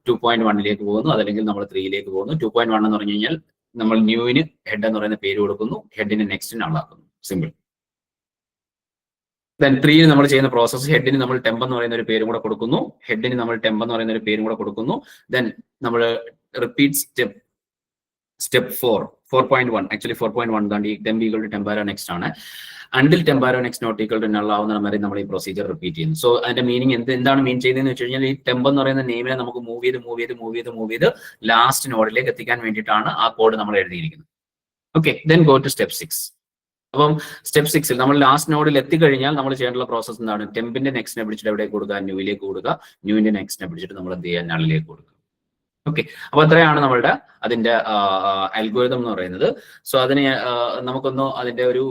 2.1ലേക്ക് പോകുന്നു, അതല്ലെങ്കിൽ നമ്മൾ 3ലേക്ക് പോകുന്നു. 2.1 എന്ന് പറഞ്ഞു കഴിഞ്ഞാൽ നമ്മൾ ന്യൂവിന് ഹെഡ് എന്ന് പറയുന്ന പേര് കൊടുക്കുന്നു, ഹെഡിന് നെക്സ്റ്റ് നള്ളാക്കുന്നു. സിമ്പിൾ. ദെൻ 3 നമ്മൾ ചെയ്യുന്ന പ്രോസസ്സ്, ഹെഡിന് നമ്മൾ ടെമ്പ് എന്ന് പറയുന്ന ഒരു പേരും കൂടെ കൊടുക്കുന്നു, ദെൻ നമ്മൾ റിപ്പീറ്റ് സ്റ്റെപ്പ് 4.1 ആക്ച്വലി 4.1 താണ്ടി temp equal to temp arrow next ആണ്. Until temp arrow next not equal to null ആവുന്ന വരെ നമ്മൾ ഈ പ്രൊസീജിയർ റിപ്പീറ്റ് ചെയ്യുന്നു. സോ അതിന്റെ മീനിങ് എന്താണ് മീൻ ചെയ്യുന്നതെന്ന് വെച്ച് കഴിഞ്ഞാൽ ഈ ടെമ്പ് എന്ന് പറയുന്ന നെയിമിനെ നമുക്ക് മൂവ് ചെയ്ത് ലാസ്റ്റ് നോഡിലേക്ക് എത്തിക്കാൻ വേണ്ടിയിട്ടാണ് ആ കോഡ് നമ്മൾ എഴുതിയിരിക്കുന്നത്. Okay, then go to step 6. അപ്പം സ്റ്റെപ്പ് 6 നമ്മൾ ലാസ്റ്റ് നോഡിൽ എത്തിക്കഴിഞ്ഞാൽ നമ്മൾ ചെയ്യേണ്ട പ്രോസസ് എന്താണ്, ടെമ്പിന്റെ നെക്സ്റ്റിനെ പിടിച്ചിട്ട് എവിടേക്ക് കൊടുക്കുക, ന്യൂവിലേക്ക് കൊടുക്കുക. ന്യൂവിന്റെ നെക്സ്റ്റിനെ പിടിച്ചിട്ട് നമ്മൾ എന്ത് ചെയ്യുക, നള്ളിലേക്ക് കൊടുക്കുക. ഓക്കെ, അപ്പൊ അത്രയാണ് നമ്മളുടെ അതിന്റെ അൽഗോരിതം എന്ന് പറയുന്നത്. സോ അതിന് നമുക്കൊന്ന് അതിന്റെ ഒരു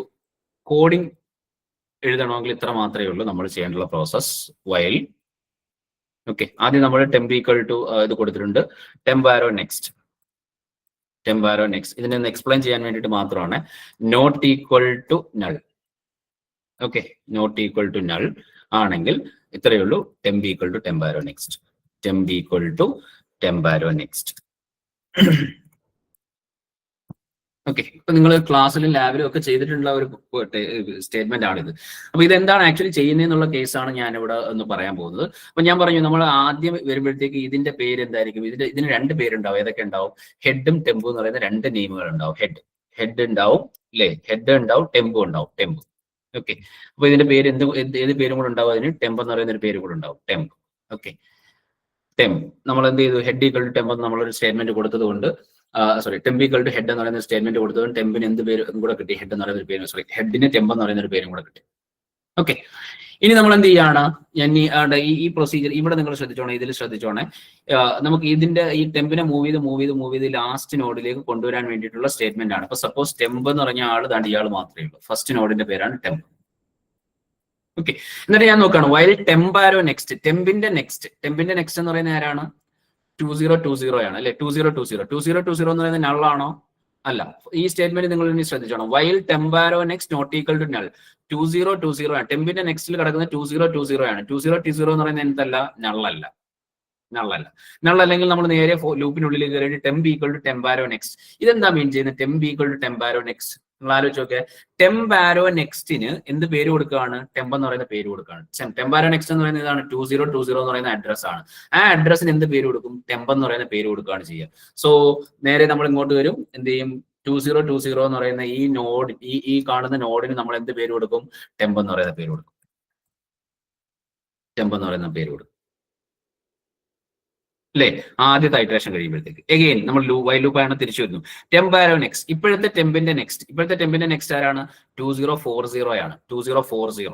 കോഡിംഗ് എഴുതണമെങ്കിൽ ഇത്ര മാത്രമേ ഉള്ളൂ നമ്മൾ ചെയ്യേണ്ട പ്രോസസ്. വൈൽ ഓക്കെ, ആദ്യം നമ്മൾ ടെമ്പ് ഈക്വൽ ടു ഇത് കൊടുത്തിട്ടുണ്ട്, ടെമ്പ് ആരോ നെക്സ്റ്റ്. ഇതിനെ ഒന്ന് എക്സ്പ്ലെയിൻ ചെയ്യാൻ വേണ്ടിയിട്ട് മാത്രമാണ്. Not equal to null. Okay, not equal to null ആണെങ്കിൽ ഇത്രയേ ഉള്ളൂ, temp equal to temp arrow next. Okay, ഇപ്പൊ നിങ്ങൾ ക്ലാസ്സിലും ലാബിലും ഒക്കെ ചെയ്തിട്ടുള്ള ഒരു സ്റ്റേറ്റ്മെന്റ് ആണിത്. അപ്പൊ ഇതെന്താണ് ആക്ച്വലി ചെയ്യുന്നതെന്നുള്ള കേസാണ് ഞാൻ ഇവിടെ ഒന്ന് പറയാൻ പോകുന്നത്. അപ്പൊ ഞാൻ പറഞ്ഞു, നമ്മൾ ആദ്യം വരുമ്പോഴത്തേക്ക് ഇതിന്റെ പേര് എന്തായിരിക്കും, ഇതിന് 2 പേരുണ്ടാവും. ഏതൊക്കെ ഉണ്ടാവും, ഹെഡും ടെമ്പും എന്ന് പറയുന്ന 2 നെയിമുകൾ ഉണ്ടാവും. ഹെഡ് ഉണ്ടാവും അല്ലേ, ഹെഡ് ഉണ്ടാവും, ടെമ്പും ഉണ്ടാവും. ഓക്കെ, അപ്പൊ ഇതിന്റെ പേര് ഏത് പേരും കൂടെ ഉണ്ടാവും, അതിന് ടെമ്പ് എന്ന് പറയുന്ന ഒരു പേര് കൂടെ ഉണ്ടാവും, ടെമ്പ്. ഓക്കെ, ടെമ്പ് നമ്മൾ എന്ത് ചെയ്തു, ഹെഡ് ഈക്വൽ ടു ടെമ്പ് നമ്മളൊരു സ്റ്റേറ്റ്മെന്റ് കൊടുത്തത് കൊണ്ട് ടെമ്പ് ഈക്വൽ ടു ഹെഡ് എന്ന് പറയുന്ന സ്റ്റേറ്റ്മെന്റ് കൊടുത്തത് ടെമ്പിന് എന്ത് പേര് കൂടെ കിട്ടി, ഹെഡ് എന്ന് പറയുന്ന ഒരു പേര്, ഹെഡിന് ടെമ്പ് എന്ന് പറയുന്ന ഒരു പേരും കൂടെ കിട്ടി. ഓക്കെ, ഇനി നമ്മൾ എന്ത് ചെയ്യാണ്, ഞാൻ ഈ പ്രൊസീജിയർ ഇവിടെ നിങ്ങൾ ശ്രദ്ധിച്ചോണേ, നമുക്ക് ഈ ടെമ്പിനെ മൂവ് ചെയ്ത് ലാസ്റ്റ് നോഡിലേക്ക് കൊണ്ടുവരാൻ വേണ്ടിയിട്ടുള്ള സ്റ്റേറ്റ്മെന്റ് ആണ്. ഇപ്പൊ സപ്പോസ് ടെമ്പ് എന്ന് പറഞ്ഞ ആള് താണ്ട് ഇയാൾ മാത്രമേ ഉള്ളൂ, ഫസ്റ്റ് നോഡിന്റെ പേരാണ് ടെമ്പ്. ഓക്കെ, എന്നിട്ട് ഞാൻ നോക്കുകയാണ്, വൈൽ ടെമ്പാരോ നെക്സ്റ്റ്, ടെമ്പിന്റെ നെക്സ്റ്റ് എന്ന് പറയുന്ന ആരാണ്, 2020 ആണ് അല്ലെ. 2020 എന്ന് പറയുന്നത് നള്ളാണോ, അല്ല. ഈ സ്റ്റേറ്റ്മെന്റ് നിങ്ങൾ ഇനി ശ്രദ്ധിച്ചോണം. While temp arrow next not equal to null. 2020 ആണ്, ടെമ്പിന്റെ നെക്സ്റ്റിൽ കിടക്കുന്നത് 2020 ആണ്. 2020 എന്ന് പറയുന്നത് എന്തല്ല, നള്ളല്ല. നള്ളല്ലെങ്കിൽ നമ്മൾ നേരെ ലൂപ്പിനുള്ളിൽ കയറിയിട്ട് temp equal to temp arrow next. ഇതെന്താ മീൻ ചെയ്യുന്നത്, temp equal to temp arrow next. നിങ്ങൾ ആലോചിച്ച് നോക്കിയാൽ, ടെമ്പാരോ നെക്സ്റ്റിന് എന്ത് പേര് കൊടുക്കുകയാണ്, ടെമ്പ് എന്ന് പറയുന്ന പേര് കൊടുക്കുകയാണ്. ടെമ്പാരോ നെക്സ്റ്റ് എന്ന് പറയുന്നത് ഇതാണ്, 2020 എന്ന് പറയുന്ന അഡ്രസ് ആണ്. ആ അഡ്രസ്സിന് എന്ത് പേര് കൊടുക്കും, ടെമ്പ് എന്ന് പറയുന്ന പേര് കൊടുക്കുകയാണ് ചെയ്യുക. സോ നേരെ നമ്മൾ ഇങ്ങോട്ട് വരും, എന്ത് ചെയ്യും, 2020 എന്ന് പറയുന്ന ഈ നോഡ്, ഈ കാണുന്ന നോഡിന് നമ്മൾ എന്ത് പേര് കൊടുക്കും, ടെമ്പ് എന്ന് പറയുന്ന പേര് കൊടുക്കും. അല്ലേ, ആദ്യത്തെ ഐറ്ററേഷൻ കഴിയുമ്പോഴത്തേക്ക് എഗെയിൻ നമ്മൾ വൈൽ ലൂപ്പ് ആണ് തിരിച്ചു വരുന്നു. ടെമ്പാരോ നെക്സ്റ്റ്, ഇപ്പോഴത്തെ ടെമ്പിന്റെ നെക്സ്റ്റ് ആരാണ്, 2040 ആണ്. 2040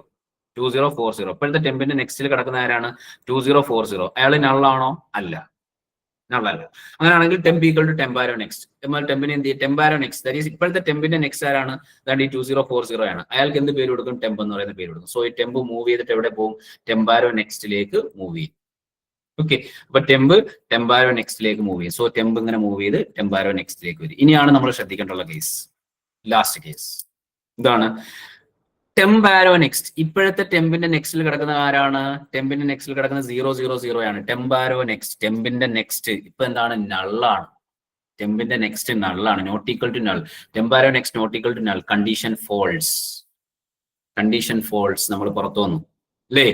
ഇപ്പോഴത്തെ ടെമ്പിന്റെ നെക്സ്റ്റിൽ കിടക്കുന്ന ആരാണ്, 2040. അയാൾ നള്ളാണോ, അല്ല. അങ്ങനെയാണെങ്കിൽ temp equal to temp arrow next. ടെമ്പിന് എന്ത് ചെയ്യും, ടെമ്പാരോ നെക്സ്റ്റ്, ദാറ്റ് ഈസ് ഇപ്പോഴത്തെ ടെമ്പിന്റെ നെക്സ്റ്റ് ആരാണ്, അതാണ്ട് ഈ 2040 ആണ്. അയാൾക്ക് എന്ത് പേര് കൊടുക്കും, ടെമ്പ് എന്ന് പറയുന്ന പേര് കൊടുക്കും. സോ ഈ ടെമ്പ് മൂവ് ചെയ്തിട്ട് എവിടെ പോകും, ടെമ്പാരോ നെക്സ്റ്റിലേക്ക് മൂവ് ചെയ്യും. ഓക്കെ, അപ്പൊ ടെമ്പ് ആരോ നെക്സ്റ്റിലേക്ക് മൂവ് ചെയ്യും. സോ ടെമ്പ് ഇങ്ങനെ മൂവ് ചെയ്ത് ടെമ്പ് ആരോ നെക്സ്റ്റിലേക്ക് വരും. ഇനിയാണ് നമ്മൾ ശ്രദ്ധിക്കേണ്ടുള്ള കേസ്, ലാസ്റ്റ് കേസ്. ഇതാണ് ടെമ്പ് ആരോ നെക്സ്റ്റ്. ഇപ്പോഴത്തെ ടെമ്പിന്റെ നെക്സ്റ്റിൽ കിടക്കുന്ന ആരാണ്? ടെമ്പിന്റെ നെക്സ്റ്റിൽ കിടക്കുന്ന 0 0 0 ആണ്. ടെമ്പ് ആരോ നെക്സ്റ്റ്, ടെമ്പിന്റെ നെക്സ്റ്റ് ഇപ്പൊ എന്താണ്? നള്ളാണ്. ടെമ്പിന്റെ നെക്സ്റ്റ് നള്ളാണ്, not equal to null. Temp arrow next not equal to null. Condition false, condition false. നമ്മൾ പുറത്തു വന്നു അല്ലേ?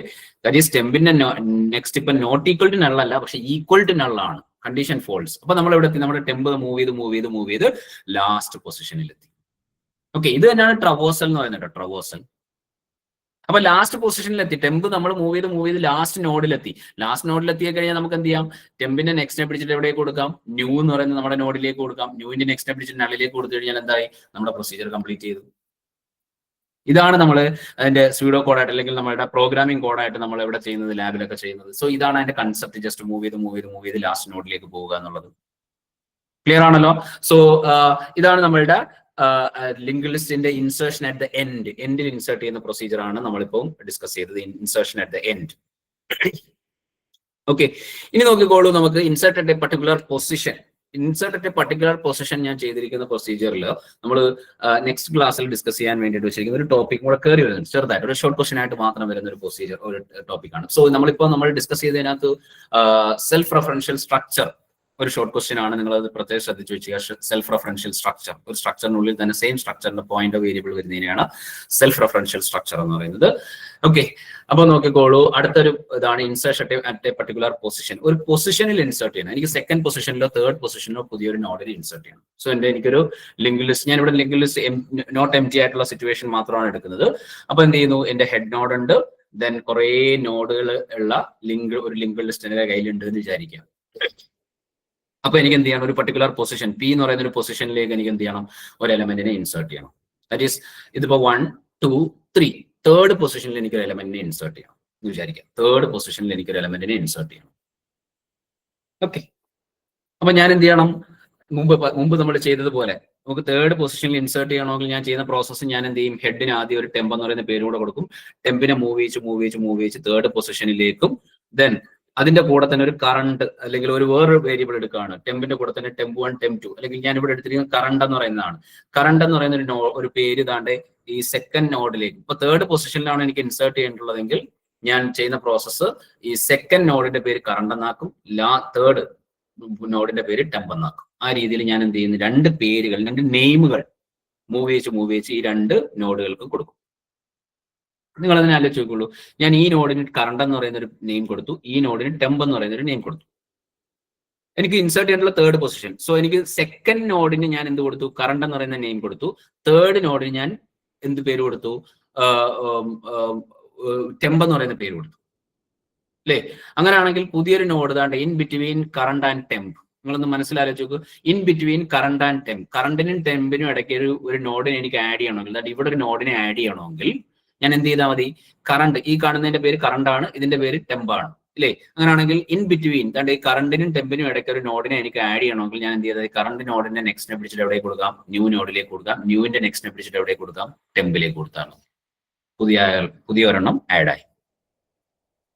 ദാറ്റ് ഈസ് ടെമ്പിന്റെ നെക്സ്റ്റ് ഇപ്പൊ നോട്ട് ഈക്വൽ ടു നൾ അല്ല, പക്ഷെ ഈക്വൽ ടു നൾ ആണ്. Condition false. അപ്പൊ നമ്മൾ എവിടെ എത്തി? നമ്മുടെ ടെമ്പ് മൂവ് ചെയ്ത് ലാസ്റ്റ് പൊസിഷനിൽ എത്തി. ഓക്കെ, ഇത് തന്നെയാണ് ട്രവേഴ്സൽ എന്ന് പറയുന്നത്, ട്രവേഴ്സൽ. അപ്പൊ ലാസ്റ്റ് പൊസിഷനിലെത്തി. ടെമ്പ് നമ്മൾ മൂവ് ചെയ്ത് ലാസ്റ്റ് നോഡിലെത്തി. ലാസ്റ്റ് നോഡിലെത്തി കഴിഞ്ഞാൽ നമുക്ക് എന്ത് ചെയ്യാം? ടെമ്പിന്റെ നെക്സ്റ്റിനെ പിടിച്ചിട്ട് എവിടേക്ക് കൊടുക്കാം? ന്യൂ എന്ന് പറയുന്നത് നമ്മുടെ നോഡിലേക്ക് കൊടുക്കാം. ന്യൂവിന്റെ നെക്സ്റ്റിനെ പിടിച്ചിട്ട് നള്ളിലേക്ക് കൊടുത്തു കഴിഞ്ഞാൽ എന്തായി? നമ്മുടെ പ്രൊസീജിയർ കംപ്ലീറ്റ് ചെയ്തു. ഇതാണ് നമ്മൾ അതിന്റെ സ്യൂഡോ കോഡായിട്ട് അല്ലെങ്കിൽ നമ്മുടെ പ്രോഗ്രാമിംഗ് കോഡായിട്ട് നമ്മൾ എവിടെ ചെയ്യുന്നത്? ലാബിലൊക്കെ ചെയ്യുന്നത്. സോ ഇതാണ് അതിന്റെ കൺസെപ്റ്റ്. ജസ്റ്റ് മൂവ് ചെയ്ത് ലാസ്റ്റ് നോഡിലേക്ക് പോവുക എന്നുള്ളത്. ക്ലിയർ ആണല്ലോ? സോ ഇതാണ് നമ്മളുടെ ലിങ്ക് ലിസ്റ്റിന്റെ ഇൻസേർഷൻ അറ്റ് ദ എൻഡിൽ ഇൻസേർട്ട് ചെയ്യുന്ന പ്രൊസീജിയർ ആണ് നമ്മളിപ്പോൾ ഡിസ്കസ് ചെയ്തത്. Insertion at the end. Okay, ഇനി നോക്കിക്കോളൂ. നമുക്ക് insert at a particular position. Insert at a particular position ഞാൻ ചെയ്തിരിക്കുന്ന പ്രൊസീജിയറിൽ നമ്മൾ നെക്സ്റ്റ് ക്ലാസ്സിൽ ഡിസ്കസ് ചെയ്യാൻ വേണ്ടിയിട്ട് വെച്ചിരിക്കുന്ന ഒരു ടോപ്പിക് കൂടെ കയറി വരുന്നുണ്ട്. ചെറുതായിട്ട് ഒരു ഷോർട്ട് ക്വസ്റ്റൻ ആയിട്ട് മാത്രം വരുന്ന ഒരു പ്രൊസീജിയർ, ഒരു ടോപ്പിക്കാണ്. സോ നമ്മൾ ഡിസ്കസ് ചെയ്തതിനകത്ത് സെൽഫ് റെഫറൻഷ്യൽ സ്ട്രക്ചർ ഒരു ഷോർട്ട് ക്വസ്റ്റ്യൻ ആണ്. നിങ്ങൾ അത് പ്രത്യേകം ശ്രദ്ധിച്ചു വെക്കുക. സെൽഫ് റെഫറൻഷ്യൽ സ്ട്രക്ചർ, ഒരു സ്ട്രക്ചറിനുള്ളിൽ തന്നെ സെയിം സ്ട്രക്ചറിന്റെ പോയിന്റ് വേരിയബിൾ വരുന്നതിനെയാണ് സെൽഫ് റെഫറൻഷ്യൽ സ്ട്രക്ചർ എന്ന് പറയുന്നത്. ഓക്കെ, അപ്പൊ നോക്കിക്കോളൂ. അടുത്തൊരു ഇതാണ് insertion at a particular position. ഒരു പൊസിഷനിൽ ഇൻസേർട്ട് ചെയ്യണം. എനിക്ക് സെക്കൻഡ് പൊസിഷനിലോ തേർഡ് പൊസിഷനിലോ പുതിയൊരു നോഡിനെ ഇൻസേർട്ട് ചെയ്യണം. സോ എനിക്കൊരു ലിങ്ക് ലിസ്റ്റ്, ഞാൻ ഇവിടെ ലിങ്ക് ലിസ്റ്റ് നോട്ട് എംപ്റ്റി ആയിട്ടുള്ള സിറ്റുവേഷൻ മാത്രമാണ് എടുക്കുന്നത്. അപ്പൊ എന്ത് ചെയ്യുന്നു? എന്റെ ഹെഡ് നോഡ് ഉണ്ട്, ദെൻ കുറെ നോഡുകൾ ഉള്ള ഒരു ലിങ്ക് ലിസ്റ്റ് എന്റെ കയ്യിലുണ്ട് എന്ന് വിചാരിക്കാം. അപ്പൊ എനിക്ക് എന്ത് ചെയ്യണം? ഒരു പർട്ടിക്കുലർ പൊസിഷൻ പി എന്ന് പറയുന്ന ഒരു പൊസിഷനിലേക്ക് എനിക്ക് എന്ത് ചെയ്യണം? ഒരു എലമെന്റിനെ ഇൻസേർട്ട് ചെയ്യണം. ദാറ്റ് ഈസ് ഇതിപ്പോ 1 2 3 തേർഡ് പൊസിഷനിൽ എനിക്ക് ഒരു എലമെന്റിനെ ഇൻസേർട്ട് ചെയ്യണം എന്ന് വിചാരിക്കാം. തേർഡ് പൊസിഷനിൽ എനിക്ക് ഒരു എലമെന്റിനെ ഇൻസേർട്ട് ചെയ്യണം. ഓക്കെ, അപ്പൊ ഞാൻ എന്ത് ചെയ്യണം? മുമ്പ് നമ്മൾ ചെയ്തതുപോലെ നമുക്ക് തേർഡ് പൊസിഷനിൽ ഇൻസേർട്ട് ചെയ്യണമെങ്കിൽ ഞാൻ ചെയ്യുന്ന പ്രോസസ്സ് ഞാൻ എന്ത് ചെയ്യും? ഹെഡിന് ആദ്യം ഒരു ടെമ്പ് എന്ന് പറയുന്ന പേര് കൂടെ കൊടുക്കും. ടെമ്പിനെ മൂവ് ചെയ്യിച്ച് തേർഡ് പൊസിഷനിലേക്കും, ദെൻ അതിന്റെ കൂടെ തന്നെ ഒരു കറണ്ട് അല്ലെങ്കിൽ വേറൊരു വേരിയബിൾ എടുക്കുകയാണ്. ടെമ്പിന്റെ കൂടെ തന്നെ ടെമ്പ് 1 ടെമ്പ് 2 അല്ലെങ്കിൽ ഞാൻ ഇവിടെ എടുത്തിരിക്കുന്ന കറണ്ട് എന്ന് പറയുന്നതാണ്. കറണ്ട് എന്ന് പറയുന്ന ഒരു പേര് താണ്ടെ ഈ സെക്കൻഡ് നോഡിലേക്ക്, ഇപ്പൊ തേർഡ് പൊസിഷനിലാണ് എനിക്ക് ഇൻസേർട്ട് ചെയ്യേണ്ടതെങ്കിൽ ഞാൻ ചെയ്യുന്ന പ്രോസസ്സ് ഈ സെക്കൻഡ് നോഡിന്റെ പേര് കറണ്ട് എന്നാക്കും, തേർഡ് നോഡിന്റെ പേര് ടെമ്പ് എന്നാക്കും. ആ രീതിയിൽ ഞാൻ എന്ത് ചെയ്യുന്നു? രണ്ട് പേരുകൾ, രണ്ട് നെയിമുകൾ മൂവ് ചെയ്യിച്ച് ഈ രണ്ട് നോഡുകൾക്ക് കൊടുക്കും. നിങ്ങൾ അതിനെ ആലോചിച്ച് നോക്കുള്ളൂ. ഞാൻ ഈ നോഡിന് കറണ്ട് എന്ന് പറയുന്ന ഒരു നെയിം കൊടുത്തു, ഈ നോഡിന് ടെമ്പ് എന്ന് പറയുന്ന ഒരു നെയിം കൊടുത്തു. എനിക്ക് ഇൻസേർട്ട് ചെയ്യാനുള്ള തേർഡ് പൊസിഷൻ. സോ എനിക്ക് സെക്കൻഡ് നോഡിന് ഞാൻ എന്ത് കൊടുത്തു? കറണ്ട് എന്ന് പറയുന്ന നെയിം കൊടുത്തു. തേർഡ് നോഡിന് ഞാൻ എന്ത് പേര് കൊടുത്തു? ടെമ്പ് എന്ന് പറയുന്ന പേര് കൊടുത്തു അല്ലേ? അങ്ങനെയാണെങ്കിൽ പുതിയൊരു നോഡ് താണ്ട് in between current and temp. നിങ്ങളൊന്ന് മനസ്സിലാലോചിച്ച് നോക്കൂ. In between current and temp, കറണ്ടിനും ടെമ്പിനും ഇടയ്ക്ക് ഒരു നോഡിനെ എനിക്ക് ആഡ് ചെയ്യണമെങ്കിൽ, ഇവിടെ ഒരു നോഡിനെ ആഡ് ചെയ്യണമെങ്കിൽ ഞാൻ എന്ത് ചെയ്താൽ മതി? കറണ്ട്, ഈ കാണുന്നതിന്റെ പേര് കറണ്ട് ആണ്, ഇതിന്റെ പേര് ടെമ്പ് ആണ് അല്ലേ? അങ്ങനെയാണെങ്കിൽ ഇൻ ബിറ്റ്വീൻ ഈ കറണ്ടിനും ടെമ്പിനും ഇടയ്ക്ക് ഒരു നോഡിനെ എനിക്ക് ആഡ് ചെയ്യണമെങ്കിൽ ഞാൻ എന്ത് ചെയ്താൽ കറണ്ട് നോഡിന്റെ നെക്സ്റ്റിനെ പിടിച്ചിട്ട് എവിടെ കൊടുക്കാം? ന്യൂ നോഡിലേക്ക് കൊടുക്കാം. ന്യൂവിന്റെ നെക്സ്റ്റിനെ പിടിച്ചിട്ട് എവിടെ കൊടുക്കാം? ടെമ്പിലേക്ക് കൊടുത്താണ്. പുതിയ ഒരെണ്ണം ആഡായി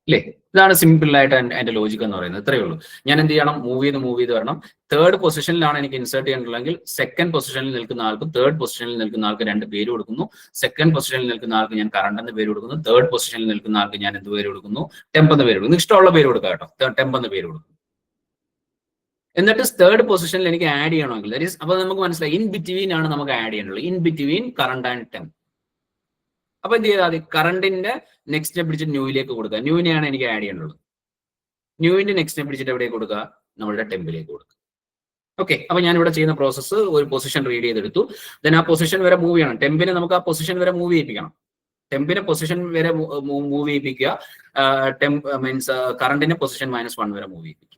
അല്ലേ? ഇതാണ് സിമ്പിൾ ആയിട്ട് അതിന്റെ ലോജിക് എന്ന് പറയുന്നത്. ഇത്രയേ ഉള്ളൂ. ഞാൻ എന്ത് ചെയ്യണം? മൂവ് ചെയ്ത് വരണം. തേർഡ് പൊസിഷനിലാണ് എനിക്ക് ഇൻസേർട്ട് ചെയ്യാനുള്ളതെങ്കിൽ സെക്കൻഡ് പൊസിഷനിൽ നിൽക്കുന്ന ആൾക്കും തേർഡ് പൊസിഷനിൽ നിൽക്കുന്ന ആൾക്ക് രണ്ട് പേര് കൊടുക്കുന്നു. സെക്കൻഡ് പൊസിഷനിൽ നിൽക്കുന്ന ആൾക്ക് ഞാൻ കറണ്ട് എന്ന് പേര് കൊടുക്കുന്നു. തേർഡ് പൊസിഷനിൽ നിൽക്കുന്ന ആൾക്ക് ഞാൻ എന്ത് പേര് കൊടുക്കുന്നു? ടെമ്പ് എന്ന് പേര് കൊടുക്കുന്നു. ഇഷ്ടമുള്ള പേര് കൊടുക്കുക കേട്ടോ. ടെമ്പ് എന്ന് പേര് കൊടുക്കും. എന്നിട്ട് തേർഡ് പൊസിഷനിൽ എനിക്ക് ആഡ് ചെയ്യണമെങ്കിൽ, ദാറ്റ് ഈസ്, അപ്പൊ നമുക്ക് മനസ്സിലായി ഇൻ ബിറ്റ്വീൻ ആണ് നമുക്ക് ആഡ് ചെയ്യാനുള്ളത്. In between current and temp. അപ്പൊ എന്ത് ചെയ്താൽ മതി? കറണ്ടിന്റെ നെക്സ്റ്റിനെ പിടിച്ചിട്ട് ന്യൂവിലേക്ക് കൊടുക്കുക. ന്യൂവിനെയാണ് എനിക്ക് ആഡ് ചെയ്യേണ്ടത്. ന്യൂവിന്റെ നെക്സ്റ്റിനെ പിടിച്ചിട്ട് എവിടെ കൊടുക്കുക? നമ്മളുടെ ടെമ്പിലേക്ക് കൊടുക്കുക. ഓക്കെ, അപ്പൊ ഞാൻ ഇവിടെ ചെയ്യുന്ന പ്രോസസ്സ് ഒരു പൊസിഷൻ റീഡ് ചെയ്തെടുത്തു. ദെൻ ആ പൊസിഷൻ വരെ മൂവ് ചെയ്യണം. ടെമ്പിനെ നമുക്ക് ആ പൊസിഷൻ വരെ മൂവ് ചെയ്യിപ്പിക്കണം. ടെമ്പിനെ പൊസിഷൻ വരെ മൂവ് ചെയ്യിപ്പിക്കുക. മീൻസ് കറണ്ടിനെ പൊസിഷൻ -1 വരെ മൂവ് ചെയ്യിപ്പിക്കുക.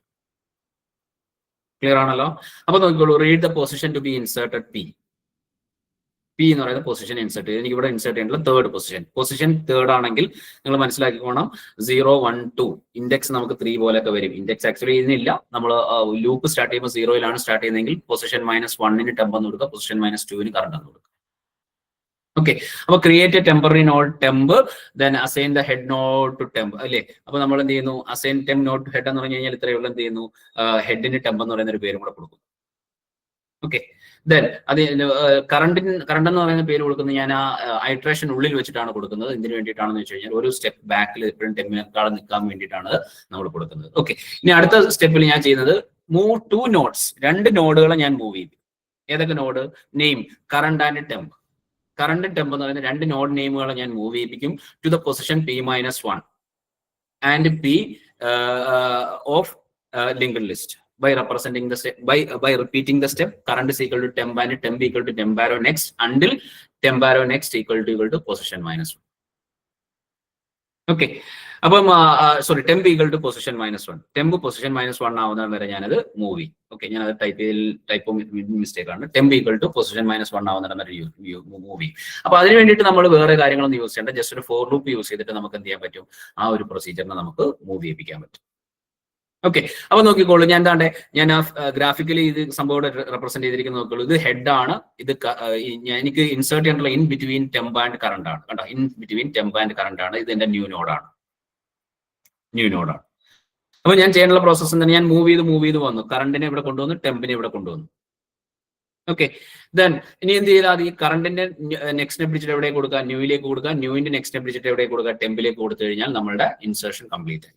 ക്ലിയർ ആണല്ലോ? അപ്പൊ നോക്കിക്കോളൂ. Read the position to be inserted P. P എന്ന് പറയുന്ന പൊസിഷൻ ഇൻസേർട്ട് ചെയ്ത് എനിക്ക് ഇവിടെ ഇൻസേർട്ട് ചെയ്യേണ്ട തേർഡ് പൊസിഷൻ തേർഡ് ആണെങ്കിൽ നിങ്ങൾ മനസ്സിലാക്കിക്കോണം 0 1 2 ഇൻഡെക്സ് നമുക്ക് 3 പോലെയൊക്കെ വരും. ഇൻഡെക്സ് ആക്ച്വലി ഇതിനില്ല. നമ്മൾ ലൂപ്പ് സ്റ്റാർട്ട് ചെയ്യുമ്പോൾ 0-യിലാണ് സ്റ്റാർട്ട് ചെയ്യുന്നതെങ്കിൽ പൊസിഷൻ -1ന് ടെമ്പ് എന്ന് കൊടുക്കുക, പൊസിഷൻ -2ന് കറണ്ട് എന്ന് കൊടുക്കുക. ഓക്കെ, അപ്പൊ create a temporary node temp, then assign the head node to temp അല്ലേ. അപ്പൊ നമ്മൾ എന്ത് ചെയ്യുന്നു, assign temp node to head എന്ന് പറഞ്ഞു കഴിഞ്ഞാൽ ഇത്രയുള്ള എന്ത് ചെയ്യുന്നു, ഹെഡിന് ടെമ്പ് എന്ന് പറയുന്ന ഒരു പേരും കൂടെ കൊടുക്കും. ഓക്കെ, ദെൻ അത് കറണ്ട് എന്ന് പറയുന്ന പേര് കൊടുക്കുന്നത് ഞാൻ ആ ഐട്രേഷൻ ഉള്ളിൽ വെച്ചിട്ടാണ് കൊടുക്കുന്നത്. എന്തിനു വേണ്ടിയിട്ടാണെന്ന് വെച്ച് കഴിഞ്ഞാൽ ഒരു സ്റ്റെപ്പ് ബാക്കിൽ എപ്പോഴും ടെമ്പിനേക്കാളും നിൽക്കാൻ വേണ്ടിയിട്ടാണ് നമ്മൾ കൊടുക്കുന്നത്. ഓക്കെ, ഇനി അടുത്ത സ്റ്റെപ്പിൽ ഞാൻ ചെയ്യുന്നത് മൂവ് 2 നോഡ്സ്, 2 നോഡുകളെ ഞാൻ മൂവ് ചെയ്യും. ഏതൊക്കെ node? Name, current and temp. Current temp എന്ന് പറയുന്ന 2 നോഡ് നെയിമുകളെ ഞാൻ മൂവ് ചെയ്യിപ്പിക്കും to the position P-1 and P of linked list by representing the step by repeating the step. Current is equal to temp and temp equal to temp arrow next until temp arrow next equal to position -1. Okay, അപ്പം sorry temp equal to position -1. Temp position -1 ആവുന്ന വരെ ഞാനത് move ചെയ്യും. Okay, ഞാനത് type mistake ആണ്. Temp equal to position -1 ആവുന്ന വരെ move ചെയ്യും. അപ്പൊ അതിന് വേണ്ടിയിട്ട് നമ്മൾ വേറെ കാര്യങ്ങളൊന്നും യൂസ് ചെയ്യേണ്ട, ജസ്റ്റ് ഒരു ഫോർ ലൂപ്പ് യൂസ് ചെയ്തിട്ട് നമുക്ക് എന്ത് ചെയ്യാൻ പറ്റും, ആ ഒരു പ്രൊസീജിയറിനെ നമുക്ക് മൂവ് ചെയ്യിപ്പിക്കാൻ പറ്റും. ഓക്കെ, അപ്പൊ നോക്കിക്കോളൂ, ഞാൻ ആ ഗ്രാഫിക്കലി ഇത് സംഭവം റെപ്രസെന്റ് ചെയ്തിരിക്കുന്ന നോക്കിക്കോളൂ. ഇത് ഹെഡ് ആണ്, ഇത് എനിക്ക് ഇൻസേർട്ട് ചെയ്യാനുള്ള in between temp and current ആണ്. കണ്ടോ, in between temp and current ആണ്. ഇത് എന്റെ ന്യൂ നോഡാണ്. അപ്പൊ ഞാൻ ചെയ്യാനുള്ള പ്രോസസ്സ് തന്നെ, ഞാൻ മൂവ് ചെയ്ത് വന്നു, കറണ്ടിനെ ഇവിടെ കൊണ്ടുവന്നു, ടെമ്പിനെ ഇവിടെ കൊണ്ടുവന്നു. ഓക്കെ, ദെൻ ഇനി എന്ത് ചെയ്താൽ ഈ കറണ്ടിന്റെ നെക്സ്റ്റിനെ പിടിച്ചിട്ട് എവിടെ കൊടുക്കുക, ന്യൂയിലേക്ക് കൊടുക്കുക, ന്യൂവിന്റെ നെക്സ്റ്റിനെ പിടിച്ചിട്ട് എവിടെ കൊടുക്കുക, ടെമ്പിലേക്ക് കൊടുത്തു കഴിഞ്ഞാൽ നമ്മളുടെ ഇൻസേർഷൻ കംപ്ലീറ്റ് ആയി.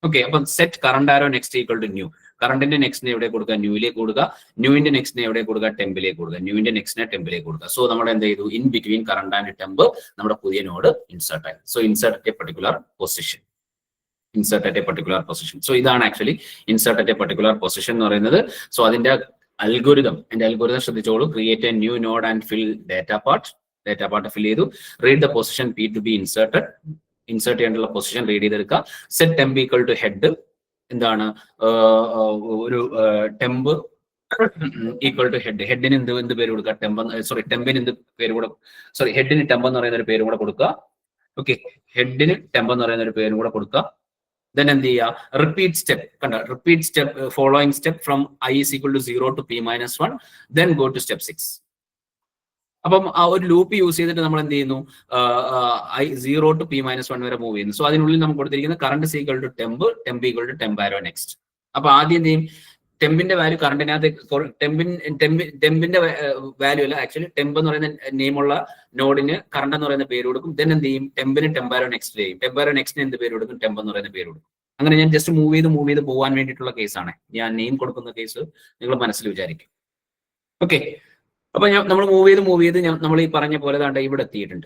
ഓക്കെ, അപ്പം set current arrow next equal to new. കറണ്ടിന്റെ നെക്സ്റ്റിനെ എവിടെ കൊടുക്കുക, ന്യൂയിലേക്ക് കൊടുക്കുക, ന്യൂവിന്റെ നെക്സ്റ്റിനെ എവിടെ കൊടുക്കുക, ടെമ്പിലേക്ക് കൊടുക്കുക, ന്യൂവിന്റെ നെക്സ്റ്റിനെ ടെമ്പിലേക്ക് കൊടുക്കുക. സോ നമ്മൾ എന്ത് ചെയ്തു, in between current and temp നമ്മുടെ പുതിയ നോഡ് ഇൻസേർട്ട് ആയി. So insert at a particular position. So ഇതാണ് actually insert at a particular position എന്ന് പറയുന്നത്. സോ അതിന്റെ അൽഗോരിതം ശ്രദ്ധിച്ചോളൂ. Create a new node and fill data part fill ചെയ്തു. Read the position P to be insert ചെയ്യാനുള്ള position read ചെയ്തെടുക്കുക. Set temp equal to head, എന്താണ് ഒരു temp equal to head. ഹെഡിന് എന്ത് പേര് കൊടുക്കുക, ടെമ്പിന് എന്ത് പേര് കൂടെ, ഹെഡിന് ടെമ്പ് എന്ന് പറയുന്ന ഒരു പേര് കൂടെ കൊടുക്കുക. ഓക്കെ, ഹെഡിന് ടെമ്പ് എന്ന് പറയുന്ന ഒരു പേര് കൂടെ കൊടുക്കുക. ദെൻ എന്ത് ചെയ്യുക, repeat step following step from I is equal to 0 to P-1, then go to step 6. അപ്പം ആ ഒരു ലൂപ്പ് യൂസ് ചെയ്തിട്ട് നമ്മൾ എന്ത് ചെയ്യുന്നു, I0 to P-1 വരെ മൂവ് ചെയ്യുന്നു. സോ അതിനുള്ളിൽ നമുക്ക് കൊടുത്തിരിക്കുന്ന current equal to temp equal to temp arrow next. അപ്പൊ ആദ്യം എന്ത് ചെയ്യും, ടെമ്പിന്റെ വാല്യൂ കറണ്ടിനകത്ത്, ടെമ്പിന്റെ വാല്യൂ അല്ല ആക്ച്വലി, ടെമ്പ് എന്ന് പറയുന്ന നെയിമുള്ള നോഡിന് കറണ്ട് എന്ന് പറയുന്ന പേര് കൊടുക്കും. ദെൻ എന്ത് ചെയ്യും, ടെമ്പിന് ടെമ്പാരോ നെക്സ്റ്റ് ചെയ്യും. ടെമ്പാരോ നെക്സ്റ്റിന് എന്ത് പേര് കൊടുക്കും, ടെമ്പ് എന്ന് പറയുന്ന പേര് കൊടുക്കും. അങ്ങനെ ഞാൻ ജസ്റ്റ് മൂവ് ചെയ്ത് പോകാൻ വേണ്ടിയിട്ടുള്ള കേസാണ് ഞാൻ നെയിം കൊടുക്കുന്ന കേസ്, നിങ്ങൾ മനസ്സിൽ വിചാരിക്കും. ഓക്കെ, അപ്പൊ നമ്മൾ മൂവ് ചെയ്ത് നമ്മൾ ഈ പറഞ്ഞ പോലെ ദാണ്ട ഇവിടെ എത്തിയിട്ടുണ്ട്.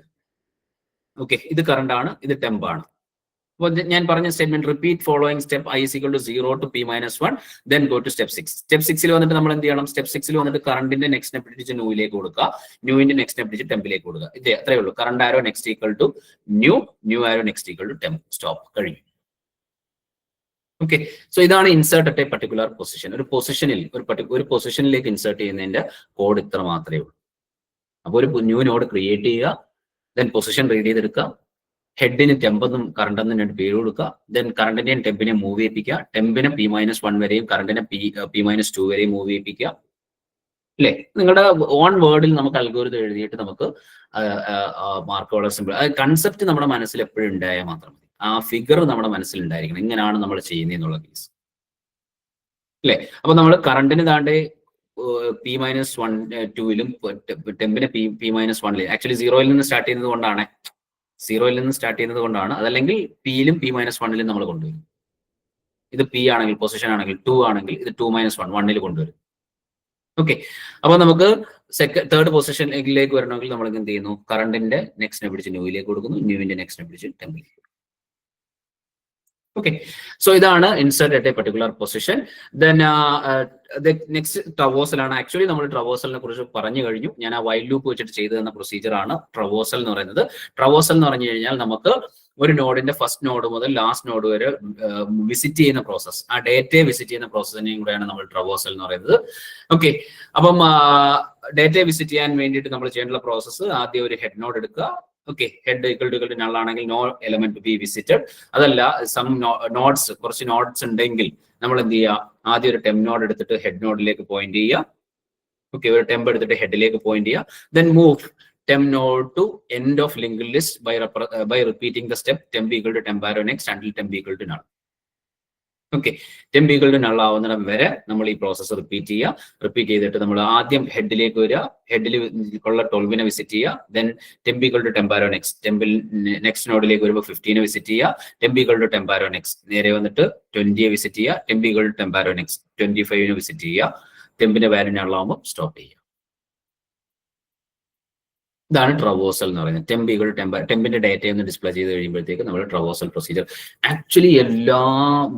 ഓക്കെ, ഇത് കറണ്ട് ആണ്, ഇത് ടെമ്പ് ആണ്. അപ്പോൾ ഞാൻ പറഞ്ഞ statement, repeat following step I is equal to 0 to P-1, then go to step 6. Step 6 വന്നിട്ട് നമ്മൾ എന്ത് ചെയ്യണം, സ്റ്റെപ്പ് 6 വന്നിട്ട് കറണ്ടിന്റെ നെക്സ്റ്റിനെ പിടിച്ച് ന്യൂയിലേക്ക് കൊടുക്കുക, ന്യൂവിന്റെ നെക്സ്റ്റിനെ പിടിച്ച് ടെമ്പിലേക്ക് കൊടുക്കുക. ഇതേ അത്രേ ഉള്ളൂ. Current arrow next equal to new arrow next equal to temp. Stop, കഴിഞ്ഞു. ഓക്കെ, സോ ഇതാണ് insert at a particular position. ഒരു പൊസിഷനിലേക്ക് ഇൻസേർട്ട് ചെയ്യുന്നതിന്റെ കോഡ് ഇത്ര മാത്രമേ ഉള്ളൂ. അപ്പോൾ ഒരു ന്യൂ നോഡ് ക്രിയേറ്റ് ചെയ്യുക, ദെൻ പൊസിഷൻ റീഡ് ചെയ്തെടുക്കുക, ഹെഡിന് ടെമ്പെന്നും കറണ്ടെന്നും 2 പേര് കൊടുക്കുക, ദെൻ കറണ്ടിനെയും ടെമ്പിനെയും മൂവ് ചെയ്യിപ്പിക്കുക, ടെമ്പിനെ P-1 വരെയും കറണ്ടിനെ P-2 വരെയും മൂവ് ചെയ്യിപ്പിക്കുക. അല്ലേ, നിങ്ങളുടെ ഓൺ വേർഡിൽ നമുക്ക് അൽഗോരിതം എഴുതിയിട്ട് നമുക്ക് മാർക്കുകൾ സിമ്പിൾ. കൺസെപ്റ്റ് നമ്മുടെ മനസ്സിൽ എപ്പോഴും ഉണ്ടായാൽ മാത്രം മതി. ആ ഫിഗർ നമ്മുടെ മനസ്സിൽ ഉണ്ടായിരിക്കണം, ഇങ്ങനെയാണ് നമ്മൾ ചെയ്യുന്നതെന്നുള്ള കേസ്. അല്ലേ, അപ്പൊ നമ്മൾ കറണ്ടിന് താണ്ടെ P-2ലും ടെമ്പിനെ P-1ലും ആക്ച്വലി 0യിൽ നിന്ന് സ്റ്റാർട്ട് ചെയ്യുന്നത് കൊണ്ടാണ്. അതല്ലെങ്കിൽ P-ലും P-1ലും നമ്മൾ കൊണ്ടുവരും. ഇത് P ആണെങ്കിൽ, പൊസിഷൻ ആണെങ്കിൽ, 2 ആണെങ്കിൽ ഇത് 2-1 1ൽ കൊണ്ടുവരും. ഓക്കെ, അപ്പൊ നമുക്ക് തേർഡ് പൊസിഷനിലേക്ക് വരണമെങ്കിൽ നമ്മൾ എന്ത് ചെയ്യുന്നു, കറണ്ടിന്റെ നെക്സ്റ്റിനെ പിടിച്ച് ന്യൂയിലേക്ക് കൊടുക്കുന്നു, ന്യൂവിന്റെ നെക്സ്റ്റിനെ പിടിച്ച് ടെമ്പിലേക്ക്. ഓക്കെ, സോ ഇതാണ് insert at a particular position. Then next traversal ആണ്. ആക്ച്വലി നമ്മൾ ട്രവേഴ്സലിനെ കുറിച്ച് പറഞ്ഞു കഴിഞ്ഞു. ഞാൻ ആ വൈൽ ലൂപ്പ് വെച്ചിട്ട് ചെയ്തു തന്ന പ്രൊസീജിയർ ആണ് ട്രവേഴ്സൽ എന്ന് പറയുന്നത്. ട്രവേഴ്സൽ എന്ന് പറഞ്ഞു കഴിഞ്ഞാൽ നമുക്ക് ഒരു നോഡിന്റെ ഫസ്റ്റ് നോഡ് മുതൽ ലാസ്റ്റ് നോഡ് വരെ വിസിറ്റ് ചെയ്യുന്ന പ്രോസസ്, ആ ഡേറ്റയെ വിസിറ്റ് ചെയ്യുന്ന പ്രോസസ്സിനെയും കൂടെയാണ് നമ്മൾ ട്രവേഴ്സൽ എന്ന് പറയുന്നത്. ഓക്കെ, അപ്പം ഡേറ്റയെ വിസിറ്റ് ചെയ്യാൻ വേണ്ടിയിട്ട് നമ്മൾ ചെയ്യേണ്ട പ്രോസസ്സ്, ആദ്യം ഒരു ഹെഡ് നോഡ് എടുക്കുക. Okay, head equal to null ആണെങ്കിൽ no element to be visited. അതല്ല, സം നോഡ്സ്, കുറച്ച് നോഡ്സ് ഉണ്ടെങ്കിൽ നമ്മൾ എന്ത് ചെയ്യുക, ആദ്യം ഒരു ടെമ്പ് നോഡ് എടുത്തിട്ട് ഹെഡ് നോഡിലേക്ക് പോയിന്റ് ചെയ്യുക. ഓക്കെ, ഒരു ടെമ്പ് എടുത്തിട്ട് ഹെഡിലേക്ക് പോയിന്റ് ചെയ്യുക. Then move temp node to end of linked list by repeating the step temp equal to temp arrow next until temp equal to null. Okay, temp equal to null ആവുന്നിടം വരെ നമ്മൾ ഈ process repeat ചെയ്തിട്ട് നമ്മൾ ആദ്യം ഹെഡിലേക്ക് വരിക, ഹെഡിൽ ഉള്ള 12 visit ചെയ്യുക, then temp equal to temp arrow next, ടെമ്പിൽ നെക്സ്റ്റ് നോഡിലേക്ക് വരുമ്പോൾ 15 വിസിറ്റ് ചെയ്യുക, temp equal to temp arrow next നേരെ വന്നിട്ട് 20 വിസിറ്റ് ചെയ്യുക, temp equal to temp arrow next 25 visit ചെയ്യുക, ടെമ്പിന്റെ വാല്യൂ നള്ളാവുമ്പോൾ സ്റ്റോപ്പ് ചെയ്യുക. ഇതാണ് ട്രവേഴ്സൽ എന്ന് പറയുന്നത്. ടെമ്പ് ഈക്വൽ ടെമ്പിന്റെ ഡേറ്റ ഒന്ന് ഡിസ്പ്ലേ ചെയ്ത് കഴിയുമ്പോഴത്തേക്ക് നമ്മൾ ട്രവേഴ്സൽ പ്രൊസീജിയർ. ആക്ച്വലി എല്ലാ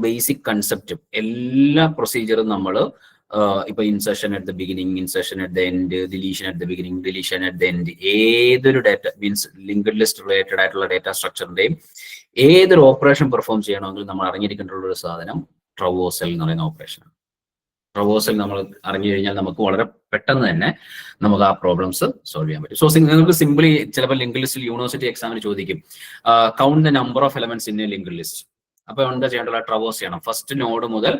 ബേസിക് കൺസെപ്റ്റും എല്ലാ പ്രൊസീജിയറും നമ്മൾ ഇപ്പൊ insertion at the beginning, insertion at the end, deletion at the beginning, deletion at the end, ഏതൊരു data means linked list related ആയിട്ടുള്ള ഡേറ്റ സ്ട്രക്ചറിന്റെയും ഏതൊരു ഓപ്പറേഷൻ പെർഫോം ചെയ്യണമെങ്കിൽ നമ്മൾ അറിഞ്ഞിരിക്കേണ്ട ഒരു സാധനം ട്രവേഴ്സൽ എന്ന് പറയുന്ന ഓപ്പറേഷൻ. ട്രവേഴ്സൽ നമ്മൾ അറിഞ്ഞു കഴിഞ്ഞാൽ നമുക്ക് വളരെ പെട്ടെന്ന് തന്നെ നമുക്ക് ആ പ്രോബ്ലംസ് സോൾവ് ചെയ്യാൻ പറ്റും. സോ നിങ്ങൾക്ക് സിംപിളി ചിലപ്പോൾ ലിങ്ക് ലിസ്റ്റിൽ യൂണിവേഴ്സിറ്റി എക്സാമിന് ചോദിക്കും count the number of elements in A link list. അപ്പൊ എന്താ ചെയ്യേണ്ടത്? ട്രവേഴ്സ് ചെയ്യണം. ഫസ്റ്റ് നോഡ് മുതൽ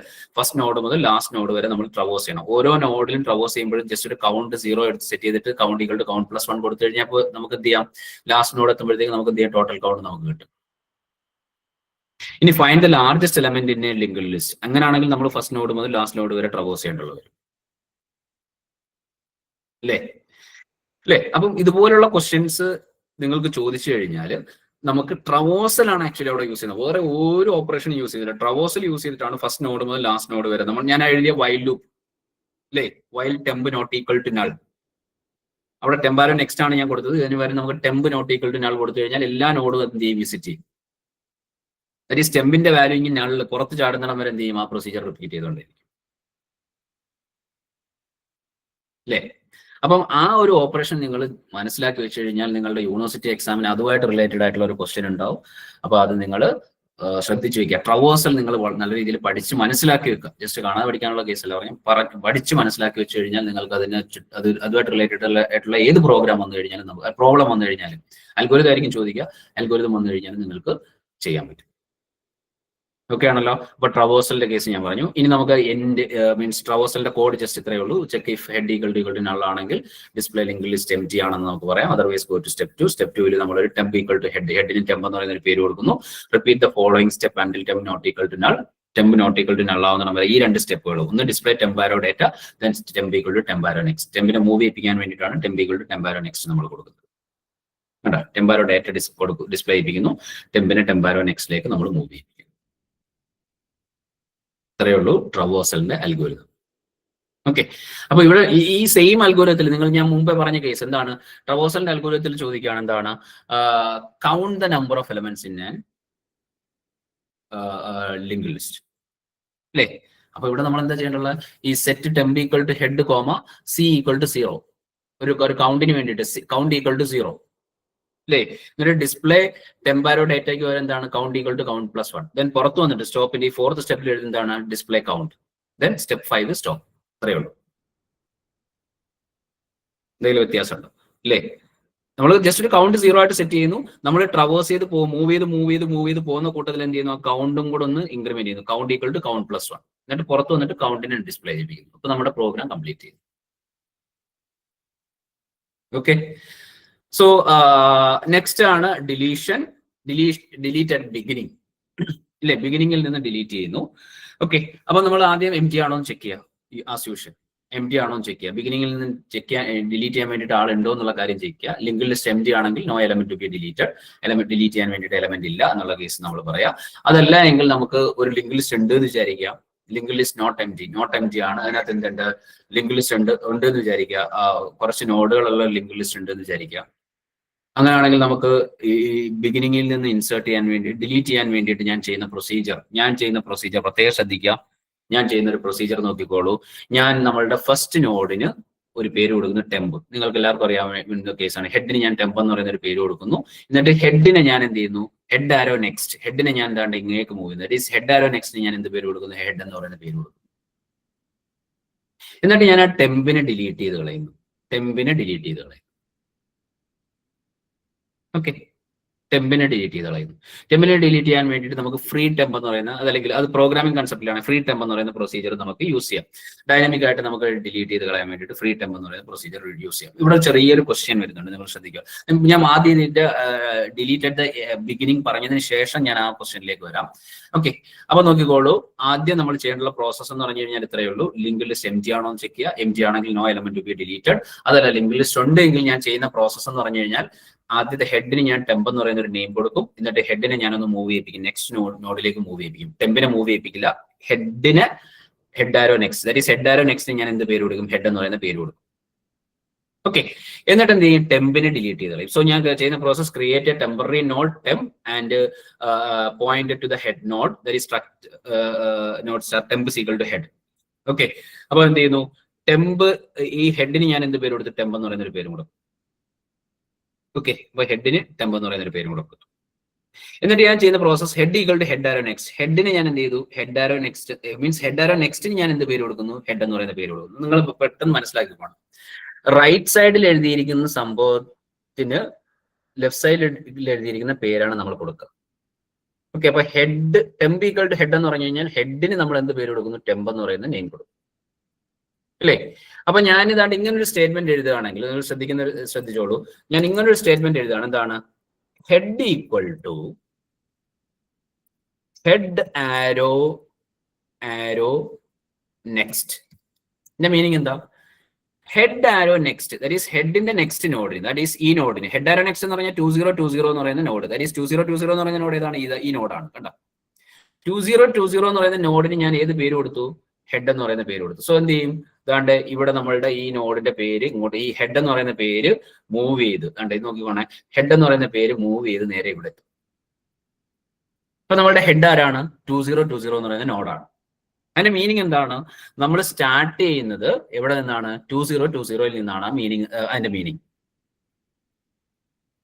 ലാസ്റ്റ് നോഡ് വരെ നമ്മൾ ട്രവേഴ്സ് ചെയ്യണം. ഓരോ നോഡിലും ട്രവേഴ്സ് ചെയ്യുമ്പോഴും ജസ്റ്റ് ഒരു കൗണ്ട് 0 എടുത്ത് സെറ്റ് ചെയ്തിട്ട് കൗണ്ട് ഈക്വൽ ടു കൗണ്ട് +1 കൊടുത്തു കഴിഞ്ഞാൽ നമുക്ക് എന്ത് ചെയ്യാം? ലാസ്റ്റ് നോഡ് എത്തുമ്പോഴത്തേക്ക് നമുക്ക് എന്ത് ചെയ്യാം? ടോട്ടൽ കൗണ്ട് നമുക്ക് കിട്ടും. ഇനി find the largest element in A linked list. അങ്ങനെയാണെങ്കിൽ നമ്മൾ ഫസ്റ്റ് നോഡ് മുതൽ ലാസ്റ്റ് നോഡ് വരെ ട്രവേഴ്സ് ചെയ്യേണ്ടത് വരും. അല്ലേ? അപ്പം ഇതുപോലുള്ള ക്വസ്റ്റ്യൻസ് നിങ്ങൾക്ക് ചോദിച്ചു കഴിഞ്ഞാൽ നമുക്ക് ട്രവേഴ്സൽ ആണ് ആക്ച്വലി അവിടെ യൂസ് ചെയ്യുന്നത്. വേറെ ഒരു ഓപ്പറേഷൻ യൂസ് ചെയ്യുന്നില്ല. ട്രവേഴ്സൽ യൂസ് ചെയ്തിട്ടാണ് ഫസ്റ്റ് നോഡ് മുതൽ ലാസ്റ്റ് നോഡ് വരെ ഞാൻ എഴുതിയ വൈൽ ലൂപ്പ്, അല്ലേ? While temp not equal to null. അവിടെ ടെമ്പാരോ നെക്സ്റ്റ് ആണ് ഞാൻ കൊടുത്തത്. ഇതിന് വരെ നമുക്ക് temp not equal to null കൊടുത്തു കഴിഞ്ഞാൽ എല്ലാ നോഡും എന്ത് ചെയ്യും? വിസിറ്റ് ചെയ്യും. ദാറ്റ് ഈസ് ടെമ്പിന്റെ വാല്യൂ ഇങ്ങനെ നള്ളിൽ പുറത്ത് ചാടുന്നിടം വരെ എന്ത് ചെയ്യും? ആ പ്രൊസീജിയർ റിപ്പീറ്റ് ചെയ്തുകൊണ്ടിരിക്കും. അല്ലേ? അപ്പം ആ ഒരു ഓപ്പറേഷൻ നിങ്ങൾ മനസ്സിലാക്കി വെച്ച് കഴിഞ്ഞാൽ നിങ്ങളുടെ യൂണിവേഴ്സിറ്റി എക്സാമിന് അതുമായിട്ട് റിലേറ്റഡ് ആയിട്ടുള്ള ഒരു ക്വസ്റ്റ്യൻ ഉണ്ടാവും. അപ്പൊ അത് നിങ്ങൾ ശ്രദ്ധിച്ചു വെക്കുക. ട്രവേഴ്സൽ നിങ്ങൾ നല്ല രീതിയിൽ പഠിച്ച് മനസ്സിലാക്കി വെക്കുക. ജസ്റ്റ് കാണാതെ പഠിക്കാനുള്ള കേസല്ല പറയാം. പഠിച്ച് മനസ്സിലാക്കി വെച്ച് കഴിഞ്ഞാൽ നിങ്ങൾക്ക് അതുമായിട്ട് റിലേറ്റഡ് ആയിട്ടുള്ള ഏത് പ്രോഗ്രാം വന്നു കഴിഞ്ഞാലും പ്രോബ്ലം വന്നു കഴിഞ്ഞാലും അൽഗോരിതം ആയിരിക്കും ചോദിക്കുക. അൽഗോരിതം വന്നു കഴിഞ്ഞാൽ നിങ്ങൾക്ക് ചെയ്യാൻ പറ്റും. ഓക്കെ ആണല്ലോ? അപ്പൊ ട്രവേഴ്സലിന്റെ കേസ് ഞാൻ പറഞ്ഞു. ഇനി നമുക്ക് എൻഡ് മീൻസ് ട്രവേഴ്സലിന്റെ കോഡ് ജസ്റ്റ് ഇത്രയേ ഉള്ളൂ. Check if head equal to null ആണെങ്കിൽ ഡിസ്പ്ലേ ലിങ്ക് ലിസ്റ്റ് എംപ്റ്റി ആണെന്ന് നമുക്ക് പറയാം. Otherwise go to step 2. Step 2 നമ്മൾ ഒരു ടെമ്പ് ഈക്വൽ ടു ഹെഡിന് ടെമ്പ് എന്ന് പറയുന്ന ഒരു പേര് കൊടുക്കുന്നു. Repeat the following step until temp not equal to null. Temp not equal to null ആവുന്ന നമ്പർ ഈ 2 സ്റ്റെപ്പുകളും. ഒന്ന് display temp arrow data, then temp equal to temp arrow next. ടെമ്പിനെ മൂവ് ചെയ്യിപ്പിക്കാൻ വേണ്ടിയിട്ടാണ് temp equal to temp arrow next നമ്മൾ കൊടുക്കുന്നത്. കണ്ടോ? ടെമ്പ് ആരോ ഡേറ്റ ഡിസ്പ്ലേ ചെയ്യിപ്പിക്കുന്നു. ടെമ്പിനെ ടെമ്പ് ആരോ നെക്സ്റ്റിലേക്ക് നമ്മൾ മൂവ് ചെയ്യിപ്പിക്കും. ഇത്രയേ ഉള്ളൂ ട്രവേഴ്സലിന്റെ അൽഗോരിതം. ഓക്കെ, അപ്പൊ ഇവിടെ ഈ സെയിം അൽഗോരിതത്തിൽ ഞാൻ മുമ്പേ പറഞ്ഞ കേസ് എന്താണ്? ട്രവേഴ്സലിന്റെ അൽഗോരിതത്തിൽ ചോദിക്കുകയാണ് എന്താണ്? Count the number of elements in an link list. അല്ലേ? അപ്പൊ ഇവിടെ നമ്മൾ എന്താ ചെയ്യേണ്ടത്? ഈ set temp equal to head comma C equal to 0 ഒരു കൗണ്ടിന് വേണ്ടിയിട്ട് കൗണ്ട് ഈക്വൽ ടു 0, അല്ലേ? എന്നിട്ട് ഡിസ്പ്ലേ ടെമ്പാരോ ഡേറ്റയ്ക്ക് വരെ എന്താണ്? Count equal to count +1. Then പുറത്ത് വന്നിട്ട് സ്റ്റോപ്പിന്റെ ഈ 4th സ്റ്റെപ്പിൽ എഴുതുന്നതാണ് display count. Then step 5 stop. അത്രയേ ഉള്ളൂ. എന്തെങ്കിലും വ്യത്യാസമുണ്ടോ? അല്ലേ? നമ്മൾ ജസ്റ്റ് ഒരു കൗണ്ട് 0 ആയിട്ട് സെറ്റ് ചെയ്യുന്നു. നമ്മൾ ട്രവേഴ്സ് ചെയ്ത് മൂവ് ചെയ്ത് പോകുന്ന കൂട്ടത്തിൽ എന്ത് ചെയ്യുന്നു? ആ കൗണ്ടും കൂടെ ഒന്ന് ഇൻക്രിമെന്റ് ചെയ്യുന്നു. Count equal to count +1. എന്നിട്ട് പുറത്ത് വന്നിട്ട് കൗണ്ടിനെ ഡിസ്പ്ലേ ചെയ്യിപ്പിക്കുന്നു. അപ്പൊ നമ്മുടെ പ്രോഗ്രാം കംപ്ലീറ്റ് ചെയ്തു. ഓക്കെ, സോ നെക്സ്റ്റ് ആണ് ഡിലീഷൻ. ഡിലീറ്റ് അറ്റ് ബിഗിനിങ്, ഇല്ലേ? ബിഗിനിങ്ങിൽ നിന്ന് ഡിലീറ്റ് ചെയ്യുന്നു. ഓക്കെ, അപ്പൊ നമ്മൾ ആദ്യം എംപ്റ്റി ആണോ എന്ന് ചെക്ക് ചെയ്യുക. ആസ് യൂഷ്വൽ എംപ്റ്റി ആണോ എന്ന് ചെക്ക് ചെയ്യുക. ബിഗിനിങ്ങിൽ നിന്ന് ഡിലീറ്റ് ചെയ്യാൻ വേണ്ടിയിട്ട് ആളുണ്ടോ എന്നുള്ള കാര്യം ചെക്ക് ചെയ്യുക. ലിങ്ക് ലിസ്റ്റ് എംപ്റ്റി ആണെങ്കിൽ no element to be deleted. Element delete ചെയ്യാൻ വേണ്ടിയിട്ട് എലമെന്റ് ഇല്ല എന്നുള്ള കേസ് നമ്മൾ പറയാം. അതല്ല എങ്കിൽ നമുക്ക് ഒരു ലിങ്ക് ലിസ്റ്റ് ഉണ്ട് എന്ന് വിചാരിക്കുക. ലിങ്ക് ലിസ്റ്റ് നോട്ട് എംപ്റ്റി ആണ്. അതിനകത്ത് എന്തുണ്ട്? ലിങ്ക് ലിസ്റ്റ് ഉണ്ട് എന്ന് വിചാരിക്കുക. കുറച്ച് നോഡുകളുള്ള ലിങ്ക് ലിസ്റ്റ് ഉണ്ട് എന്ന് വിചാരിക്കുക. അങ്ങനെയാണെങ്കിൽ നമുക്ക് ഈ ബിഗിനിങ്ങിൽ നിന്ന് ഇൻസേർട്ട് ചെയ്യാൻ വേണ്ടി ഡിലീറ്റ് ചെയ്യാൻ വേണ്ടിയിട്ട് ഞാൻ ചെയ്യുന്ന പ്രൊസീജിയർ പ്രത്യേകം ശ്രദ്ധിക്കുക. ഞാൻ ചെയ്യുന്ന ഒരു പ്രൊസീജിയർ നോക്കിക്കോളൂ. ഞാൻ നമ്മളുടെ ഫസ്റ്റ് നോഡിന് ഒരു പേര് കൊടുക്കുന്നു ടെമ്പ്. നിങ്ങൾക്ക് എല്ലാവർക്കും അറിയാവുന്ന കേസാണ്. ഹെഡിന് ഞാൻ ടെമ്പ് എന്ന് പറയുന്ന ഒരു പേര് കൊടുക്കുന്നു. എന്നിട്ട് ഹെഡിനെ ഞാൻ എന്ത് ചെയ്യുന്നു? Head arrow next. ഹെഡിനെ ഞാൻ എന്താണ്ട് ഇങ്ങേക്ക് മൂവ് ചെയ്യുന്നു. That is head arrow next ഞാൻ എന്ത് പേര് കൊടുക്കുന്നു? ഹെഡ് എന്ന് പറയുന്ന പേര് കൊടുക്കുന്നു. എന്നിട്ട് ഞാൻ ആ ടെമ്പിനെ ഡിലീറ്റ് ചെയ്ത് കളയുന്നു. ഓക്കെ, ടെമ്പിനെ ഡിലീറ്റ് ചെയ്ത് കളയുന്നു. ടെമ്പിനെ ഡിലീറ്റ് ചെയ്യാൻ വേണ്ടിയിട്ട് നമുക്ക് ഫ്രീ ടെമ്പ് എന്ന് പറയുന്ന, അതല്ലെങ്കിൽ അത് പ്രോഗ്രാമിംഗ് കൺസെപ്റ്റിലാണ്, ഫ്രീ ടെമ്പ് എന്ന് പറയുന്ന പ്രൊസീജിയർ നമുക്ക് യൂസ് ചെയ്യാം. ഡൈനാമിക് ആയിട്ട് നമുക്ക് ഡിലീറ്റ് ചെയ്ത് കളയാൻ വേണ്ടിയിട്ട് ഫ്രീ ടെമ്പ് എന്ന് പറയുന്ന പ്രൊസീജിയർ യൂസ് ചെയ്യാം. ഇവിടെ ചെറിയൊരു ക്വസ്റ്റ്യൻ വരുന്നുണ്ട്, നിങ്ങൾ ശ്രദ്ധിക്കുക. ഞാൻ ആദ്യം ഇതിന്റെ ഡിലീറ്റ് അറ്റ് ദ ബിഗിനിങ് പറഞ്ഞതിന് ശേഷം ഞാൻ ആ ക്വസ്റ്റ്യനിലേക്ക് വരാം. ഓക്കെ, അപ്പൊ നോക്കിക്കോളൂ. ആദ്യം നമ്മൾ ചെയ്യേണ്ട പ്രോസസ് എന്ന് പറഞ്ഞു കഴിഞ്ഞാൽ ഇത്രയേ ഉള്ളൂ. ലിങ്ക് ലിസ്റ്റ് എം ടി ആണോ എന്ന് ചെക്ക് ചെയ്യുക. എം ടി ആണെങ്കിൽ no element to be deleted. അതല്ല ലിങ്ക് ലിസ്റ്റ് ഉണ്ടെങ്കിൽ ഞാൻ ചെയ്യുന്ന പ്രോസസ് എന്ന് പറഞ്ഞു കഴിഞ്ഞാൽ ആദ്യത്തെ ഹെഡിന് ഞാൻ ടെമ്പ് എന്ന് പറയുന്ന ഒരു നെയിം കൊടുക്കും. എന്നിട്ട് ഹെഡിനെ ഞാനൊന്ന് മൂവ് ചെയ്യിപ്പിക്കും, നെക്സ്റ്റ് നോഡിലേക്ക് മൂവ് ചെയ്യിപ്പിക്കും. ടെമ്പിനെ മൂവ് ചെയ്യിപ്പിക്കില്ല, ഹെഡിന് head arrow next, that is head arrow next ഞാൻ എന്ത് പേര് കൊടുക്കും? ഹെഡ് എന്ന് പറയുന്ന പേര് കൊടുക്കും. ഓക്കെ, എന്നിട്ട് എന്ത് ചെയ്യും? ടെമ്പിനെ ഡിലീറ്റ് ചെയ്ത് കളയും. സോ ഞാൻ ചെയ്യുന്ന process create a temporary node temp and point to the head node, that is node temp is equal to head. Okay, അപ്പൊ എന്ത് ചെയ്യുന്നു? ടെമ്പ്, ഈ ഹെഡിന് ഞാൻ എന്ത് പേര് കൊടുത്തു? ടെമ്പ് എന്ന് പറയുന്ന ഒരു പേര് കൊടുക്കും. ഓക്കെ, അപ്പൊ ഹെഡിന് ടെമ്പ് എന്ന് പറയുന്ന ഒരു പേര് കൊടുക്കും. എന്നിട്ട് ഞാൻ ചെയ്യുന്ന process head equal to head arrow next. ഹെഡിന് ഞാൻ എന്ത് ചെയ്തു? Head arrow next means head arrow നെക്സ്റ്റിന് ഞാൻ എന്ത് പേര് കൊടുക്കുന്നു? ഹെഡ് എന്ന് പറയുന്ന പേര് കൊടുക്കുന്നു. നിങ്ങൾ പെട്ടെന്ന് മനസ്സിലാക്കി പോകണം. റൈറ്റ് സൈഡിൽ എഴുതിയിരിക്കുന്ന സംഭവത്തിന് ലെഫ്റ്റ് സൈഡിൽ എഴുതിയിരിക്കുന്ന പേരാണ് നമ്മൾ കൊടുക്കുക. ഓക്കെ, അപ്പൊ head temp equal to head എന്ന് പറഞ്ഞു കഴിഞ്ഞാൽ ഹെഡിന് നമ്മൾ എന്ത് പേര് കൊടുക്കുന്നു? ടെമ്പ് എന്ന് പറയുന്ന നെയിം കൊടുക്കും, അല്ലേ? അപ്പൊ ഞാൻ ഇതാണ്ട് ഇങ്ങനൊരു സ്റ്റേറ്റ്മെന്റ് എഴുതുകയാണെങ്കിൽ നിങ്ങൾ ശ്രദ്ധിച്ചോളൂ. ഞാൻ ഇങ്ങനൊരു സ്റ്റേറ്റ്മെന്റ് എഴുതുകയാണ്. എന്താണ്? Head equal to head arrow next. ഇതിന്റെ മീനിങ് എന്താ? Head arrow next, that is ഹെഡിന്റെ നെക്സ്റ്റ് നോഡിന്, ദാറ്റ് ഈസ് ഈ നോഡിന് ഹെഡ് ആരോ നെക്സ്റ്റ് എന്ന് പറഞ്ഞാൽ 2020 എന്ന് പറയുന്ന നോഡ്, ദാറ്റ് ഈസ് 2020 എന്ന് പറയുന്ന നോഡ് ഏതാണ്? ഈ നോഡാണ്. കണ്ട, 2020 എന്ന് പറയുന്ന നോഡിന് ഞാൻ ഏത് പേര് കൊടുത്തു? ഹെഡ് എന്ന് പറയുന്ന പേര് കൊടുത്തു. സോ എന്ത് ചെയ്യും? അതാണ്ട് ഇവിടെ നമ്മളുടെ ഈ നോഡിന്റെ പേര് ഇങ്ങോട്ട്, ഈ ഹെഡ് എന്ന് പറയുന്ന പേര് മൂവ് ചെയ്ത്, ഇത് നോക്കിക്കോണേ, ഹെഡ് എന്ന് പറയുന്ന പേര് മൂവ് ചെയ്ത് നേരെ ഇവിടെ എത്തും. അപ്പൊ നമ്മളുടെ ഹെഡ് ആരാണ്? 2020 എന്ന് പറയുന്ന നോഡാണ്. അതിന്റെ മീനിങ് എന്താണ്? നമ്മൾ സ്റ്റാർട്ട് ചെയ്യുന്നത് എവിടെ നിന്നാണ്? 2020 നിന്നാണ് മീനിങ്, അതിന്റെ മീനിങ്.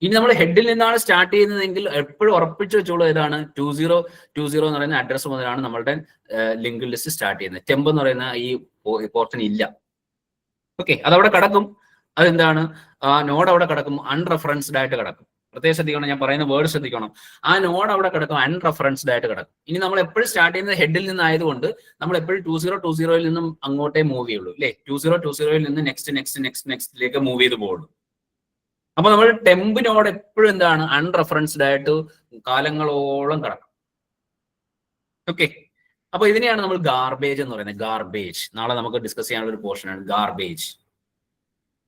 ഇനി നമ്മൾ ഹെഡിൽ നിന്നാണ് സ്റ്റാർട്ട് ചെയ്യുന്നതെങ്കിൽ എപ്പോഴും ഉറപ്പിച്ചു വെച്ചോളൂ, ഏതാണ്? 2020 എന്ന് പറയുന്ന അഡ്രസ് മുതലാണ് നമ്മളുടെ ലിങ്ക് ലിസ്റ്റ് സ്റ്റാർട്ട് ചെയ്യുന്നത്. ടെമ്പ് എന്ന് പറയുന്ന ഈ പോർഷൻ ഇല്ല. ഓക്കെ, അതവിടെ കിടക്കും. അതെന്താണ്? ആ നോഡ് അവിടെ കിടക്കും, അൺറെഫറൻസ്ഡ് ആയിട്ട് കിടക്കും. പ്രത്യേകം ശ്രദ്ധിക്കണം, ഞാൻ പറയുന്ന വേർഡ് ശ്രദ്ധിക്കണം. ആ നോഡ് അവിടെ കിടക്കും, അൺറെഫറൻസ്ഡ് ആയിട്ട് കിടക്കും. ഇനി നമ്മൾ എപ്പോഴും സ്റ്റാർട്ട് ചെയ്യുന്നത് ഹെഡിൽ നിന്നായതുകൊണ്ട് നമ്മൾ എപ്പോഴും 2020 നിന്നും അങ്ങോട്ടേ മൂവ് ചെയ്യുള്ളൂ, അല്ലേ? 2020 നിന്ന് നെക്സ്റ്റിലേക്ക് മൂവ് ചെയ്ത് പോകുള്ളൂ. അപ്പൊ നമ്മൾ ടെമ്പ് നോഡ് എപ്പോഴും എന്താണ്? അൺറെഫറൻസ്ഡ് ആയിട്ട് കാലങ്ങളോളം കിടക്കും. ഓക്കെ, അപ്പൊ ഇതിനെയാണ് നമ്മൾ ഗാർബേജ് എന്ന് പറയുന്നത്. ഗാർബേജ് നാളെ നമുക്ക് ഡിസ്കസ് ചെയ്യാനുള്ള ഒരു പോർഷനാണ് ഗാർബേജ്.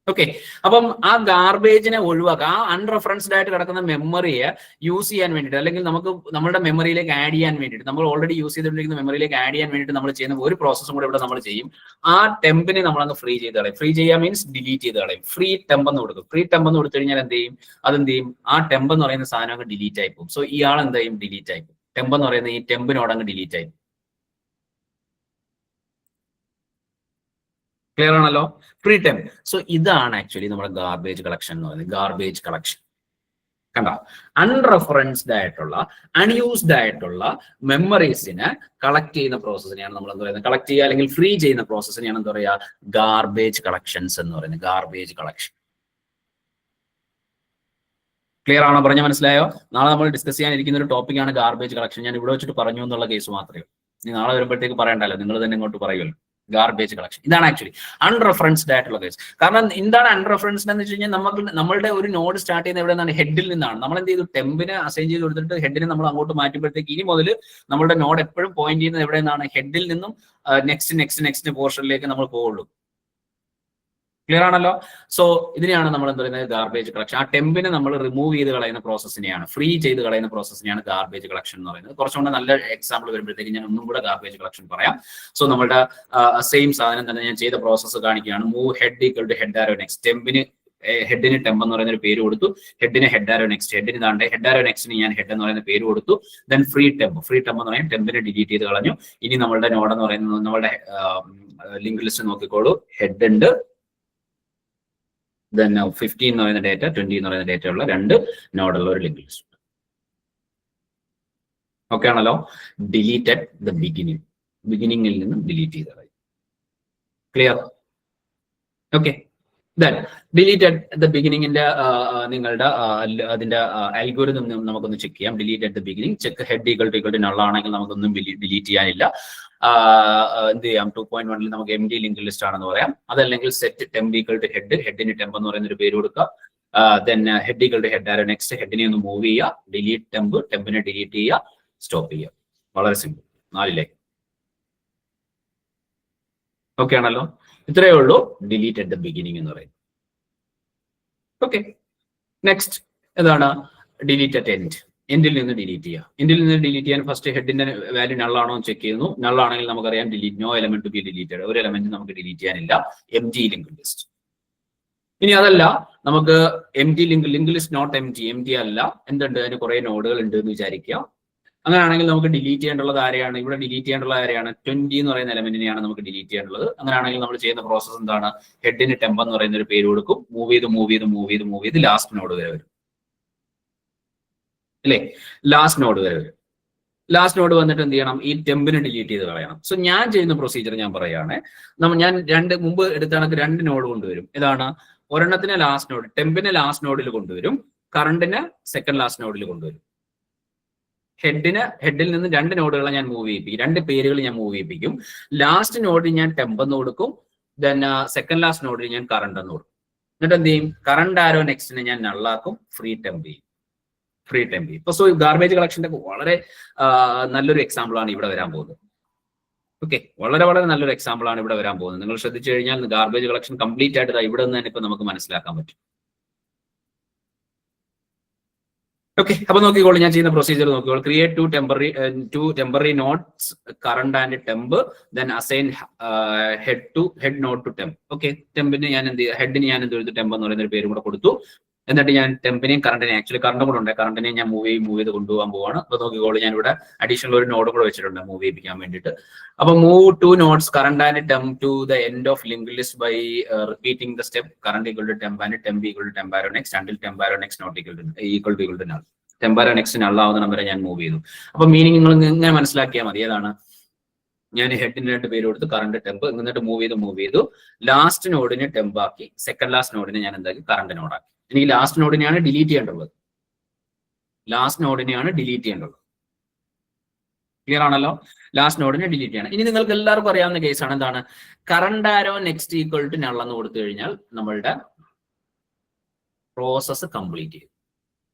ഓക്കെ, അപ്പം ആ ഗാർബേജിനെ ഒഴിവാക്കുക, ആ അൺറെഫറൻസ്ഡ് ആയിട്ട് കിടക്കുന്ന മെമ്മറിയെ യൂസ് ചെയ്യാൻ വേണ്ടിയിട്ട്, അല്ലെങ്കിൽ നമുക്ക് നമ്മുടെ മെമ്മറിയിലേക്ക് ആഡ് ചെയ്യാൻ വേണ്ടിയിട്ട്, നമ്മൾ ഓൾറെഡി യൂസ് ചെയ്തുകൊണ്ടിരിക്കുന്ന മെമ്മറിയിലേക്ക് ആഡ് ചെയ്യാൻ വേണ്ടിയിട്ട് നമ്മൾ ചെയ്യുന്ന ഒരു പ്രോസസ്സും കൂടെ ഇവിടെ നമ്മൾ ചെയ്യും. ആ ടെമ്പിനെ നമ്മളങ്ങ് ഫ്രീ ചെയ്ത് കളയും. ഫ്രീ ചെയ്യാൻ മീൻസ് ഡിലീറ്റ് ചെയ്ത് കളയും. ഫ്രീ ടെമ്പ് എന്ന് കൊടുക്കും. ഫ്രീ ടെമ്പ് എന്ന് കൊടുത്തു കഴിഞ്ഞാൽ എന്ത് ചെയ്യും? അതെന്ത് ചെയ്യും? ആ ടെമ്പ് എന്ന് പറയുന്ന സാധനം അങ്ങ് ഡിലീറ്റ് ആയി പോകും. സോ ഇയാൾ എന്ത് ചെയ്യും? ഡിലീറ്റ് ആയി പോകും. ടെമ്പ് എന്ന് പറയുന്ന ഈ ടെമ്പിനോട് അങ്ങ് ഡിലീറ്റ് ആയി. ക്ലിയർ ആണല്ലോ? Free temp. സോ ഇതാണ് ആക്ച്വലി നമ്മുടെ ഗാർബേജ് കളക്ഷൻ എന്ന് പറയുന്നത്. ഗാർബേജ് കളക്ഷൻ കണ്ട, അൺറെഫറൻസ്ഡ് ആയിട്ടുള്ള അൺയൂസ്ഡ് ആയിട്ടുള്ള മെമ്മറീസിനെ കളക്ട് ചെയ്യുന്ന പ്രോസസ്സിനെയാണ് നമ്മൾ എന്താ പറയുന്നത്? കളക്ട് ചെയ്യുക അല്ലെങ്കിൽ ഫ്രീ ചെയ്യുന്ന പ്രോസസ്സിനെയാണ് എന്താ പറയുക? ഗാർബേജ് കളക്ഷൻസ് എന്ന് പറയുന്നത്. Garbage collection. ക്ലിയർ ആണോ? പറഞ്ഞ മനസ്സിലായോ? നാളെ നമ്മൾ ഡിസ്കസ് ചെയ്യാനിരിക്കുന്ന ഒരു ടോപ്പിക്കാണ് ഗാർബേജ് കളക്ഷൻ. ഞാൻ ഇവിടെ വെച്ചിട്ട് പറഞ്ഞു എന്നുള്ള കേസ് മാത്രമേ. ഇനി നാളെ വരുമ്പോഴത്തേക്ക് പറയണ്ടല്ലോ, നിങ്ങൾ തന്നെ ഇങ്ങോട്ട് പറയുമല്ലോ. ഗാർബേജ് കളക്ഷൻ ഇതാണ് ആക്ച്വലി അൺറെഫറൻസ്ഡ് ആയിട്ടുള്ള കേസ്. കാരണം എന്താണ് അൺറെഫറൻസ്ഡ് എന്ന് വെച്ച് കഴിഞ്ഞാൽ നമ്മളുടെ ഒരു നോഡ് സ്റ്റാർട്ട് ചെയ്യുന്നത് എവിടെ നിന്നാണ്? ഹെഡിൽ നിന്നാണ്. നമ്മൾ എന്ത് ചെയ്തു? ടെമ്പിനെ അസൈൻ ചെയ്ത് കൊടുത്തിട്ട് ഹെഡിനെ നമ്മൾ അങ്ങോട്ട് മാറ്റുമ്പോഴത്തേക്ക് ഇനി മുതൽ നമ്മുടെ നോഡ് എപ്പോഴും പോയിന്റ് ചെയ്യുന്നത് എവിടെ നിന്നാണ്? ഹെഡിൽ നിന്നും നെക്സ്റ്റ് പോർഷനിലേക്ക് നമ്മൾ പോവുള്ളൂ. ക്ലിയർ ആണല്ലോ? സോ ഇതിനെയാണ് നമ്മൾ എന്താ പറയുന്നത്? Garbage collection. ആ ടെമ്പിനെ നമ്മൾ റിമൂവ് ചെയ്ത് കളയുന്ന പ്രോസസ്സിനെയാണ്, ഫ്രീ ചെയ്ത് കളയുന്ന പ്രോസസ്സിനെയാണ് ഗാർബേജ് കളക്ഷൻ എന്ന് പറയുന്നത്. കുറച്ചുകൂടെ നല്ല എക്സാമ്പിൾ വരുമ്പോഴത്തേക്ക് ഞാൻ ഒന്നും കൂടെ ഗാർബേജ് കളക്ഷൻ പറയാം. സോ നമ്മുടെ സെയിം സാധനം തന്നെ ഞാൻ ചെയ്ത പ്രോസസ്സ് കാണിക്കുകയാണ്. Move head equal to head arrow next. ടെമ്പിന് ഹെഡിന് ടെമ്പ് എന്ന് പറയുന്ന ഒരു പേര് കൊടുത്തു. ഹെഡിന് ഹെഡ് ആരോ നെക്സ്റ്റ്. ഹെഡിന് താണ്ടെ ഹെഡ് ആരോ നെക്സ്റ്റിന് ഞാൻ ഹെഡ് എന്ന് പറയുന്ന പേര് കൊടുത്തു. Then free temp. Free temp എന്ന് പറയുന്നത് ടെമ്പിനെ ഡിലീറ്റ് ചെയ്ത് കളഞ്ഞു. ഇനി നമ്മളുടെ നോഡ് എന്ന് പറയുന്നത്, നമ്മുടെ ലിങ്ക് ലിസ്റ്റ് നോക്കിക്കോളൂ. ഹെഡ് ഉണ്ട്, then 15 എന്ന് പറയുന്ന ഡേറ്റ, 20 എന്ന് പറയുന്ന ഡേറ്റ ഉള്ള രണ്ട് നോഡുള്ള ഒരു ലിങ്ക് ലിസ്റ്റ്. ഓക്കെ ആണല്ലോ? ഡിലീറ്റഡ് ദ ബിഗിനിങ്ങിൽ നിന്നും ഡിലീറ്റ് ചെയ്തതായി. Clear? Okay, then delete at the ബിഗിനിങ്ങിന്റെ നിങ്ങളുടെ അതിന്റെ അൽഗോരിതം നമുക്കൊന്ന് ചെക്ക് ചെയ്യാം. Delete at the beginning check head equal to null ആണെങ്കിൽ നമുക്കൊന്നും ഡിലീറ്റ് ചെയ്യാനില്ല. എന്ത് ചെയ്യാം, 2.1 നമുക്ക് എം ഡി ലിങ്ക് ലിസ്റ്റ് ആണെന്ന് പറയാം. അതല്ലെങ്കിൽ set temp equal to head, ഹെഡിന് ടെമ്പ് എന്ന് പറയുന്ന ഒരു പേര് കൊടുക്കുക. Then head equal to head arrow next ഹെഡിനെ ഒന്ന് മൂവ് ചെയ്യുക, ഡിലീറ്റ് ടെമ്പ്, ടെമ്പിനെ ഡിലീറ്റ് ചെയ്യുക, സ്റ്റോപ്പ് ചെയ്യുക. വളരെ സിമ്പിൾ. 4 ഓക്കെ ആണല്ലോ. ഇത്രയേ ഉള്ളൂ ഡിലീറ്റ് അറ്റ് ദ ബിഗിനിങ് എന്ന് പറയുന്നത്. ഓക്കെ, നെക്സ്റ്റ് ഏതാണ് ഡിലീറ്റ് അറ്റ് എൻഡ്. എൻഡിൽ നിന്ന് ഡിലീറ്റ് ചെയ്യുക. എൻഡിൽ നിന്ന് ഡിലീറ്റ് ചെയ്യാൻ ഫസ്റ്റ് ഹെഡിന്റെ വാല്യൂ നള്ളാണോ എന്ന് ചെക്ക് ചെയ്യുന്നു. നള്ളാണെങ്കിൽ നമുക്കറിയാം delete, no element to be deleted, ഒരു എലമെന്റ് നമുക്ക് ഡിലീറ്റ് ചെയ്യാനില്ല. എം ജി ലിങ്ക് ലിസ്റ്റ്. ഇനി അതല്ല, നമുക്ക് empty link list not empty അല്ല, എന്തുണ്ട്, അതിന് കുറെ നോഡുകൾ ഉണ്ട് എന്ന് വിചാരിക്കുക. അങ്ങനെയാണെങ്കിൽ നമുക്ക് ഡിലീറ്റ് ചെയ്യേണ്ടുള്ളത് ആരെയാണ്? ഇവിടെ ഡിലീറ്റ് ചെയ്യേണ്ടുള്ള ആരെയാണ്? 20 എന്ന് പറയുന്ന എലമെന്റിനെയാണ് നമുക്ക് ഡിലീറ്റ് ചെയ്യേണ്ടത്. അങ്ങനെയാണെങ്കിൽ നമ്മൾ ചെയ്യുന്ന പ്രോസസ് എന്താണ്? ഹെഡിന് ടെമ്പ് എന്ന് പറയുന്ന ഒരു പേര് കൊടുക്കും. മൂവ് ചെയ്ത് ലാസ്റ്റ് നോഡ് വരെ വരും അല്ലേ? ലാസ്റ്റ് നോഡ് വരെ വരും. ലാസ്റ്റ് നോഡ് വന്നിട്ട് എന്ത് ചെയ്യണം? ഈ ടെമ്പിനെ ഡിലീറ്റ് ചെയ്ത് കളയണം. സോ ഞാൻ ചെയ്യുന്ന പ്രൊസീജിയർ ഞാൻ പറയുകയാണ്. ഞാൻ മുമ്പ് എടുത്ത കണക്ക് 2 നോഡ് കൊണ്ടുവരും. ഇതാണ് ഒരെണ്ണത്തിനെ ലാസ്റ്റ് നോഡ്, ടെമ്പിനെ ലാസ്റ്റ് നോഡിൽ കൊണ്ടുവരും, കറണ്ടിനെ സെക്കൻഡ് ലാസ്റ്റ് നോഡിൽ കൊണ്ടുവരും. ഹെഡിൽ നിന്ന് 2 നോഡുകളെ ഞാൻ മൂവ് ചെയ്യിപ്പിക്കും, 2 പേരുകൾ ഞാൻ മൂവ് ചെയ്യിപ്പിക്കും. ലാസ്റ്റ് നോഡിൽ ഞാൻ ടെമ്പ് എന്ന് കൊടുക്കും. ദെൻ സെക്കൻഡ് ലാസ്റ്റ് നോഡിൽ ഞാൻ കറണ്ട് എന്ന് കൊടുക്കും. എന്നിട്ട് എന്ത് ചെയ്യും? കറണ്ട് ആരോ നെക്സ്റ്റിനെ ഞാൻ നള്ളാക്കും, ഫ്രീ ടെമ്പ് ചെയ്യും. ഇപ്പൊ സോ ഗാർബേജ് കളക്ഷന്റെ വളരെ നല്ലൊരു എക്സാമ്പിൾ ആണ് ഇവിടെ വരാൻ പോകുന്നത്. ഓക്കെ, വളരെ നല്ലൊരു എക്സാമ്പിൾ ആണ് ഇവിടെ വരാൻ പോകുന്നത്. നിങ്ങൾ ശ്രദ്ധിച്ചു കഴിഞ്ഞാൽ ഗാർബേജ് കളക്ഷൻ കംപ്ലീറ്റ് ആയിട്ട് ഇവിടെ നിന്ന് തന്നെ ഇപ്പൊ നമുക്ക് മനസ്സിലാക്കാൻ പറ്റും. ഓക്കെ, അപ്പൊ നോക്കിക്കോളൂ, ഞാൻ ചെയ്യുന്ന പ്രൊസീജിയർ നോക്കിക്കോളൂ. Create two temporary nodes current and temp, then assign head node to temp. Okay, ടെമ്പിന് ഞാൻ എന്ത് ചെയ്യും? ഹെഡിന് ഞാൻ എന്ത് ചെയ്തു? ടെമ്പ് എന്ന് പറയുന്ന ഒരു പേര് കൂടെ കൊടുത്തു. എന്നിട്ട് ഞാൻ ടെമ്പിനെയും കറണ്ടിനെയും, ആക്ച്വലി കറണ്ടും കൂടെ ഉണ്ട്, കറണ്ടിനെ ഞാൻ മൂവ് ചെയ്ത് കൊണ്ടുപോകാൻ പോവാണ്. അപ്പൊ നോക്കിക്കോളൂ, ഞാൻ ഇവിടെ അഡീഷണൽ ഒരു നോഡ് കൂടെ വെച്ചിട്ടുണ്ട് മൂവ് ചെയ്യിപ്പിക്കാൻ വേണ്ടിയിട്ട്. അപ്പൊ move 2 nodes current and temp to the end of link list by repeating the step current equal to temp and temp equal to temp arrow next until temp arrow next not equal to null. Temp arrow next നള്ളാവുന്ന നമ്പറെ ഞാൻ move ചെയ്തു. അപ്പൊ meaning നിങ്ങൾ ഇങ്ങനെ മനസ്സിലാക്കിയാൽ മതി. ഏതാണ്? ഞാൻ ഹെഡിന് 2 പേര് കൊടുത്ത് കറണ്ട് ടെമ്പ്, എന്നിട്ട് മൂവ് ചെയ്തു. ലാസ്റ്റ് നോഡിനെ ടെമ്പ് ആക്കി, സെക്കൻഡ് ലാസ്റ്റ് നോഡിനെ ഞാൻ എന്താക്കി? കറണ്ട് നോഡാക്കി. എനിക്ക് ലാസ്റ്റ് നോഡിനെയാണ് ഡിലീറ്റ് ചെയ്യേണ്ടത്. ക്ലിയർ ആണല്ലോ? ലാസ്റ്റ് നോഡിനെ ഡിലീറ്റ് ചെയ്യണം. ഇനി നിങ്ങൾക്ക് എല്ലാവർക്കും അറിയാവുന്ന കേസാണ്. എന്താണ്? Current arrow next equal to null എന്ന് കൊടുത്തു കഴിഞ്ഞാൽ നമ്മളുടെ പ്രോസസ് കംപ്ലീറ്റ് ചെയ്യും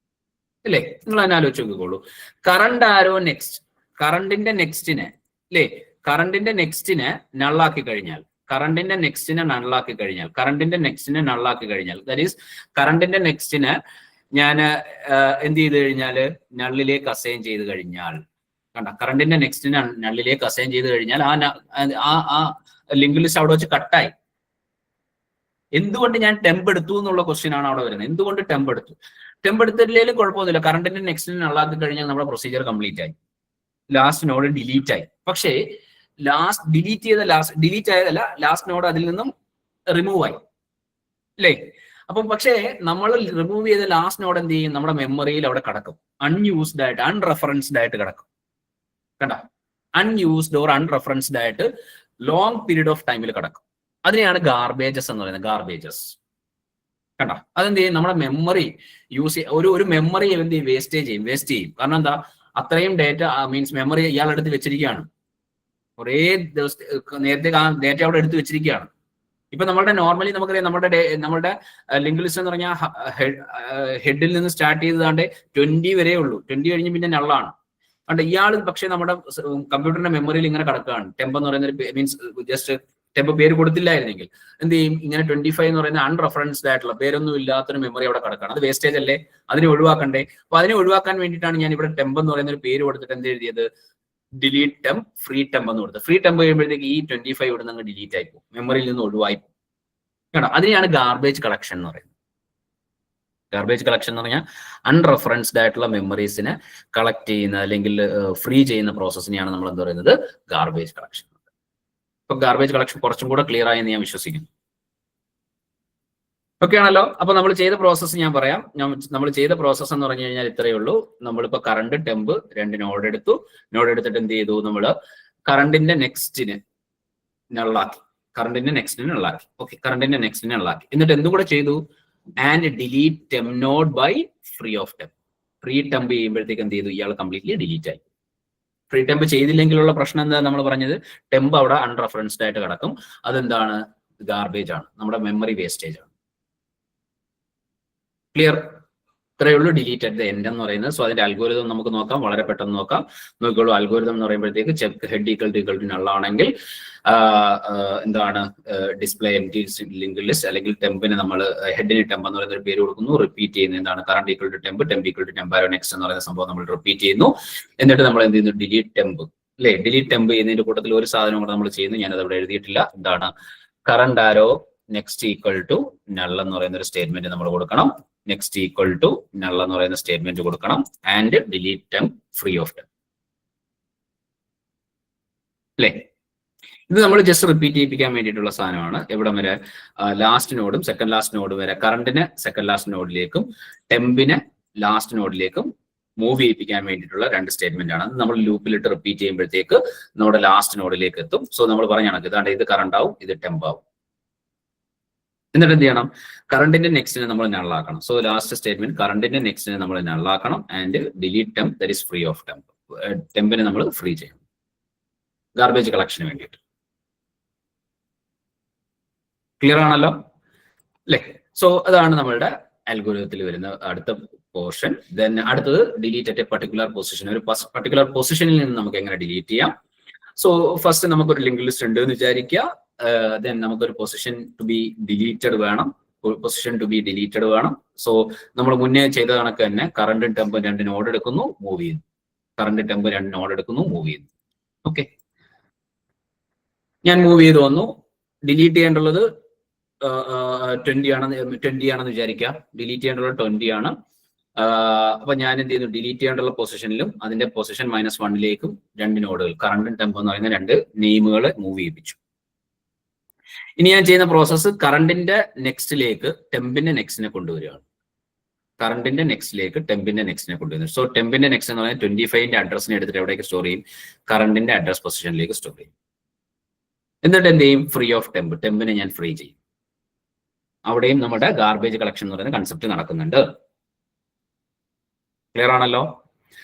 അല്ലേ? നിങ്ങൾ അതിനെ ആലോചിച്ച് നോക്കിക്കോളൂ. കറണ്ട് ആരോ നെക്സ്റ്റ്, കറണ്ടിന്റെ നെക്സ്റ്റിനെ അല്ലേ, കറണ്ടിന്റെ നെക്സ്റ്റിനെ നള്ളാക്കി കഴിഞ്ഞാൽ, കറണ്ടിന്റെ നെക്സ്റ്റിനെ നള്ളാക്കി കഴിഞ്ഞാൽ ദാറ്റ് ഈസ് കറണ്ടിന്റെ നെക്സ്റ്റിനെ ഞാൻ എന്ത് ചെയ്ത് കഴിഞ്ഞാൽ നള്ളിലേക്ക് അസൈൻ ചെയ്ത് കഴിഞ്ഞാൽ, കണ്ട, കറണ്ടിന്റെ നെക്സ്റ്റിനെ നള്ളിലേക്ക് അസൈൻ ചെയ്ത് കഴിഞ്ഞാൽ ആ ലിങ്ക് ലിസ്റ്റ് അവിടെ വെച്ച് കട്ടായി. എന്തുകൊണ്ട് ഞാൻ ടെമ്പ് എടുത്തു എന്നുള്ള ക്വസ്റ്റ്യൻ ആണ് അവിടെ വരുന്നത്. എന്തുകൊണ്ട് ടെമ്പ് എടുത്തു? ടെമ്പ് എടുത്തില്ലെങ്കിലും കുഴപ്പമൊന്നുമില്ല. കറണ്ടിന്റെ നെക്സ്റ്റിനെ നള്ളാക്കി കഴിഞ്ഞാൽ നമ്മുടെ പ്രൊസീജിയർ കംപ്ലീറ്റ് ആയി, ലാസ്റ്റ് നോഡ് ഡിലീറ്റ് ആയി. പക്ഷേ ഡിലീറ്റ് ആയതല്ല, ലാസ്റ്റ് നോഡ് അതിൽ നിന്നും റിമൂവ് ആയി അല്ലേ? അപ്പം പക്ഷേ നമ്മൾ റിമൂവ് ചെയ്ത ലാസ്റ്റ് നോഡ് എന്ത് ചെയ്യും? നമ്മുടെ മെമ്മറിയിൽ അവിടെ കിടക്കും, അൺയൂസ്ഡ് ആയിട്ട്, അൺറെഫറൻസ്ഡ് ആയിട്ട് കിടക്കും. കണ്ട, അൺയൂസ്ഡ് ഓർ അൺറെഫറൻസ്ഡ് ആയിട്ട് ലോങ് പീരീഡ് ഓഫ് ടൈമിൽ കിടക്കും. അതിനെയാണ് ഗാർബേജസ് എന്ന് പറയുന്നത്. ഗാർബേജസ് കണ്ട, അതെന്ത് ചെയ്യും? നമ്മുടെ മെമ്മറി ഒരു മെമ്മറി എന്ത് ചെയ്യും? വേസ്റ്റ് ചെയ്യും. കാരണം എന്താ? അത്രയും ഡേറ്റ മീൻസ് മെമ്മറി ഇയാളെടുത്ത് വെച്ചിരിക്കുകയാണ്. കുറേ നേരത്തെ ഡേറ്റ അവിടെ എടുത്ത് വെച്ചിരിക്കുകയാണ്. ഇപ്പൊ നമ്മുടെ നോർമലി നമുക്കറിയാം, നമ്മുടെ ലിങ്ക് ലിസ്റ്റ് എന്ന് പറഞ്ഞാൽ ഹെഡിൽ നിന്ന് സ്റ്റാർട്ട് ചെയ്തതാണ്ട് 20 വരെ ഉള്ളൂ. 20 കഴിഞ്ഞ് പിന്നെ നള്ളാണ്. അതുകൊണ്ട് ഇയാൾ പക്ഷേ നമ്മുടെ കമ്പ്യൂട്ടറിന്റെ മെമ്മറിയിൽ ഇങ്ങനെ കിടക്കുകയാണ്. ടെമ്പ് എന്ന് പറയുന്ന മീൻസ് ജസ്റ്റ് ടെമ്പ് പേര് കൊടുത്തില്ലായിരുന്നെങ്കിൽ എന്ത് ചെയ്യും? ഇങ്ങനെ 25 എന്ന് പറയുന്ന അൺറെഫറൻസ്ഡ് ആയിട്ടുള്ള പേരൊന്നും ഇല്ലാത്തൊരു മെമ്മറി അവിടെ കിടക്കുകയാണ്. അത് വേസ്റ്റേജ് അല്ലേ? അതിനെ ഒഴിവാക്കണ്ടേ? അപ്പൊ അതിനെ ഒഴിവാക്കാൻ വേണ്ടിയിട്ടാണ് ഞാൻ ഇവിടെ ടെമ്പ് എന്ന് പറയുന്ന ഒരു പേര് കൊടുത്തിട്ട് എന്ത് എഴുതിയത്? ഡിലീറ്റ് ടെമ്പ്, ഫ്രീ ടെമ്പ് എന്ന് കൊടുത്തത്. ഫ്രീ ടെമ്പ് കഴിയുമ്പോഴത്തേക്ക് ഈ 25 ഇവിടെ നിന്ന് ഡിലീറ്റ് ആയി പോകും, മെമ്മറിയിൽ നിന്ന് ഒഴിവായി പോകും. കേട്ടോ, അതിനെയാണ് ഗാർബേജ് കളക്ഷൻ എന്ന് പറയുന്നത്. ഗാർബേജ് കളക്ഷൻ എന്ന് പറഞ്ഞാൽ അൺറെഫറൻസ്ഡ് ആയിട്ടുള്ള മെമ്മറീസിനെ കളക്ട് ചെയ്യുന്ന അല്ലെങ്കിൽ ഫ്രീ ചെയ്യുന്ന പ്രോസസ്സിനെയാണ് നമ്മൾ എന്താ പറയുന്നത്? Garbage collection. ഇപ്പൊ ഗാർബേജ് കളക്ഷൻ കുറച്ചും കൂടെ ക്ലിയർ ആയെന്ന് ഞാൻ വിശ്വസിക്കുന്നു. ഓക്കെ ആണല്ലോ? അപ്പൊ നമ്മൾ ചെയ്ത പ്രോസസ്സ് ഞാൻ പറയാം. നമ്മൾ ചെയ്ത പ്രോസസ്സ് എന്ന് പറഞ്ഞു കഴിഞ്ഞാൽ ഇത്രയേ ഉള്ളൂ. നമ്മളിപ്പോ കറണ്ട് ടെമ്പ് 2 നോഡ് എടുത്തു. നോഡ് എടുത്തിട്ട് എന്ത് ചെയ്തു? നമ്മൾ കറണ്ടിന്റെ നെക്സ്റ്റിന് നള്ളാക്കി. കറണ്ടിന്റെ നെക്സ്റ്റിനെ നള്ളാക്കി. ഓക്കെ, കറണ്ടിന്റെ നെക്സ്റ്റിനെ നള്ളാക്കി. എന്നിട്ട് എന്തും കൂടെ ചെയ്തു, and delete temp node by free of temp. Free temp ചെയ്യുമ്പോഴത്തേക്ക് എന്ത് ചെയ്തു, ഇയാൾ കംപ്ലീറ്റ്ലി ഡിലീറ്റ് ആയി. ഫ്രീ ടെമ്പ് ചെയ്തില്ലെങ്കിലുള്ള പ്രശ്നം എന്താ നമ്മൾ പറഞ്ഞത്, ടെമ്പ് അവിടെ അൺറെഫറൻസ്ഡ് ആയിട്ട് കിടക്കും. അതെന്താണ്, ഗാർബേജ് ആണ്, നമ്മുടെ മെമ്മറി വേസ്റ്റേജ് ആണ്. ക്ലിയർ? ഇത്രയേ ഉള്ളൂ ഡിലീറ്റ് അറ്റ് ദ എൻഡ് എന്ന് പറയുന്നത്. സോ അതിന്റെ അൽഗോരിതം നമുക്ക് നോക്കാം, വളരെ പെട്ടെന്ന് നോക്കാം. നോക്കിക്കോളൂ, അൽഗോരിതം എന്ന് പറയുമ്പോഴത്തേക്ക് ചെക്ക് ഹെഡ് ഈക്വൽ ടു നള്ളാണെങ്കിൽ എന്താണ് ഡിസ്പ്ലേ എംപ്റ്റി ലിങ്ക് ലിസ്റ്റ്, അല്ലെങ്കിൽ ടെമ്പിന് നമ്മൾ ഹെഡിന് ടെമ്പ് എന്ന് പറയുന്ന ഒരു പേര് കൊടുക്കുന്നു. റിപ്പീറ്റ് ചെയ്യുന്ന എന്താണ്, current equal to temp, temp equal to temp arrow next എന്ന് പറയുന്ന സംഭവം നമ്മൾ റിപ്പീറ്റ് ചെയ്യുന്നു. എന്നിട്ട് നമ്മൾ എന്ത് ചെയ്യുന്നു, ഡിലീറ്റ് ടെമ്പ് അല്ലെ. ഡിലീറ്റ് ടെമ്പ് ചെയ്യുന്നതിന്റെ കൂട്ടത്തിൽ ഒരു സാധനം കൂടെ നമ്മൾ ചെയ്യുന്നു, ഞാനത് അവിടെ എഴുതിയിട്ടില്ല. എന്താണ്, current arrow next equal to null എന്ന് പറയുന്ന ഒരു സ്റ്റേറ്റ്മെന്റ് നമ്മൾ കൊടുക്കണം. നെക്സ്റ്റ് ഈക്വൽ ടു നൾ എന്ന് പറയുന്ന സ്റ്റേറ്റ്മെന്റ് കൊടുക്കണം. And delete term free of term അല്ലേ. ഇത് നമ്മൾ ജസ്റ്റ് റിപ്പീറ്റ് ചെയ്യിപ്പിക്കാൻ വേണ്ടിയിട്ടുള്ള സാധനമാണ്. എവിടെ വരെ, ലാസ്റ്റ് നോഡും സെക്കൻഡ് ലാസ്റ്റ് നോഡും വരെ കറണ്ടിനെ സെക്കൻഡ് ലാസ്റ്റ് നോഡിലേക്കും ടെമ്പിനെ ലാസ്റ്റ് നോഡിലേക്കും മൂവ് ചെയ്യിപ്പിക്കാൻ വേണ്ടിയിട്ടുള്ള രണ്ട് സ്റ്റേറ്റ്മെന്റ് ആണ്. അത് നമ്മൾ ലൂപ്പിലിട്ട് റിപ്പീറ്റ് ചെയ്യുമ്പോഴത്തേക്ക് നമ്മുടെ ലാസ്റ്റ് നോഡിലേക്ക് എത്തും. സോ നമ്മൾ പറഞ്ഞാണ് ഇതാണ്ട് ഇത് കറണ്ട് ആവും, ഇത് ടെമ്പ് ആവും. എന്നിട്ട് എന്ത് ചെയ്യണം, കറണ്ടിന്റെ നെക്സ്റ്റിനെ നമ്മൾ നള്ളാക്കണം. സോ ലാസ്റ്റ് സ്റ്റേറ്റ്മെന്റ് കറണ്ടിന്റെ നെക്സ്റ്റിനെ നമ്മൾ നള്ളാക്കണം. And delete temp that is free of temp. ടെമ്പിനെ നമ്മൾ ഫ്രീ ചെയ്യണം ഗാർബേജ് കളക്ഷന് വേണ്ടിയിട്ട്. ക്ലിയർ ആണല്ലോ അല്ലേ? സോ അതാണ് നമ്മളുടെ അൽഗോരിതത്തിൽ വരുന്ന അടുത്ത പോർഷൻ. ദെൻ അടുത്തത് delete at a particular position. ഒരു പർട്ടിക്കുലർ പൊസിഷനിൽ നിന്ന് നമുക്ക് എങ്ങനെ ഡിലീറ്റ് ചെയ്യാം. സോ ഫസ്റ്റ് നമുക്കൊരു ലിങ്ക് ലിസ്റ്റ് ഉണ്ട് എന്ന് വിചാരിക്കുക. ദെൻ നമുക്കൊരു പൊസിഷൻ ടു ബി ഡിലീറ്റഡ് വേണം. സോ നമ്മൾ മുന്നേ ചെയ്ത കണക്ക് തന്നെ കറണ്ടും ടെമ്പും രണ്ട് നോഡ് എടുക്കുന്നു, മൂവ് ചെയ്യുന്നു. കറണ്ട് ടെമ്പ് രണ്ട് നോഡ് എടുക്കുന്നു, മൂവ് ചെയ്യുന്നു. ഓക്കെ, ഞാൻ മൂവ് ചെയ്ത് വന്നു. ഡിലീറ്റ് ചെയ്യേണ്ടുള്ളത് 20 ആണെന്ന് വിചാരിക്കാം. ഡിലീറ്റ് ചെയ്യേണ്ടുള്ളത് 20 ആണ്. അപ്പൊ ഞാൻ എന്ത് ചെയ്യുന്നു, ഡിലീറ്റ് ചെയ്യേണ്ടുള്ള പൊസിഷനിലും അതിന്റെ പൊസിഷൻ -1ലേക്കും രണ്ട് നോഡുകൾ കറണ്ടും ടെമ്പ് എന്ന് പറയുന്ന രണ്ട് നെയിമുകൾ മൂവ് ചെയ്യിപ്പിച്ചു. ഇനി ഞാൻ ചെയ്യുന്ന പ്രോസസ്സ് കറണ്ടിന്റെ നെക്സ്റ്റിലേക്ക് ടെമ്പിന്റെ നെക്സ്റ്റിനെ കൊണ്ടുവരികയാണ്. കറണ്ടിന്റെ നെക്സ്റ്റിലേക്ക് ടെമ്പിന്റെ നെക്സ്റ്റിനെ കൊണ്ടുവരുന്നു. സോ ടെമ്പിന്റെ നെക്സ്റ്റ് എന്ന് പറയുന്നത് 25ന്റെ അഡ്രസ്സിനെ എടുത്തിട്ട് എവിടേക്ക് സ്റ്റോർ ചെയ്യും, കറണ്ടിന്റെ അഡ്രസ് പൊസിഷനിലേക്ക് സ്റ്റോർ ചെയ്യും. എന്നിട്ട് എന്ത് ചെയ്യും, ഫ്രീ ഓഫ് ടെമ്പ്, ടെമ്പിനെ ഞാൻ ഫ്രീ ചെയ്യും. അവിടെയും നമ്മുടെ ഗാർബേജ് കളക്ഷൻ എന്ന് പറയുന്ന കൺസെപ്റ്റ് നടക്കുന്നുണ്ട്. ക്ലിയർ ആണല്ലോ?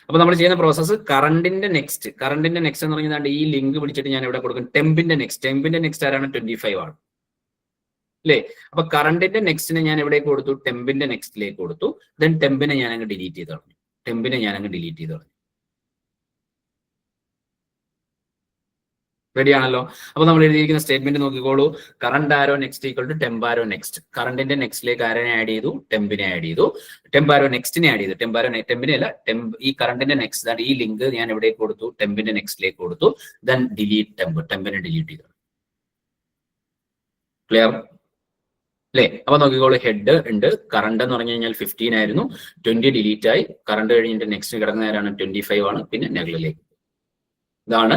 അപ്പൊ നമ്മൾ ചെയ്യുന്ന പ്രോസസ്സ് കറണ്ടിന്റെ നെക്സ്റ്റ് എന്ന് പറഞ്ഞാൽ ഈ ലിങ്ക് പിടിച്ചിട്ട് ഞാൻ ഇവിടെ കൊടുക്കും ടെമ്പിന്റെ നെക്സ്റ്റ് ആരാണ്, 25 ആണ് അല്ലേ. അപ്പൊ കറണ്ടിന്റെ നെക്സ്റ്റിനെ ഞാൻ എവിടേക്ക് കൊടുത്തു, ടെമ്പിന്റെ നെക്സ്റ്റിലേക്ക് കൊടുത്തു. ദെൻ ടെമ്പിനെ ഞാൻ അങ്ങ് ഡിലീറ്റ് ചെയ്ത് കളഞ്ഞു. റെഡി ആണല്ലോ? അപ്പൊ നമ്മൾ എഴുതിയിരിക്കുന്ന സ്റ്റേറ്റ്മെന്റ് നോക്കിക്കോളൂ. Current arrow next equal to temp arrow next. കറണ്ടിന്റെ നെക്സ്റ്റിലേക്ക് ആരെ ആഡ് ചെയ്തു, ടെമ്പിനെ ആഡ് ചെയ്തു. ടെമ്പ് ആരോ നെക്സ്റ്റിനെ ആഡ് ചെയ്തു. ടെമ്പിനെ അല്ല, ഈ കറണ്ടിന്റെ നെക്സ്റ്റ് ഈ ലിങ്ക് ഞാൻ എവിടേക്ക് കൊടുത്തു, ടെമ്പിന്റെ നെക്സ്റ്റിലേക്ക് കൊടുത്തു. ദെൻ ഡിലീറ്റ് ടെമ്പിനെ ഡിലീറ്റ് ചെയ്തു. ക്ലിയർ അല്ലേ? അപ്പൊ നോക്കിക്കോളൂ, ഹെഡ് ഉണ്ട്. കറണ്ട് എന്ന് പറഞ്ഞു കഴിഞ്ഞാൽ 15 ആയിരുന്നു, 20 ഡിലീറ്റ് ആയി. കറണ്ട് കഴിഞ്ഞിട്ട് നെക്സ്റ്റ് കിടക്കുന്ന ആരാണ്, 25 ആണ്. പിന്നെ നെഗിലേക്ക്. ഇതാണ്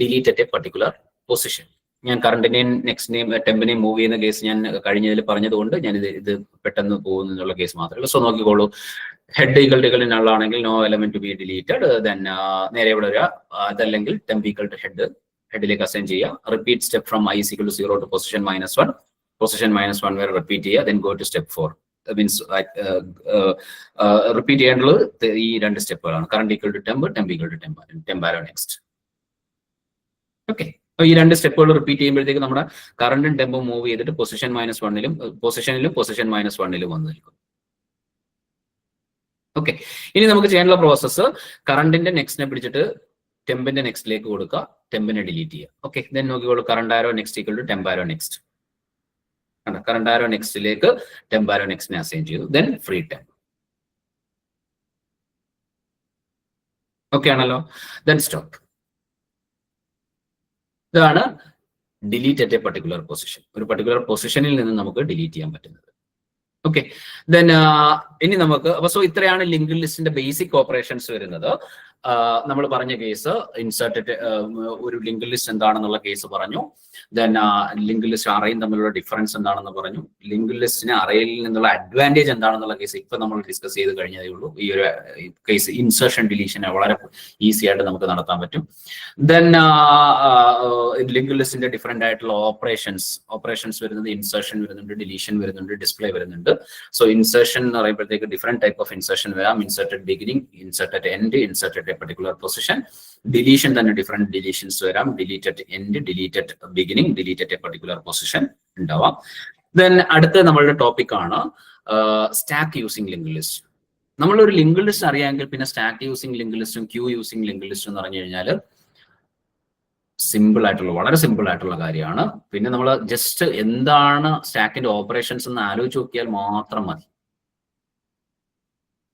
delete at a particular position. ഞാൻ കറണ്ടിനെയും നെക്സ്റ്റിനെയും ടെമ്പിനെയും മൂവ് ചെയ്യുന്ന കേസ് ഞാൻ കഴിഞ്ഞതിൽ പറഞ്ഞതുകൊണ്ട് ഞാൻ ഇത് പെട്ടെന്ന് പോകുന്നുള്ള കേസ് മാത്രമേ ഉള്ളൂ. സോ നോക്കിക്കോളൂ, ഹെഡ് ഈക്വൽ ടു നള്ളാണെങ്കിൽ no element to be deleted. Then നേരെ ഇവിടെ വരിക. അതല്ലെങ്കിൽ ടെമ്പ് ഈക്വൽ ടു ഹെഡിലേക്ക് അസൈൻ ചെയ്യുക. Repeat step from i equal to 0 to position -1. Position -1 വരെ റിപ്പീറ്റ് ചെയ്യുക. Then go to step 4. Means repeat ചെയ്യേണ്ടത് ഈ രണ്ട് സ്റ്റെപ്പുകളാണ്. Current equal to temp equal to temp arrow next. Okay, അപ്പൊ ഈ രണ്ട് സ്റ്റെപ്പുകൾ റിപ്പീറ്റ് ചെയ്യുമ്പോഴത്തേക്ക് നമ്മുടെ കറണ്ടും ടെമ്പും മൂവ് ചെയ്തിട്ട് പൊസിഷൻ -1ലും പൊസിഷൻ -1ലും വന്നു നിൽക്കും. ഓക്കെ, ഇനി നമുക്ക് ചെയ്യാനുള്ള പ്രോസസ്സ് കറണ്ടിന്റെ നെക്സ്റ്റിനെ പിടിച്ചിട്ട് ടെമ്പിന്റെ നെക്സ്റ്റിലേക്ക് കൊടുക്കുക, ടെമ്പിനെ ഡിലീറ്റ് ചെയ്യുക. ഓക്കെ, ദെൻ നോക്കിക്കോളൂ, current arrow next equal to temp arrow next. Current arrow നെക്സ്റ്റിലേക്ക് ടെമ്പ് ആരോ നെക്സ്റ്റിനെ അസൈൻ ചെയ്തു. Then free temp. ഓക്കെ ആണല്ലോ? Then stop. ഇതാണ് delete at a particular position. ഒരു പർട്ടിക്കുലർ പൊസിഷനിൽ നിന്ന് നമുക്ക് ഡിലീറ്റ് ചെയ്യാൻ പറ്റുന്നത്. ഓക്കെ, ദെൻ ഇനി നമുക്ക് സോ ഇത്രയാണ് ലിങ്ക് ലിസ്റ്റിന്റെ ബേസിക് ഓപ്പറേഷൻസ് വരുന്നത്. നമ്മൾ പറഞ്ഞ കേസ് ഇൻസേർട്ടഡ് ഒരു ലിങ്ക് ലിസ്റ്റ് എന്താണെന്നുള്ള കേസ് പറഞ്ഞു. ദെൻ ലിങ്ക് ലിസ്റ്റ് അറേയും തമ്മിലുള്ള ഡിഫറൻസ് എന്താണെന്ന് പറഞ്ഞു. ലിങ്ക് ലിസ്റ്റിന് അറേയിൽ നിന്നുള്ള അഡ്വാൻറ്റേജ് എന്താണെന്നുള്ള കേസ് ഇപ്പൊ നമ്മൾ ഡിസ്കസ് ചെയ്ത് കഴിഞ്ഞതേ ഉള്ളൂ. ഈ ഒരു കേസ് ഇൻസേർഷൻ ഡിലീഷൻ വളരെ ഈസി ആയിട്ട് നമുക്ക് നടത്താൻ പറ്റും. ദെൻ ലിങ്ക് ലിസ്റ്റിന്റെ ഡിഫറെന്റ് ആയിട്ടുള്ള ഓപ്പറേഷൻസ് വരുന്നത് ഇൻസേർഷൻ വരുന്നുണ്ട്, ഡിലീഷൻ വരുന്നുണ്ട്, ഡിസ്പ്ലേ വരുന്നുണ്ട്. സോ ഇൻസേർഷൻ എന്ന് പറയുമ്പോഴത്തേക്ക് ഡിഫറെന്റ് ടൈപ്പ് ഓഫ് ഇൻസേർഷൻ വരാം. Inserted beginning, inserted end, inserted A particular position. Deletion തന്നെ ഡിഫറെന്റ് ഡിലീഷൻസ് വരാം. Deleted end, deleted beginning, deleted A particular position ഉണ്ടാവാം. ദെൻ അടുത്ത നമ്മളുടെ ടോപ്പിക് ആണ് സ്റ്റാക്ക് യൂസിങ് ലിങ്ക് ലിസ്റ്റ്. നമ്മളൊരു ലിങ്ക് ലിസ്റ്റ് അറിയാമെങ്കിൽ പിന്നെ സ്റ്റാക്ക് യൂസിങ് ലിങ്ക് ലിസ്റ്റും ക്യൂ യൂസിങ് ലിങ്ക് ലിസ്റ്റും എന്ന് പറഞ്ഞു കഴിഞ്ഞാൽ സിമ്പിൾ ആയിട്ടുള്ള, വളരെ സിമ്പിൾ ആയിട്ടുള്ള കാര്യമാണ്. പിന്നെ നമ്മൾ ജസ്റ്റ് എന്താണ് സ്റ്റാക്കിന്റെ ഓപ്പറേഷൻസ് എന്ന് ആലോചിച്ച് നോക്കിയാൽ മാത്രം മതി.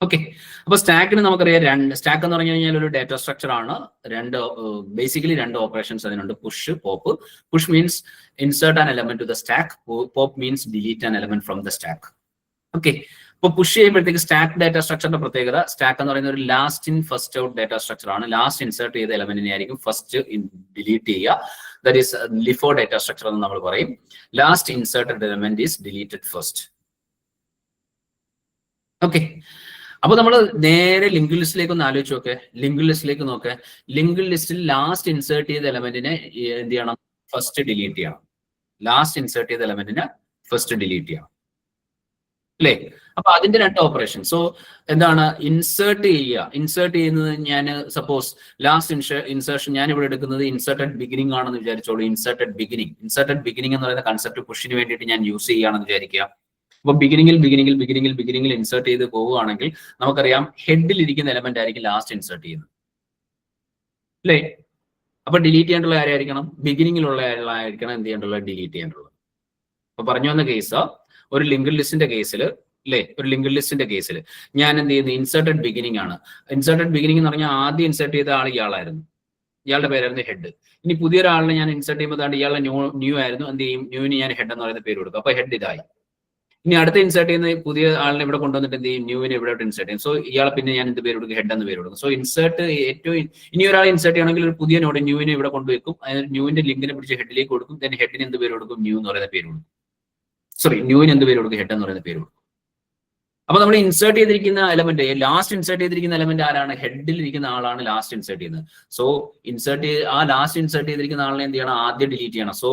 ഓക്കെ, അപ്പൊ സ്റ്റാക്കിന് നമുക്കറിയാം സ്റ്റാക്ക് എന്ന് പറഞ്ഞു കഴിഞ്ഞാൽ ഒരു ഡാറ്റ സ്ട്രക്ചർ ആണ്. ബേസിക്കലി രണ്ട് ഓപ്പറേഷൻസ് അതിനുണ്ട്, push, pop. Push means insert an element to the stack. Pop means delete an element from the stack. Okay, ഇപ്പൊ പുഷ് ചെയ്യുമ്പോഴത്തേക്ക് സ്റ്റാക്ക് ഡാറ്റ സ്ട്രക്ചറിന്റെ പ്രത്യേകത, സ്റ്റാക്ക് എന്ന് പറയുന്ന ഒരു last in first out data structure ആണ്. ലാസ്റ്റ് ഇൻസേർട്ട് ചെയ്ത എലമെന്റിനെ ആയിരിക്കും ഫസ്റ്റ് ഡിലീറ്റ് ചെയ്യുക. That is LIFO data structure എന്ന് നമ്മൾ പറയും. Last inserted element is deleted first. Okay, അപ്പൊ നമ്മൾ നേരെ ലിങ്ക് ലിസ്റ്റിലേക്ക് ഒന്ന് ആലോചിച്ച് നോക്കെ. ലിങ്ക് ലിസ്റ്റിലേക്ക് നോക്കെ. ലിങ്ക് ലിസ്റ്റിൽ ലാസ്റ്റ് ഇൻസേർട്ട് ചെയ്ത എലമെന്റിനെ എന്ത് ചെയ്യണം? ഫസ്റ്റ് ഡിലീറ്റ് ചെയ്യണം. ലാസ്റ്റ് ഇൻസേർട്ട് ചെയ്ത എലമെന്റിനെ ഫസ്റ്റ് ഡിലീറ്റ് ചെയ്യണം അല്ലേ? അപ്പൊ അതിന്റെ രണ്ട് ഓപ്പറേഷൻ. സോ എന്താണ് ഇൻസേർട്ട് ചെയ്യുക? ഇൻസേർട്ട് ചെയ്യുന്നത് ഞാൻ സപ്പോസ് ലാസ്റ്റ് ഇൻസേർഷൻ ഞാൻ ഇവിടെ എടുക്കുന്നത് ഇൻസേർട്ടഡ് ബിഗിനിങ് ആണെന്ന് വിചാരിച്ചോളൂ. ഇൻസേർട്ടഡ് ബിഗിനിങ് എന്ന് പറയുന്ന കൺസെപ്റ്റ് പുഷിന് വേണ്ടിയിട്ട് ഞാൻ യൂസ് ചെയ്യുകയാണെന്ന് വിചാരിക്കുക. അപ്പൊ ബിഗിനിങ്ങിൽ ഇൻസേർട്ട് ചെയ്ത് പോവുകയാണെങ്കിൽ നമുക്കറിയാം ഹെഡിൽ ഇരിക്കുന്ന എലമെന്റ് ആയിരിക്കും ലാസ്റ്റ് ഇൻസേർട്ട് ചെയ്യുന്നത് അല്ലേ? അപ്പൊ ഡിലീറ്റ് ചെയ്യേണ്ടുള്ള ആരായിരിക്കണം? ബിഗിനിങ്ങിലുള്ള ആളായിരിക്കണം എന്ത് ചെയ്യേണ്ടുള്ളത്? ഡിലീറ്റ് ചെയ്യേണ്ടുള്ളത്. അപ്പൊ പറഞ്ഞു വന്ന കേസ് ഒരു ലിങ്ക് ലിസ്റ്റിന്റെ കേസിൽ അല്ലേ? ഒരു ലിങ്ക് ലിസ്റ്റിന്റെ കേസിൽ ഞാൻ എന്ത് ചെയ്യുന്നു? ഇൻസേർട്ടഡ് ബിഗിനിങ് ആണ്. ഇൻസേർട്ടഡ് ബിഗിനിങ് എന്ന് പറഞ്ഞാൽ ആദ്യം ഇൻസേർട്ട് ചെയ്ത ആൾ ഇയാളായിരുന്നു, ഇയാളുടെ പേരായിരുന്നു ഹെഡ്. ഇനി പുതിയൊരാളിനെ ഞാൻ ഇൻസേർട്ട് ചെയ്യുമ്പോൾ ഇയാളെ ന്യൂ ആയിരുന്നു, എന്ത് ചെയ്യും? ന്യൂവിന് ഞാൻ ഹെഡ് എന്ന് പറയുന്ന പേര് കൊടുക്കും. അപ്പൊ ഹെഡ് ഇതായി. ഇനി അടുത്ത ഇൻസേർട്ട് ചെയ്യുന്ന പുതിയ ആളിനെ ഇവിടെ കൊണ്ടുവന്നിട്ട് എന്ത് ചെയ്യും? ന്യൂവിനെ ഇവിടെ ഇൻസേർട്ട് ചെയ്യും. സോ ഇയാളെ പിന്നെ ഞാൻ എന്ത് പേര് കൊടുക്കും? ഹെഡ് എന്ന് പേര് കൊടുക്കും. സോ ഇൻസേർട്ട് ഇനി ഒരാൾ ഇൻസേർട്ട് ചെയ്യണമെങ്കിൽ ഒരു പുതിയ നോഡ് ന്യൂവിനെ ഇവിടെ കൊണ്ടുവെക്കും. ന്യൂവിന്റെ ലിങ്കിനെ പിടിച്ച് ഹെഡിലേക്ക് കൊടുക്കും. ദെൻ ഹെഡിന് എന്ത് പേര് കൊടുക്കും? ന്യൂ എന്ന് പറയുന്ന പേര് കൊടുക്കും. ന്യൂവിന് എന്ത് പേര് കൊടുക്കും? ഹെഡ് എന്ന് പറയുന്ന പേര് കൊടുക്കും. അപ്പൊ നമ്മൾ ഇൻസേർട്ട് ചെയ്തിരിക്കുന്ന എലമെന്റ്, ലാസ്റ്റ് ഇൻസേർട്ട് ചെയ്തിരിക്കുന്ന എലമെന്റ് ആരാണ്? ഹെഡിൽ ഇരിക്കുന്ന ആളാണ് ലാസ്റ്റ് ഇൻസേർട്ട് ചെയ്യുന്നത്. സോ ലാസ്റ്റ് ഇൻസേർട്ട് ചെയ്തിരിക്കുന്ന ആളിനെ എന്ത് ചെയ്യണം? ആദ്യം ഡിലീറ്റ് ചെയ്യണം. സോ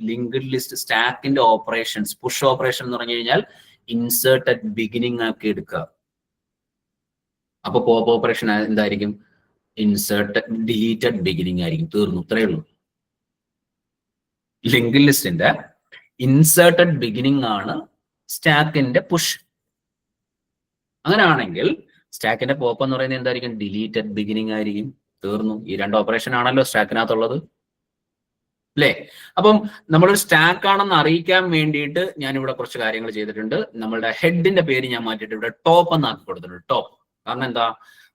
ലിങ്ക്ഡ് ലിസ്റ്റ് സ്റ്റാക്കിന്റെ ഓപ്പറേഷൻസ്, പുഷ് ഓപ്പറേഷൻ എന്ന് പറഞ്ഞു കഴിഞ്ഞാൽ ഇൻസേർട്ടഡ് ബിഗിനിങ് ആക്കി എടുക്കുക. അപ്പൊ പോപ്പ് ഓപ്പറേഷൻ എന്തായിരിക്കും? ഡിലീറ്റഡ് ബിഗിനിങ് ആയിരിക്കും. തീർന്നു, ഇത്രയേ ഉള്ളൂ. ലിങ്ക്ഡ് ലിസ്റ്റിന്റെ ഇൻസേർട്ടഡ് ബിഗിനിങ് ആണ് സ്റ്റാക്കിന്റെ പുഷ്. അങ്ങനെയാണെങ്കിൽ സ്റ്റാക്കിന്റെ പോപ്പ് എന്ന് പറയുന്നത് എന്തായിരിക്കും? ഡിലീറ്റഡ് ബിഗിനിങ് ആയിരിക്കും. തീർന്നു. ഈ രണ്ട് ഓപ്പറേഷൻ ആണല്ലോ സ്റ്റാക്കിനകത്തുള്ളത് അല്ലേ? അപ്പം നമ്മളൊരു സ്റ്റാക്ക് ആണെന്ന് അറിയിക്കാൻ വേണ്ടിയിട്ട് ഞാൻ ഇവിടെ കുറച്ച് കാര്യങ്ങൾ ചെയ്തിട്ടുണ്ട്. നമ്മളുടെ ഹെഡിന്റെ പേര് ഞാൻ മാറ്റിയിട്ട് ഇവിടെ ടോപ്പ് എന്നാക്കി കൊടുത്തിട്ടുണ്ട്. ടോപ്പ്. കാരണം എന്താ?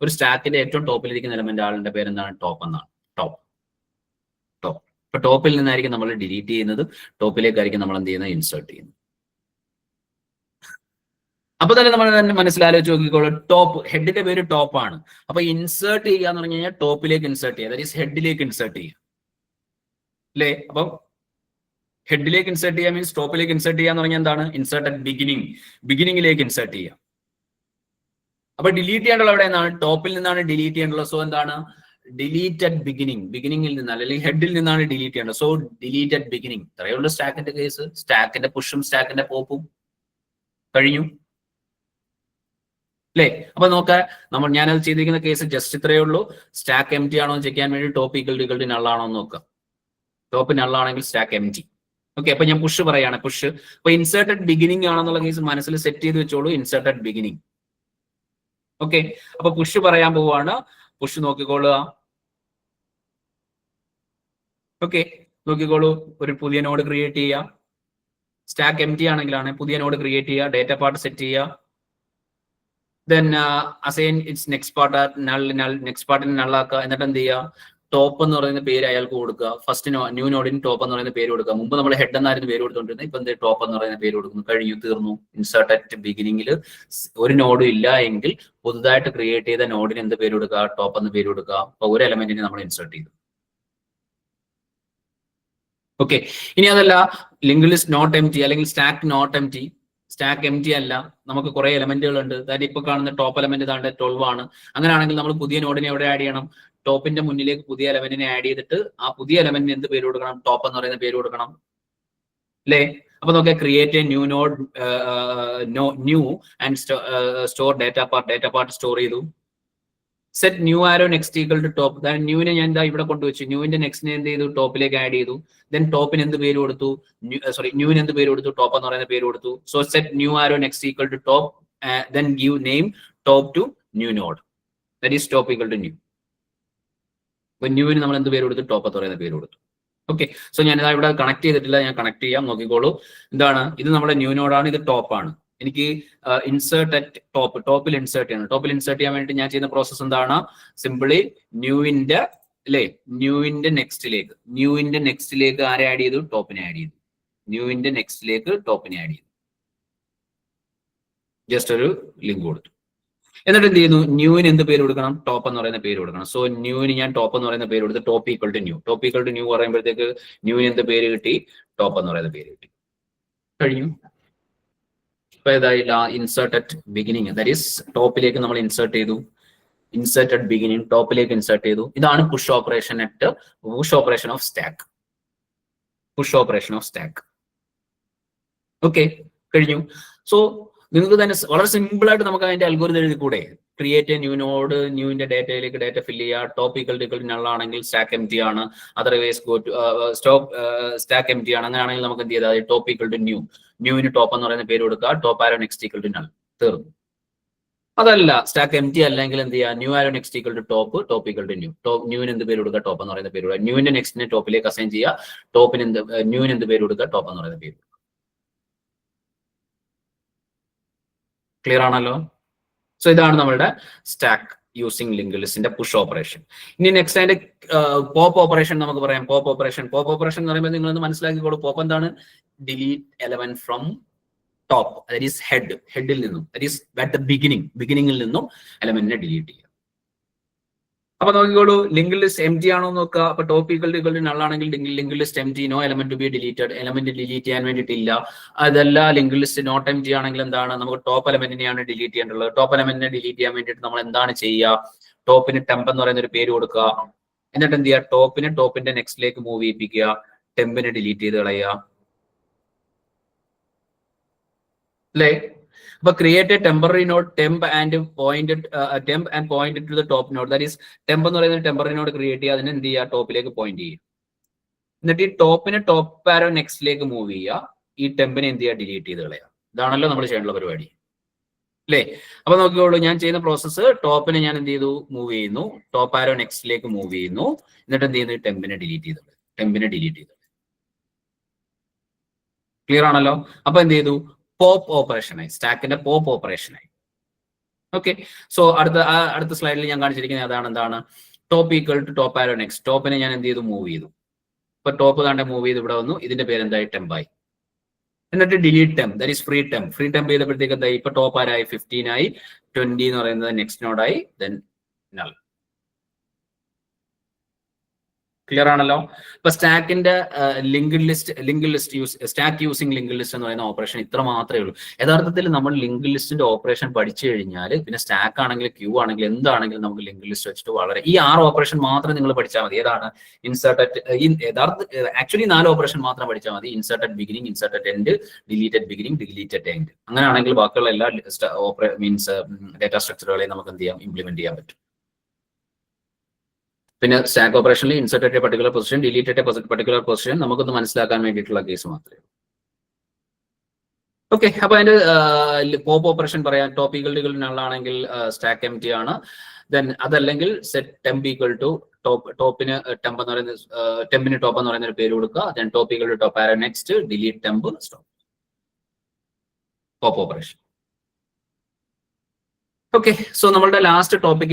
ഒരു സ്റ്റാക്കിന്റെ ഏറ്റവും ടോപ്പിലിരിക്കുന്ന എലമെന്റ് ആളിന്റെ പേര് എന്താണ്? ടോപ്പ് എന്നാണ്. ടോപ്പ്. ഇപ്പൊ ടോപ്പിൽ നിന്നായിരിക്കും നമ്മൾ ഡിലീറ്റ് ചെയ്യുന്നത്, ടോപ്പിലേക്കായിരിക്കും നമ്മൾ എന്ത് ചെയ്യുന്നത്? ഇൻസേർട്ട് ചെയ്യുന്നത്. അപ്പൊ തന്നെ നമ്മൾ തന്നെ മനസ്സിലാലോചിച്ച് നോക്കിക്കോളൂ. ടോപ്പ്, ഹെഡിന്റെ പേര് ടോപ്പ് ആണ്. അപ്പൊ ഇൻസേർട്ട് ചെയ്യുക എന്ന് പറഞ്ഞു കഴിഞ്ഞാൽ ടോപ്പിലേക്ക് ഇൻസേർട്ട് ചെയ്യുക, ദാറ്റ് ഈസ് ഹെഡിലേക്ക് ഇൻസേർട്ട് ചെയ്യുക അല്ലേ? അപ്പം ഹെഡിലേക്ക് ഇൻസേർട്ട് ചെയ്യുക മീൻസ് ടോപ്പിലേക്ക് ഇൻസേർട്ട് ചെയ്യുക എന്ന് പറഞ്ഞാൽ എന്താണ്? ഇൻസേർട്ടഡ് ബിഗിനിങ്ങിലേക്ക് ഇൻസേർട്ട് ചെയ്യുക. അപ്പൊ ഡിലീറ്റ് ചെയ്യേണ്ടത് എവിടെ നിന്നാണ്? ടോപ്പിൽ നിന്നാണ് ഡിലീറ്റ് ചെയ്യേണ്ടത്. സോ എന്താണ്? ഡിലീറ്റഡ് ബിഗിനിങ്ങിൽ നിന്നാണ്, അല്ലെങ്കിൽ ഹെഡിൽ നിന്നാണ് ഡിലീറ്റ് ചെയ്യേണ്ടത്. So deleted beginning. ഇത്രയേ ഉള്ളൂ സ്റ്റാക്കിന്റെ കേസ്. സ്റ്റാക്കിന്റെ പുഷും സ്റ്റാക്കിന്റെ പോപ്പും കഴിഞ്ഞു അല്ലേ? അപ്പൊ നോക്കാം, ഞാനത് ചെയ്തിരിക്കുന്ന കേസ് ജസ്റ്റ് ഇത്രയേ ഉള്ളൂ. സ്റ്റാക്ക് എം ടി ആണോ എന്ന് ചെക്ക് ചെയ്യാൻ വേണ്ടി ടോപ്പ് ഈക്വൽ ടു നള്ളാണോ എന്ന് നോക്കാം. ടോപ്പ് നള്ളാണെങ്കിൽ സ്റ്റാക്ക് എം ടി. ഓക്കെ, അപ്പൊ ഞാൻ പുഷ് പറയാണ്. പുഷ് അപ്പൊ ഇൻസേർട്ടഡ് ബിഗിനിങ് ആണെന്നുള്ള കേസ് മനസ്സിൽ സെറ്റ് ചെയ്ത് വെച്ചോളൂ. Inserted beginning. ഓക്കെ, അപ്പൊ പുഷ് പറയാൻ പോവാണ്. പുഷ് നോക്കിക്കോളുക. ഓക്കെ, നോക്കിക്കോളൂ. ഒരു പുതിയ നോഡ് ക്രിയേറ്റ് ചെയ്യുക. സ്റ്റാക്ക് എം ടി ആണെങ്കിലാണ് പുതിയ നോഡ് ക്രിയേറ്റ് ചെയ്യുക. ഡേറ്റ പാർട്ട് സെറ്റ് ചെയ്യുക. Then assign its next part null next പാർട്ടിന് നള്ളാക്കുക. എന്നിട്ട് എന്ത് ചെയ്യുക? ടോപ്പ് എന്ന് പറയുന്ന പേര് അയാൾക്ക് കൊടുക്കുക. ഫസ്റ്റ് ന്യൂ നോഡിന് ടോപ്പ് എന്ന് പറയുന്ന പേര് കൊടുക്കുക. മുമ്പ് നമ്മൾ ഹെഡ് എന്നായിരുന്നു പേര് കൊടുത്തോണ്ടിരുന്നത്. ഇപ്പൊ എന്ത് ടോപ്പ് എന്ന് പറയുന്ന പേര് കൊടുക്കുന്നു. കഴിഞ്ഞു, തീർന്നു. ഇൻസേർട്ട് അറ്റ് ബിഗിനിങ്ങിൽ ഒരു നോഡും ഇല്ല എങ്കിൽ പുതുതായിട്ട് ക്രിയേറ്റ് ചെയ്ത നോഡിന് എന്ത് പേര് കൊടുക്കുക? ടോപ്പ് എന്ന് പേര് കൊടുക്കുക. അപ്പൊ ഒരു എലമെന്റിനെ നമ്മൾ ഇൻസേർട്ട് ചെയ്തു. ഓക്കെ, ഇനി അതല്ല link list not empty അല്ലെങ്കിൽ stack not empty. Stack empty അല്ല, നമുക്ക് കുറെ എലമെന്റുകൾ ഉണ്ട്. അതായത് ഇപ്പൊ കാണുന്ന ടോപ്പ് എലമെന്റ് ഇതാണ്ട് 12 ആണ്. അങ്ങനെയാണെങ്കിൽ നമ്മൾ പുതിയ നോഡിനെ എവിടെ ആഡ് ചെയ്യണം? ടോപ്പിന്റെ മുന്നിലേക്ക് പുതിയ എലമെന്റിനെ ആഡ് ചെയ്തിട്ട് ആ പുതിയ എലമെന്റിന് എന്ത് പേര് കൊടുക്കണം? ടോപ്പ് എന്ന് പറയുന്ന പേര് കൊടുക്കണം അല്ലേ? അപ്പൊ നമുക്ക് create a new node, new and store data part store ചെയ്തു. Set new arrow next equal to top. അതായത് ന്യൂവിനെ ഞാൻ എന്താ ഇവിടെ കൊണ്ടുവച്ചു. ന്യൂവിന്റെ നെക്സ്റ്റിനെ എന്ത് ചെയ്തു? ടോപ്പിലേക്ക് ആഡ് ചെയ്തു. ദെൻ ടോപ്പിന് എന്ത് പേര് കൊടുത്തു? ന്യൂവിന് എന്ത് പേര് കൊടുത്തു? ടോപ്പ് എന്ന് പറയുന്ന പേര് കൊടുത്തു. So set new arrow next equal to top, then give name top to new node, that is top equal to new. അപ്പൊ ന്യൂവിന് നമ്മൾ എന്ത് പേര് കൊടുത്തു? ടോപ്പ് എന്ന് പറയുന്ന പേര് കൊടുത്തു. ഓക്കെ, സോ ഞാൻ ഇതാ ഇവിടെ കണക്ട് ചെയ്തിട്ടില്ല, ഞാൻ കണക്ട് ചെയ്യാം, നോക്കിക്കോളൂ. എന്താണ് ഇത്? നമ്മുടെ ന്യൂ നോഡാണ്, ഇത് ടോപ്പാണ്. എനിക്ക് ഇൻസേർട്ട് അറ്റ് ടോപ്പ്, ടോപ്പിൽ ഇൻസേർട്ട് ചെയ്യണം. ടോപ്പിൽ ഇൻസേർട്ട് ചെയ്യാൻ വേണ്ടി ഞാൻ ചെയ്യുന്ന പ്രോസസ് എന്താണ്? സിമ്പിളി ന്യൂവിന്റെ അല്ലേ, ന്യൂവിന്റെ നെക്സ്റ്റിലേക്ക് ആരെ ആഡ് ചെയ്തു? ടോപ്പിനെ ആഡ് ചെയ്തു. ന്യൂവിന്റെ നെക്സ്റ്റിലേക്ക് ടോപ്പിനെ ആഡ് ചെയ്തു. ജസ്റ്റ് ഒരു ലിങ്ക് കൊടുത്തു. എന്നിട്ട് എന്ത് ചെയ്യുന്നു? ന്യൂവിന് എന്ത് പേര് കൊടുക്കണം? ടോപ്പ് എന്ന് പറയുന്ന പേര് കൊടുക്കണം. സോ ന്യൂവിന് ഞാൻ ടോപ്പ് എന്ന് പറയുന്ന പേര് കൊടുത്ത് top equal to new. Top equal to new പറയുമ്പോഴത്തേക്ക് ന്യൂവിന് എന്ത് പേര് കിട്ടി? ടോപ്പ് എന്ന് പറയുന്ന പേര് കിട്ടി. കഴിഞ്ഞു. ഇപ്പൊ ഏതായില്ല? Insert at beginning, that is ടോപ്പിലേക്ക് നമ്മൾ ഇൻസേർട്ട് ചെയ്തു. ഇൻസേർട്ട് അറ്റ് ബിഗിനിങ്, ടോപ്പിലേക്ക് ഇൻസേർട്ട് ചെയ്തു. ഇതാണ് push operation of stack. Push operation of stack. Okay, കഴിഞ്ഞു. സോ നിങ്ങൾക്ക് തന്നെ വളരെ സിമ്പിൾ ആയിട്ട് നമുക്ക് അതിന്റെ അൽഗോരിതം എഴുതി കൂടെ? ക്രിയേറ്റ് എ ന്യൂ നോഡ്, ന്യൂവിന്റെ ഡേറ്റയിലേക്ക് ഡേറ്റ ഫില്ല് ചെയ്യുക. ടോപ്പ് ഈക്വൽ ടു നൾ ആണെങ്കിൽ സ്റ്റാക്ക് എം ടി ആണ്. Otherwise go to stack empty ആണ്. അങ്ങനെയാണെങ്കിൽ നമുക്ക് എന്ത് ചെയ്താൽ ടോപ്പ് ഈക്വൽ ടു ന്യൂ, ന്യൂവിന് ടോപ്പ് എന്ന് പറയുന്ന പേര് കൊടുക്കുക. Top arrow next equal to null, തീർന്നു. അതല്ല സ്റ്റാക്ക് എം ടി അല്ലെങ്കിൽ എന്ത് ചെയ്യുക? New arrow next equal to top, top equal to new. ന്യൂവിന് എന്ത് പേര് കൊടുക്കുക? ടോപ്പ് എന്ന് പറയുന്ന പേര് കൊടുക്കുക. ന്യൂവിന്റെ നെക്സ്റ്റിനെ ടോപ്പിലേക്ക് അസൈൻ ചെയ്യുക. ന്യൂവിന് എന്ത് പേര് കൊടുക്കുക? ടോപ്പ് എന്ന് പറയുന്ന പേര്. ക്ലിയർ ആണല്ലോ? സോ ഇതാണ് നമ്മളുടെ സ്റ്റാക്ക് യൂസിങ് ലിങ്ക് ലിസ്റ്റിന്റെ പുഷ് ഓപ്പറേഷൻ. ഇനി നെക്സ്റ്റ് അതിന്റെ പോപ്പ് ഓപ്പറേഷൻ നമുക്ക് പറയാം. പോപ്പ് ഓപ്പറേഷൻ എന്ന് പറയുമ്പോൾ നിങ്ങൾ ഒന്ന് മനസ്സിലാക്കിക്കോളൂ. പോപ്പ് എന്താണ്? Delete element from top, that is ഹെഡിൽ നിന്നും, ദാറ്റ് ഈസ് അറ്റ് ദ ബിഗിനിങ്ങിൽ നിന്നും എലമെന്റിനെ ഡിലീറ്റ് ചെയ്യുക. അപ്പൊ നോക്കിക്കോളൂ, ലിങ്ക് ലിസ്റ്റ് എം ടി ആണോ നോക്കുക. അപ്പൊ ടോപ്പ് ഈക്വൽ ടു നൾ ആണെങ്കിൽ link list empty, no element to be deleted. Element delete ചെയ്യാൻ വേണ്ടിയിട്ടില്ല. അതല്ല link list not empty ആണെങ്കിൽ എന്താണ്? നമുക്ക് ടോപ്പ് എലമെന്റിനെയാണ് ഡിലീറ്റ് ചെയ്യേണ്ടത്. ടോപ്പ് എലമെന്റിനെ ഡിലീറ്റ് ചെയ്യാൻ വേണ്ടിയിട്ട് നമ്മൾ എന്താണ് ചെയ്യുക? ടോപ്പിന് ടെമ്പ് എന്ന് പറയുന്ന ഒരു പേര് കൊടുക്കുക. എന്നിട്ട് എന്ത് ചെയ്യുക? ടോപ്പിന്റെ നെക്സ്റ്റിലേക്ക് മൂവ് ചെയ്യിപ്പിക്കുക. ടെമ്പിനെ ഡിലീറ്റ് ചെയ്ത് കളയുക അല്ലേ? അപ്പൊ create a temporary node temp and point to the top node, that is temp എന്ന് പറയുന്ന ടെമ്പററി നോഡ് ക്രിയേറ്റ് ചെയ്യുക. അതിനെ എന്ത് ചെയ്യുക? ടോപ്പിലേക്ക് പോയിന്റ് ചെയ്യുക. എന്നിട്ട് ഈ ടോപ്പിനെ ടോപ്പ് ആരോ നെക്സ്റ്റിലേക്ക് മൂവ് ചെയ്യുക. ഈ ടെമ്പിനെ എന്ത് ചെയ്യുക? ഡിലീറ്റ് ചെയ്ത് കളയുക. ഇതാണല്ലോ നമ്മൾ ചെയ്യേണ്ട പരിപാടി അല്ലേ? അപ്പൊ നോക്കിക്കോളൂ, ഞാൻ ചെയ്യുന്ന പ്രോസസ്സ് ടോപ്പിനെ ഞാൻ എന്ത് ചെയ്തു? മൂവ് ചെയ്യുന്നു. ടോപ്പ് ആരോ നെക്സ്റ്റിലേക്ക് മൂവ് ചെയ്യുന്നു. എന്നിട്ട് എന്ത് ചെയ്യുന്നു? ടെമ്പിനെ ഡിലീറ്റ് ചെയ്തു. ക്ലിയർ ആണല്ലോ? അപ്പൊ എന്ത് ചെയ്തു? പോപ്പ് ഓപ്പറേഷനായി, സ്റ്റാക്കിന്റെ പോപ്പ് ഓപ്പറേഷനായി. ഓക്കെ, സോ അടുത്ത സ്ലൈഡിൽ ഞാൻ കാണിച്ചിരിക്കുന്നത് അതാണ്. എന്താണ്? Top equal to top arrow next. ടോപ്പിനെ ഞാൻ എന്ത് ചെയ്തു? മൂവ് ചെയ്തു. ഇപ്പൊ ടോപ്പ് താണ്ടെ മൂവ് ചെയ്ത് ഇവിടെ വന്നു. ഇതിന്റെ പേര് എന്തായി? ടെമ്പായി. എന്നിട്ട് delete temp, that is free temp ചെയ്തപ്പോഴത്തേക്ക് എന്തായി? ഇപ്പൊ ടോപ്പ് ആരായി? 15 ആയി. 20 എന്ന് പറയുന്നത് നെക്സ്റ്റ് നോഡായി. Then null. ക്ലിയർ ആണല്ലോ? ഇപ്പൊ സ്റ്റാക്കിന്റെ സ്റ്റാക്ക് യൂസിങ് ലിങ്ക് ലിസ്റ്റ് എന്ന് പറയുന്ന ഓപ്പറേഷൻ ഇത്ര മാത്രമേ ഉള്ളൂ. യഥാർത്ഥത്തിൽ നമ്മൾ ലിങ്ക് ലിസ്റ്റിന്റെ ഓപ്പറേഷൻ പഠിച്ചു കഴിഞ്ഞാൽ പിന്നെ സ്റ്റാക്ക് ആണെങ്കിൽ ക്യൂ ആണെങ്കിൽ എന്താണെങ്കിലും നമുക്ക് ലിങ്ക് ലിസ്റ്റ് വെച്ചിട്ട് വളരെ ഈ 6 ഓപ്പറേഷൻ മാത്രം നിങ്ങൾ പഠിച്ചാൽ മതി. ഏതാണ്? ആക്ച്വലി 4 ഓപ്പറേഷൻ മാത്രം പഠിച്ചാൽ മതി. Insert at beginning, insert at end, delete at beginning, delete at end. അങ്ങനെയാണെങ്കിൽ ബാക്കിയുള്ള എല്ലാ ഡേറ്റ സ്ട്രക്ചറുകളെയും നമുക്ക് എന്ത് ചെയ്യാം? ഇംപ്ലിമെന്റ് ചെയ്യാൻ പറ്റും. പിന്നെ സ്റ്റാക്ക് ഓപ്പറേഷനിൽ insert at a particular position, delete at a particular position നമുക്കൊന്ന് മനസ്സിലാക്കാൻ വേണ്ടിയിട്ടുള്ള കേസ് മാത്രമേ. ഓക്കെ, അപ്പൊ അതിന്റെ പോപ്പ് ഓപ്പറേഷൻ പറയാം. ടോപ്പ് ഈക്വൽ ടു നൾ ആണെങ്കിൽ സ്റ്റാക്ക് എം ടി ആണ്. ദെൻ അതല്ലെങ്കിൽ സെറ്റ് ടെമ്പ് ഈക്വൽ ടു ടോപ്പിന് ടെമ്പ് എന്ന് പറയുന്ന ടെമ്പിന് ടോപ്പ് എന്ന് പറയുന്ന ഒരു പേര് കൊടുക്കുക. Then top equal to top arrow next, delete temp, stop. Pop operation. Okay, so നമ്മളുടെ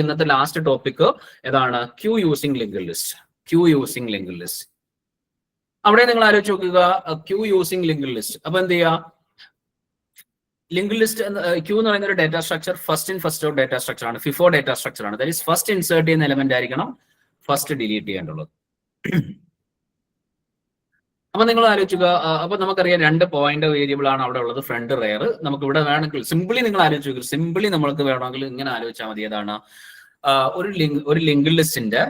ഇന്നത്തെ ലാസ്റ്റ് ടോപ്പിക് ഏതാണ്? Queue using link list. Queue using linked list. അവിടെ നിങ്ങൾ ആലോചിച്ച് നോക്കുക, ക്യൂ യൂസിങ് ലിങ്ക്ഡ് ലിസ്റ്റ്. അപ്പൊ എന്ത് ചെയ്യുക, ലിങ്ക്ഡ് ലിസ്റ്റ് ക്യൂ എന്ന് പറയുന്ന ഒരു data structure first in first out data structure ആണ്, ഫിഫോ ഡേറ്റാ സ്ട്രക്ചർ ആണ്. ദാറ്റ് ഈസ് ഫസ്റ്റ് ഇൻസേർട്ട് ചെയ്യുന്ന എലമെന്റ് ആയിരിക്കണം ഫസ്റ്റ് ഡിലീറ്റ് ചെയ്യേണ്ടുള്ളത്. അപ്പൊ നിങ്ങൾ ആലോചിക്കുക, അപ്പൊ നമുക്കറിയാം 2 പോയിന്റ് വേരിയബിൾ ആണ് അവിടെ ഉള്ളത്, ഫ്രണ്ട് റെയർ. നമുക്ക് ഇവിടെ വേണമെങ്കിൽ സിംപിളി നിങ്ങൾ ആലോചിച്ച് നോക്കുക, സിംപിളി നമ്മൾക്ക് വേണമെങ്കിൽ ഇങ്ങനെ ആലോചിച്ചാൽ മതി. ഏതാണ് ഒരു ലിങ്ക്ഡ് ലിസ്റ്റിന്റെ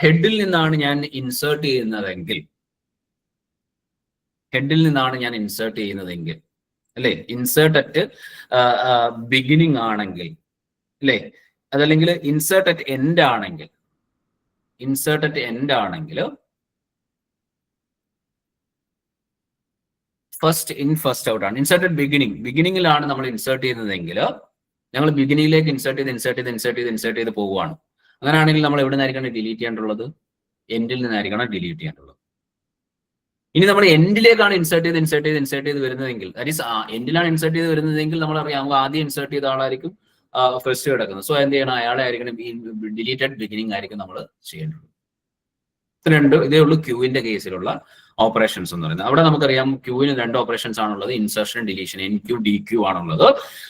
ഹെഡിൽ നിന്നാണ് ഞാൻ ഇൻസേർട്ട് ചെയ്യുന്നതെങ്കിൽ, അല്ലെ, ഇൻസേർട്ട് അറ്റ് ബിഗിനിങ് ആണെങ്കിൽ, അല്ലെ, അതല്ലെങ്കിൽ ഇൻസേർട്ട് അറ്റ് എൻഡ് ആണെങ്കിൽ, ഫസ്റ്റ് ഇൻ ഫസ്റ്റ് ഔട്ട് ആണ്. ഇൻസേർട്ട് അറ്റ് ബിഗിനിങ്ങിലാണ് നമ്മൾ ഇൻസേർട്ട് ചെയ്യുന്നതെങ്കിൽ ഞങ്ങൾ ബിഗിനിങ്ങിലേക്ക് ഇൻസേർട്ട് ചെയ്ത് പോവുകയാണ്. അങ്ങനെയാണെങ്കിൽ നമ്മൾ എവിടെ നിന്നായിരിക്കണം ഡിലീറ്റ് ചെയ്യേണ്ടുള്ളത്? എൻഡിൽ നിന്നായിരിക്കണം ഡിലീറ്റ് ചെയ്യേണ്ടുള്ളത്. ഇനി നമ്മൾ എൻഡിലേക്കാണ് ഇൻസേർട്ട് ചെയ്ത് വരുന്നതെങ്കിൽ, ദാറ്റ് ഈസ് എൻഡിലാണ് ഇൻസേർട്ട് ചെയ്ത് വരുന്നതെങ്കിൽ നമ്മളറിയാം നമുക്ക് ആദ്യം ഇൻസേർട്ട് ചെയ്ത ആളായിരിക്കും ഫസ്റ്റ് കിടക്കുന്നത്. സോ എന്ത് ചെയ്യണം, അയാളെ ആയിരിക്കണം ഈ ഡിലീറ്റഡ് ബിഗിനിങ് ആയിരിക്കും നമ്മൾ ചെയ്യേണ്ടത്. ഇതേ ഉള്ളൂ ക്യൂവിന്റെ കേസിലുള്ള ഓപ്പറേഷൻസ് എന്ന് പറയുന്നത്. അവിടെ നമുക്കറിയാം ക്യൂവിന് 2 ഓപ്പറേഷൻസ് ആണുള്ളത്, ഇൻസർഷൻ, ഡിലീഷൻ, NQ, DQ ആണുള്ളത്.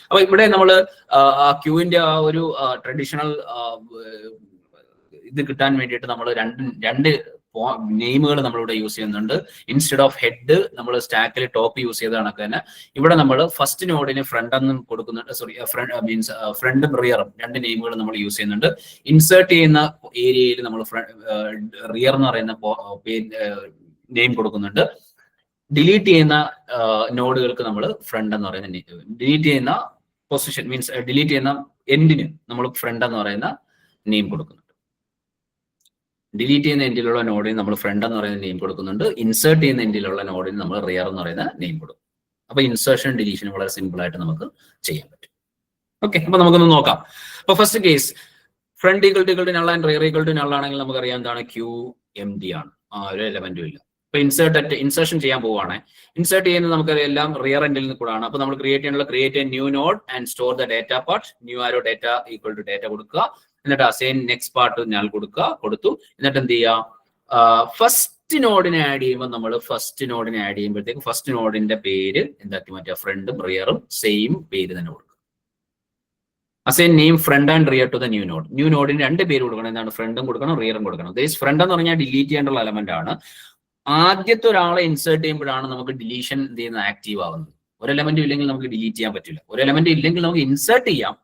അപ്പൊ ഇവിടെ നമ്മൾ ക്യൂവിന്റെ ആ ഒരു ട്രഡീഷണൽ ഇത് കിട്ടാൻ വേണ്ടിയിട്ട് നമ്മൾ രണ്ട് നെയിമുകൾ നമ്മളിവിടെ യൂസ് ചെയ്യുന്നുണ്ട്. ഇൻസ്റ്റെഡ് ഓഫ് ഹെഡ് നമ്മൾ സ്റ്റാക്കിൽ ടോപ്പ് യൂസ് ചെയ്ത കണക്ക് തന്നെ ഇവിടെ നമ്മൾ ഫസ്റ്റ് നോഡിന് ഫ്രണ്ട് എന്നും കൊടുക്കുന്നുണ്ട്, ഫ്രണ്ടും റിയറും 2 നെയിമുകൾ നമ്മൾ യൂസ് ചെയ്യുന്നുണ്ട്. ഇൻസേർട്ട് ചെയ്യുന്ന ഏരിയയിൽ നമ്മൾ റിയർ എന്ന് പറയുന്ന നെയിം കൊടുക്കുന്നുണ്ട്. ഡിലീറ്റ് ചെയ്യുന്ന നോഡുകൾക്ക് നമ്മൾ ഫ്രണ്ട് എന്ന് പറയുന്ന, ഡിലീറ്റ് ചെയ്യുന്ന പൊസിഷൻ മീൻസ് ഡിലീറ്റ് ചെയ്യുന്ന എൻഡിന് നമ്മൾ ഫ്രണ്ട് എന്ന് പറയുന്ന നെയിം കൊടുക്കുന്നുണ്ട്. ഡിലീറ്റ് ചെയ്യുന്ന എൻഡിലുള്ള നോഡിന് നമ്മൾ ഫ്രണ്ട് എന്ന് പറയുന്ന നെയിം കൊടുക്കുന്നുണ്ട്. ഇൻസേർട്ട് ചെയ്യുന്ന എൻഡിലുള്ള നോഡിന് നമ്മൾ റിയർ എന്ന് പറയുന്ന നെയിം കൊടുക്കും. അപ്പൊ ഇൻസേർഷൻ, ഡിലീഷൻ വളരെ സിമ്പിൾ ആയിട്ട് നമുക്ക് ചെയ്യാൻ പറ്റും. ഓക്കെ, അപ്പൊ നമുക്കൊന്ന് നോക്കാം. അപ്പൊ first case front equal to null and rear equal to null ആണെങ്കിൽ നമുക്കറിയാം എന്താണ്, ക്യൂ എംപ്റ്റി ആണ്, ഒരു എലമെന്റും ഇല്ല. അപ്പൊ ഇൻസേർഷൻ ചെയ്യാൻ പോവുകയാണ്. ഇൻസേർട്ട് ചെയ്യുന്നത് നമുക്കറിയാം എല്ലാം റിയർ എൻഡിൽ നിന്ന് കൂടാണ്. അപ്പൊ നമ്മൾ create a new node and store the data part. New arrow data equal to data കൊടുക്കുക, എന്നിട്ട് അസൈൻ നെക്സ്റ്റ് പാർട്ട് ഞാൻ കൊടുത്തു. എന്നിട്ട് എന്ത് ചെയ്യുക, ഫസ്റ്റ് നോഡിനെ ആഡ് ചെയ്യുമ്പോഴത്തേക്ക് ഫസ്റ്റ് നോഡിന്റെ പേര് എന്താക്കി മാറ്റുക, ഫ്രണ്ടും റിയറും സെയിം പേര് തന്നെ കൊടുക്കുക. Assign name front and rear to the new നോഡിന് 2 പേര് കൊടുക്കണം. എന്താണ്, ഫ്രണ്ടും കൊടുക്കണം, റിയറും കൊടുക്കണം. ഫ്രണ്ട് എന്ന് പറഞ്ഞാൽ ഡിലീറ്റ് ചെയ്യേണ്ടുള്ള എലമെന്റ് ആണ്. ആദ്യത്തെ ഒരാളെ ഇൻസേർട്ട് ചെയ്യുമ്പോഴാണ് നമുക്ക് ഡിലീഷൻ എന്ത് ചെയ്യുന്നത്, ആക്റ്റീവ് ആവുന്നത്. ഒരു എലമെന്റും ഇല്ലെങ്കിൽ നമുക്ക് ഡിലീറ്റ് ചെയ്യാൻ പറ്റില്ല. ഒരു എലമെന്റ് ഇല്ലെങ്കിൽ നമുക്ക് ഇൻസേർട്ട് ചെയ്യാം,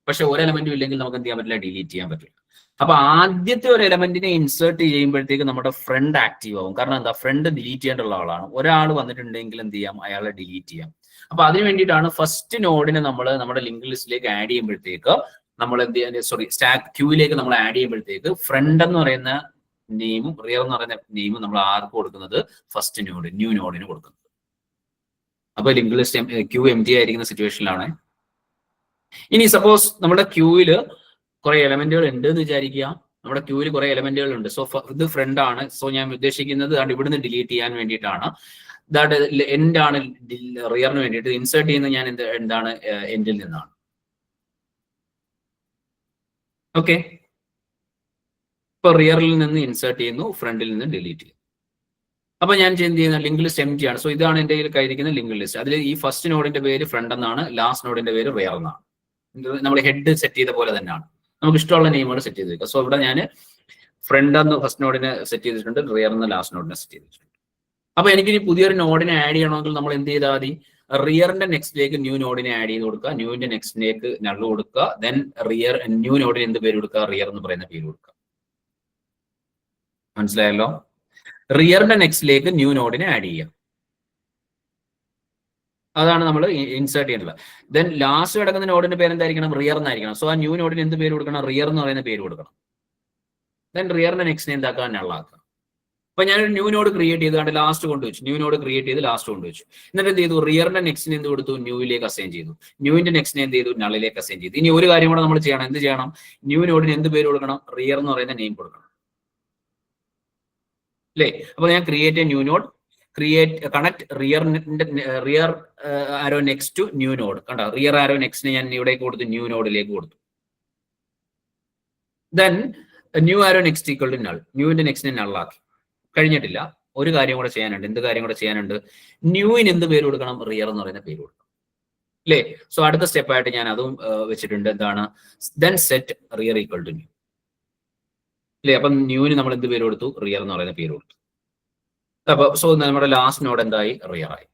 പക്ഷെ ഒരു എലമെന്റും ഇല്ലെങ്കിൽ നമുക്ക് എന്ത് ചെയ്യാൻ പറ്റില്ല, ഡിലീറ്റ് ചെയ്യാൻ പറ്റില്ല. അപ്പൊ ആദ്യത്തെ ഒരു എലമെന്റിനെ ഇൻസേർട്ട് ചെയ്യുമ്പോഴത്തേക്ക് നമ്മുടെ ഫ്രണ്ട് ആക്റ്റീവ് ആവും. കാരണം എന്താ, ഫ്രണ്ട് ഡിലീറ്റ് ചെയ്യേണ്ടുള്ള ആളാണ്. ഒരാൾ വന്നിട്ടുണ്ടെങ്കിൽ എന്ത് ചെയ്യാം, അയാളെ ഡിലീറ്റ് ചെയ്യാം. അപ്പൊ അതിന് വേണ്ടിയിട്ടാണ് ഫസ്റ്റ് നോഡിനെ നമ്മൾ നമ്മുടെ ലിങ്ക് ലിസ്റ്റിലേക്ക് ആഡ് ചെയ്യുമ്പോഴത്തേക്ക് നമ്മൾ എന്ത് ചെയ്യാൻ, സ്റ്റാക്ക് ക്യൂവിലേക്ക് നമ്മൾ ആഡ് ചെയ്യുമ്പോഴത്തേക്ക് ഫ്രണ്ട് എന്ന് പറയുന്ന നെയിമും റിയർ എന്ന് പറയുന്ന നെയിമും നമ്മൾ ആർക്ക് കൊടുക്കുന്നത്, ഫസ്റ്റ് ന്യൂ നോഡിന് കൊടുക്കുന്നത്. അപ്പൊ ലിങ്ക് ലിസ്റ്റ് ക്യൂ എംപ്റ്റി ആയിരിക്കുന്ന സിറ്റുവേഷനിലാണ്. ഇനി സപ്പോസ് നമ്മുടെ ക്യൂവില് കുറെ എലമെന്റുകൾ ഉണ്ട് എന്ന് വിചാരിക്കുക. നമ്മുടെ ക്യൂവിൽ കുറെ എലമെന്റുകൾ ഉണ്ട്. സോ ഇത് ഫ്രണ്ട് ആണ്. സോ ഞാൻ ഉദ്ദേശിക്കുന്നത് ഇവിടുന്ന് ഡിലീറ്റ് ചെയ്യാൻ വേണ്ടിയിട്ടാണ്. എൻഡ് ആണ് റിയറിന് വേണ്ടിയിട്ട്. ഇൻസേർട്ട് ചെയ്യുന്നത് ഞാൻ എന്താണ്, എൻഡിൽ നിന്നാണ്. ഓക്കെ, ഇപ്പൊ റിയറിൽ നിന്ന് ഇൻസേർട്ട് ചെയ്യുന്നു, ഫ്രണ്ടിൽ നിന്ന് ഡിലീറ്റ് ചെയ്യുന്നു. അപ്പൊ ഞാൻ എന്ത് ചെയ്യുന്ന, ലിങ്ക് ലിസ്റ്റ് എംപ്റ്റി ആണ്. സോ ഇതാണ് എന്റെ കയ്യിൽ കയ്യിരിക്കുന്ന ലിങ്ക് ലിസ്റ്റ്. അതിൽ ഈ ഫസ്റ്റ് നോഡിന്റെ പേര് ഫ്രണ്ട് എന്നാണ്, ലാസ്റ്റ് നോഡിന്റെ പേര് റിയർ എന്നാണ്. നമ്മൾ ഹെഡ് സെറ്റ് ചെയ്ത പോലെ തന്നെയാണ്, നമുക്ക് ഇഷ്ടമുള്ള നെയിമുകൾ സെറ്റ് ചെയ്ത് വെക്കുക. സോ ഇവിടെ ഞാൻ ഫ്രണ്ട് എന്ന് ഫസ്റ്റ് നോഡിനെ സെറ്റ് ചെയ്തിട്ടുണ്ട്, റിയർ എന്ന് ലാസ്റ്റ് നോഡിനെ സെറ്റ് ചെയ്തിട്ടുണ്ട്. അപ്പൊ എനിക്കിനി പുതിയൊരു നോഡിനെ ആഡ് ചെയ്യണമെങ്കിൽ നമ്മൾ എന്ത് ചെയ്താൽ മതി, റിയറിന്റെ നെക്സ്റ്റിലേക്ക് ന്യൂ നോഡിനെ ആഡ് ചെയ്ത് കൊടുക്കുക, ന്യൂവിന്റെ നെക്സ്റ്റിലേക്ക് നള്ള് കൊടുക്കുക, ദെൻ റിയർ ന്യൂ നോഡിന് എന്ത് പേര് കൊടുക്കുക, റിയർ എന്ന് പറയുന്ന പേര് കൊടുക്കുക. മനസ്സിലായല്ലോ? റിയറിന്റെ നെക്സ്റ്റിലേക്ക് ന്യൂ നോഡിനെ ആഡ് ചെയ്യാം. അതാണ് നമ്മൾ ഇൻസേർട്ട് ചെയ്യുന്നത്. ദെൻ ലാസ്റ്റ് കിടക്കുന്ന നോഡിന്റെ പേര് എന്തായിരിക്കണം, റിയർ എന്നായിരിക്കണം. സോ ആ ന്യൂ നോഡിന് എന്ത് പേര് കൊടുക്കണം, റിയർ എന്ന് പറയുന്ന പേര് കൊടുക്കണം. ദെൻ റിയറിന്റെ നെക്സ്റ്റിനെ എന്താക്കുക, നള്ളാക്കുക. അപ്പൊ ഞാനൊരു ന്യൂ നോഡ് ക്രിയേറ്റ് ചെയ്ത് ലാസ്റ്റ് കൊണ്ടുവച്ചു, ന്യൂ നോഡ് ക്രിയേറ്റ് ചെയ്ത് ലാസ്റ്റ് കൊണ്ടുവച്ചു. എന്നിട്ട് എന്ത് ചെയ്തു, റിയറിന്റെ നെക്സ്റ്റിന് എന്ത് കൊടുത്തു, ന്യൂവിലേക്ക് അസൈൻ ചെയ്തു. ന്യൂവിന്റെ നെക്സ്റ്റിനെ എന്ത് ചെയ്തു, നള്ളിലേക്ക് അസൈൻ ചെയ്തു. ഇനി ഒരു കാര്യം കൂടെ നമ്മൾ ചെയ്യണം. എന്ത് ചെയ്യണം, ന്യൂ നോഡിന് എന്ത് പേര് കൊടുക്കണം, റിയർ എന്ന് പറയുന്ന നെയിം കൊടുക്കണം, അല്ലേ? അപ്പൊ ഞാൻ create a new node, connect rear arrow next to new node. കണ്ടോ, റിയർ ആരോ നെക്സ്റ്റിനെ ഞാൻ ഇവിടേക്ക് കൊടുത്തു, ന്യൂ നോഡിലേക്ക് കൊടുത്തു. Then new arrow next equal to null. ന്യൂവിന്റെ നെക്സ്റ്റിനെ നള്ളാക്കി. കഴിഞ്ഞിട്ടില്ല, ഒരു കാര്യം കൂടെ ചെയ്യാനുണ്ട്. എന്ത് കാര്യം കൂടെ ചെയ്യാനുണ്ട്? ന്യൂവിന് എന്ത് പേര് കൊടുക്കണം? റിയർ എന്ന് പറയുന്ന പേര് കൊടുക്കണം, അല്ലേ? സോ അടുത്ത സ്റ്റെപ്പായിട്ട് ഞാൻ അതും വെച്ചിട്ടുണ്ട്. എന്താണ്? Then set rear equal to new, അല്ലേ? അപ്പം ന്യൂവിന് നമ്മൾ എന്ത് പേര് കൊടുത്തു? റിയർ എന്ന് പറയുന്ന പേര് കൊടുത്തു. അപ്പൊ സോ നമ്മുടെ ലാസ്റ്റ് നോഡ് എന്തായി? റിയർ ആയി.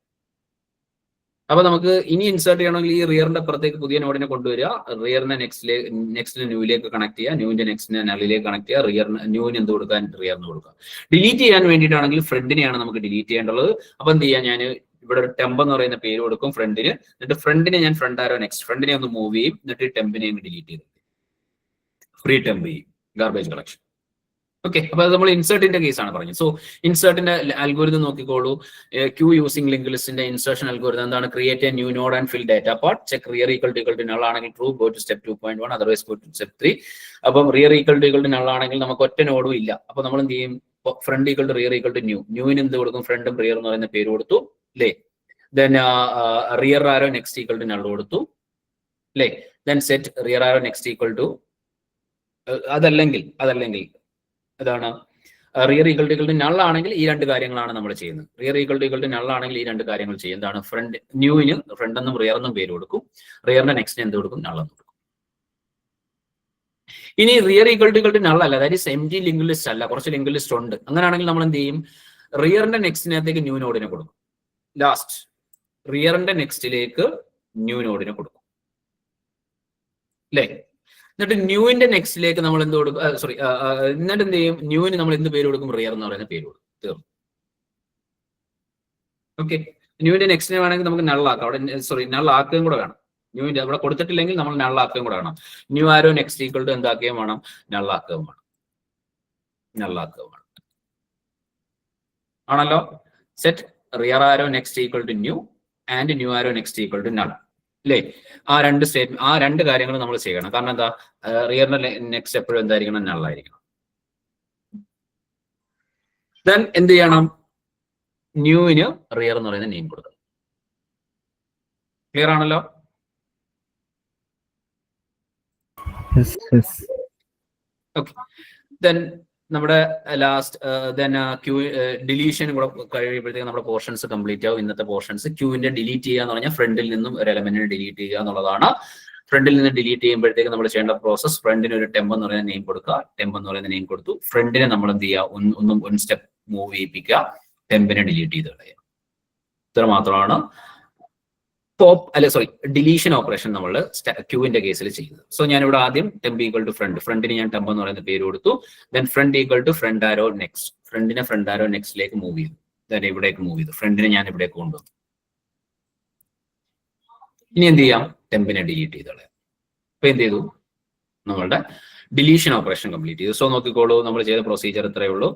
അപ്പൊ നമുക്ക് ഇനി ഇൻസേർട്ട് ചെയ്യണമെങ്കിൽ ഈ റിയറിന്റെ അപ്പുറത്തേക്ക് പുതിയ നോഡിനെ കൊണ്ടുവരിക. റിയറിനെ നെക്സ്റ്റിന് ന്യൂവിലേക്ക് കണക്ട് ചെയ്യുക, ന്യൂവിന്റെ നെക്സ്റ്റിനെ നള്ളിലേക്ക് കണക്ട് ചെയ്യുക, റിയറിന് ന്യൂവിന് എന്ത് കൊടുക്കാൻ? റിയറിന് കൊടുക്കുക. ഡിലീറ്റ് ചെയ്യാൻ വേണ്ടിയിട്ടാണെങ്കിൽ ഫ്രണ്ടിനെയാണ് നമുക്ക് ഡിലീറ്റ് ചെയ്യേണ്ടത്. അപ്പൊ എന്ത് ചെയ്യാം? ഞാൻ ഇവിടെ ഒരു ടെമ്പ് എന്ന് പറയുന്ന പേര് കൊടുക്കും ഫ്രണ്ടിന്. എന്നിട്ട് ഫ്രണ്ടിനെ ഞാൻ ഫ്രണ്ട് ആരോ നെക്സ്റ്റ്, ഫ്രണ്ടിനെ ഒന്ന് മൂവ് ചെയ്യും. എന്നിട്ട് ടെമ്പിനെ ഡിലീറ്റ് ചെയ്ത് ഫ്രീ ടെമ്പ് ചെയ്യും, ഗാർബേജ് കളക്ഷൻ. ഓക്കെ, അപ്പൊ അത് നമ്മൾ ഇൻസേർട്ടിന്റെ കേസാണ് പറഞ്ഞത്. സോ ഇൻസേർട്ടിന്റെ അൽഗോരിതം നോക്കിക്കോളൂ. ക്യൂ യൂസിംഗ് ലിങ്ക് ലിസ്റ്റിന്റെ ഇൻസേർഷൻ അൽഗോരിതം എന്താണ്? Create a new node and fill data part. Check rear equal to null ആണെങ്കിൽ true, go to step 2.1, otherwise go to step 3. അപ്പം റിയർ ഈക്വൽ ടു നൾ ആണെങ്കിൽ നമുക്ക് ഒറ്റ നോഡും ഇല്ല. അപ്പൊ നമ്മൾ എന്ത് ചെയ്യും? Front equal to rear equal to new. ന്യൂവിന് എന്ത് കൊടുക്കും? ഫ്രണ്ടും റിയർ എന്ന് പറയുന്ന പേര് കൊടുത്തു, അല്ലേ? Then rear arrow next equal to null കൊടുത്തു, അല്ലേ? Then set rear arrow next equal to, അതല്ലെങ്കിൽ ഇതാണ് റിയർ ഈക്വൽ ടു നൾ ആണെങ്കിൽ ഈ രണ്ട് കാര്യങ്ങളാണ് നമ്മൾ ചെയ്യുന്നത്. റിയർ ഈക്വൽ ടു നൾ ആണെങ്കിൽ ഈ രണ്ട് കാര്യങ്ങൾ ചെയ്യും. എന്താണ്? ഫ്രണ്ട് ന്യൂവിന് ഫ്രണ്ട് എന്നും റിയർ എന്നും പേര് കൊടുക്കും, റിയറിന്റെ നെക്സ്റ്റ് എന്ത് കൊടുക്കും? നൾ എന്ന് കൊടുക്കും. ഇനി റിയർ ഈക്വൽ ടു നൾ അല്ല, അതായത് എംപ്റ്റി ലിങ്ക് ലിസ്റ്റ് അല്ല, കുറച്ച് ലിങ്ക് ലിസ്റ്റ് ഉണ്ട്. അങ്ങനെയാണെങ്കിൽ നമ്മൾ എന്ത് ചെയ്യും? റിയറിന്റെ നെക്സ്റ്റിനകത്തേക്ക് ന്യൂ നോഡിനെ കൊടുക്കും. ലാസ്റ്റ് റിയറിന്റെ നെക്സ്റ്റിലേക്ക് ന്യൂ നോഡിനെ കൊടുക്കും, അല്ലേ? എന്നിട്ട് ന്യൂവിന്റെ നെക്സ്റ്റിലേക്ക് നമ്മൾ എന്ത് കൊടുക്കും? സോറി, എന്നിട്ട് എന്ത് ചെയ്യും? ന്യൂവിന് നമ്മൾ എന്ത് പേര് കൊടുക്കും? റിയർ എന്ന് പറയുന്ന പേര് കൊടുക്കും. തീർന്നു. ഓക്കെ, ന്യൂവിന്റെ നെക്സ്റ്റിനെ വേണമെങ്കിൽ നമുക്ക് നള്ളാക്കാം. അവിടെ സോറി നള്ളാക്കുകയും കൂടെ വേണം. ന്യൂവിന്റെ അവിടെ കൊടുത്തിട്ടില്ലെങ്കിൽ നമ്മൾ നള്ളാക്കുകയും കൂടെ വേണം. New arrow next equal to എന്താക്കുകയും വേണം? നള്ളാക്കുകയും വേണം. ആണല്ലോ? Set rear arrow next equal to new and new arrow next equal to null, അല്ലേ? ആ രണ്ട് കാര്യങ്ങൾ നമ്മൾ ചെയ്യണം. കാരണം എന്താ? റിയറിന്റെ നെക്സ്റ്റ് എപ്പോഴും എന്തായിരിക്കണം? നള്ളായിരിക്കണം. ദെൻ എന്ത് ചെയ്യണം? ന്യൂവിന് റിയർ എന്ന് പറയുന്ന നെയിം കൊടുക്കണം. ക്ലിയർ ആണല്ലോ? ഓക്കെ, ദെൻ നമ്മുടെ ലാസ്റ്റ് ഡിലീഷൻ കൂടെ കഴിയുമ്പോഴത്തേക്ക് നമ്മുടെ പോർഷൻസ് കംപ്ലീറ്റ് ആവും. ഇന്നത്തെ പോർഷൻസ് ക്യൂവിന്റെ ഡിലീറ്റ് ചെയ്യുക എന്ന് പറഞ്ഞാൽ ഫ്രണ്ടിൽ നിന്നും ഒരു എലമെന്റിനെ ഡിലീറ്റ് ചെയ്യുക എന്നുള്ളതാണ്. ഫ്രണ്ടിൽ നിന്ന് ഡിലീറ്റ് ചെയ്യുമ്പോഴത്തേക്ക് നമ്മൾ ചെയ്യേണ്ട പ്രോസസ്, ഫ്രണ്ടിന് ഒരു ടെമ്പ് എന്ന് പറയുന്ന നെയിം കൊടുക്കുക. ടെമ്പ് എന്ന് പറയുന്ന നെയിം കൊടുത്തു. ഫ്രണ്ടിനെ നമ്മൾ എന്ത് ചെയ്യുക? ഒന്ന് സ്റ്റെപ്പ് മൂവ് ചെയ്യിപ്പിക്കുക, ടെമ്പിനെ ഡിലീറ്റ് ചെയ്ത് കളയുക. ഇത്ര മാത്രമാണ് ഡിലീഷൻ ഓപ്പറേഷൻ നമ്മൾ ക്യൂവിന്റെ കേസിൽ ചെയ്യുന്നത്. സോ ഞാനിവിടെ ആദ്യം ടെമ്പ് ഈക്വൽ ടു ഫ്രണ്ടിന് ഞാൻ ടെമ്പ് എന്ന് പറയുന്ന പേര് കൊടുത്തു. Then front equal to front arrow next, ഫ്രണ്ടിനെ ഫ്രണ്ട് ആരോ നെക്സ്റ്റിലേക്ക് മൂവ് ചെയ്തു. ദെൻ ഇവിടേക്ക് മൂവ് ചെയ്തു. ഫ്രണ്ടിനെ ഞാൻ ഇവിടേക്ക് കൊണ്ടുവന്നു. ഇനി എന്ത് ചെയ്യാം? ടെമ്പിനെ ഡിലീറ്റ് ചെയ്ത് കളയാം. അപ്പൊ എന്ത് ചെയ്തു? നമ്മളുടെ ഡിലീഷൻ ഓപ്പറേഷൻ കംപ്ലീറ്റ് ചെയ്തു. സോ നോക്കിക്കോളൂ, നമ്മൾ ചെയ്ത പ്രൊസീജിയർ ഇത്രയേ ഉള്ളൂ.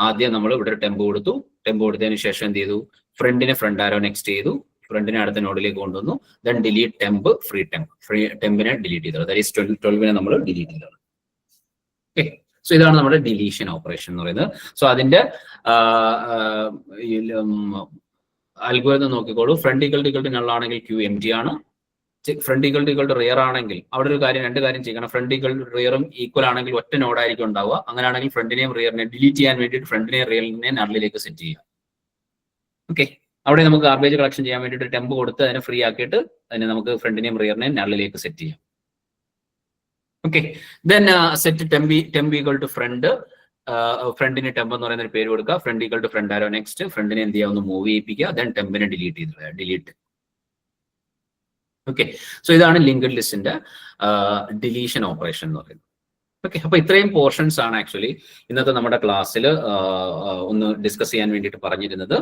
ആദ്യം നമ്മൾ ഇവിടെ ഒരു ടെമ്പ് കൊടുത്തു. ടെമ്പ് കൊടുത്തതിന് ശേഷം എന്ത് ചെയ്തു? ഫ്രണ്ടിനെ ഫ്രണ്ട് ആരോ നെക്സ്റ്റ് ചെയ്തു. ഫ്രണ്ടിനെ അടുത്ത നോഡിലേക്ക് കൊണ്ടുവന്നു. ദെൻ ഡിലീറ്റ് ടെമ്പ്, ഫ്രീ ടെമ്പിനെ ഡിലീറ്റ് ചെയ്തത്. ദാറ്റ് ഈസ് 12നെ നമ്മൾ ഡിലീറ്റ് ചെയ്തത്. ഓക്കെ, സോ ഇതാണ് നമ്മുടെ ഡിലീഷൻ ഓപ്പറേഷൻ എന്ന് പറയുന്നത്. സോ അതിന്റെ അൽഗോരിതം നോക്കിക്കോളൂ. ഫ്രണ്ട് ഈക്വൽ ടു നൾ ആണെങ്കിൽ ക്യൂ എം ടി ആണ്. ഫ്രണ്ട് ഈക്വൽ ടു റിയർ ആണെങ്കിൽ അവിടെ ഒരു രണ്ട് കാര്യം ചെയ്യണം. ഫ്രണ്ട് ഈക്വൽ ടു റിയറും ഈക്വൽ ആണെങ്കിൽ ഒറ്റ നോഡായിരിക്കും ഉണ്ടാവുക. അങ്ങനെയാണെങ്കിൽ ഫ്രണ്ടിനെയും റിയറിനെയും ഡിലീറ്റ് ചെയ്യാൻ വേണ്ടിയിട്ട് ഫ്രണ്ടിനെയും റിയറിനെയും നള്ളിലേക്ക് സെറ്റ് ചെയ്യുക. ഓക്കെ, അവിടെ നമുക്ക് ഗാർബേജ് കളക്ഷൻ ചെയ്യാൻ വേണ്ടിയിട്ട് ടെമ്പ് കൊടുത്ത് അതിനെ ഫ്രീ ആക്കിയിട്ട് അതിനെ നമുക്ക് ഫ്രണ്ടിനെയും റിയറിനെയും നള്ളിലേക്ക് സെറ്റ് ചെയ്യാം. Okay, then set temp equal to ഫ്രണ്ടിന് ടെമ്പ് എന്ന് പറയുന്ന ഒരു പേര് കൊടുക്കുക. Front equal to front arrow next, ഫ്രണ്ടിനെ എന്ത് ചെയ്യുക? ഒന്ന് മൂവ് ചെയ്യിപ്പിക്കുക. ദെൻ ടെമ്പിനെ ഡിലീറ്റ്. ഓക്കെ, സോ ഇതാണ് ലിങ്ക്ഡ് ലിസ്റ്റിന്റെ ഡിലീഷൻ ഓപ്പറേഷൻ എന്ന് പറയുന്നത്. ഓക്കെ, അപ്പൊ ഇത്രയും പോർഷൻസ് ആണ് ആക്ച്വലി ഇന്നത്തെ നമ്മുടെ ക്ലാസ്സിൽ ഒന്ന് ഡിസ്കസ് ചെയ്യാൻ വേണ്ടിയിട്ട് പറഞ്ഞിരുന്നത്.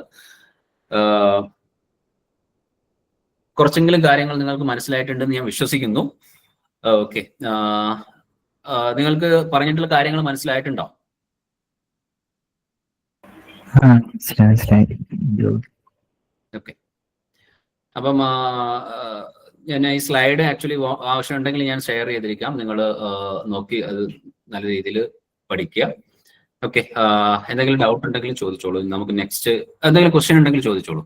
കുറച്ചെങ്കിലും കാര്യങ്ങൾ നിങ്ങൾക്ക് മനസ്സിലായിട്ടുണ്ടെന്ന് ഞാൻ വിശ്വസിക്കുന്നു. ഓക്കെ, നിങ്ങൾക്ക് പറഞ്ഞിട്ടുള്ള കാര്യങ്ങൾ മനസ്സിലായിട്ടുണ്ടോ? ഓക്കെ, അപ്പം ഞാൻ ഈ സ്ലൈഡ് ആക്ച്വലി ആവശ്യമുണ്ടെങ്കിൽ ഞാൻ ഷെയർ ചെയ്തിരിക്കാം. നിങ്ങൾ നോക്കി അത് നല്ല രീതിയിൽ പഠിക്കുക. ഓക്കെ, എന്തെങ്കിലും ഡൗട്ട് ഉണ്ടെങ്കിൽ ചോദിച്ചോളൂ. നമുക്ക് നെക്സ്റ്റ് എന്തെങ്കിലും ക്വസ്റ്റ്യൻ ഉണ്ടെങ്കിൽ ചോദിച്ചോളൂ.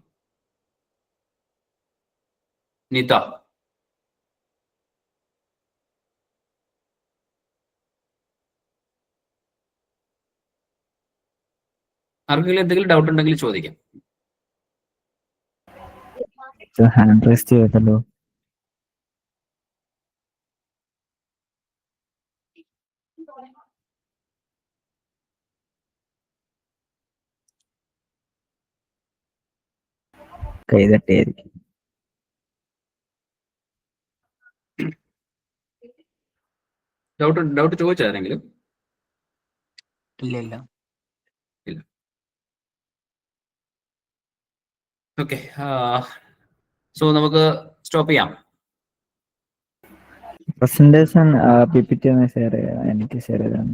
നീത? ആർക്കെങ്കിലും എന്തെങ്കിലും ഡൗട്ട് ഉണ്ടെങ്കിൽ ചോദിക്കാം. ഹാൻഡ് റൈസ് ചെയ്തല്ലോ. കൈതട്ടിയായിരിക്കും. ഡൗട്ട് ചോദിച്ചാരെങ്കിലും? ഇല്ല. ഓക്കെ, സോ നമുക്ക് സ്റ്റോപ്പ് ചെയ്യാം. പ്രസന്റേഷൻ PPT ഒന്ന് ഷെയർ ചെയ്യാം, എനിക്ക് ഷെയർ ചെയ്താൽ.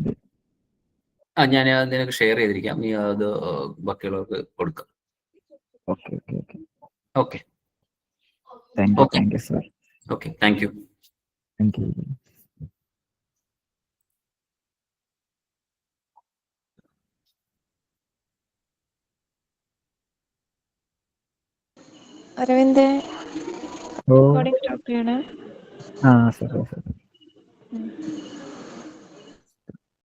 ഞാൻ നിനക്ക് ഷെയർ ചെയ്തിരിക്കാം, നീ അത് ബാക്കിയുള്ളവർക്ക് കൊടുക്കാം. Okay. Okay, thank you sir. Okay, thank you. Aravind ഓ റെക്കോർഡിംഗ് സ്റ്റോപ്പ് ചെയ്യണേ. സർ.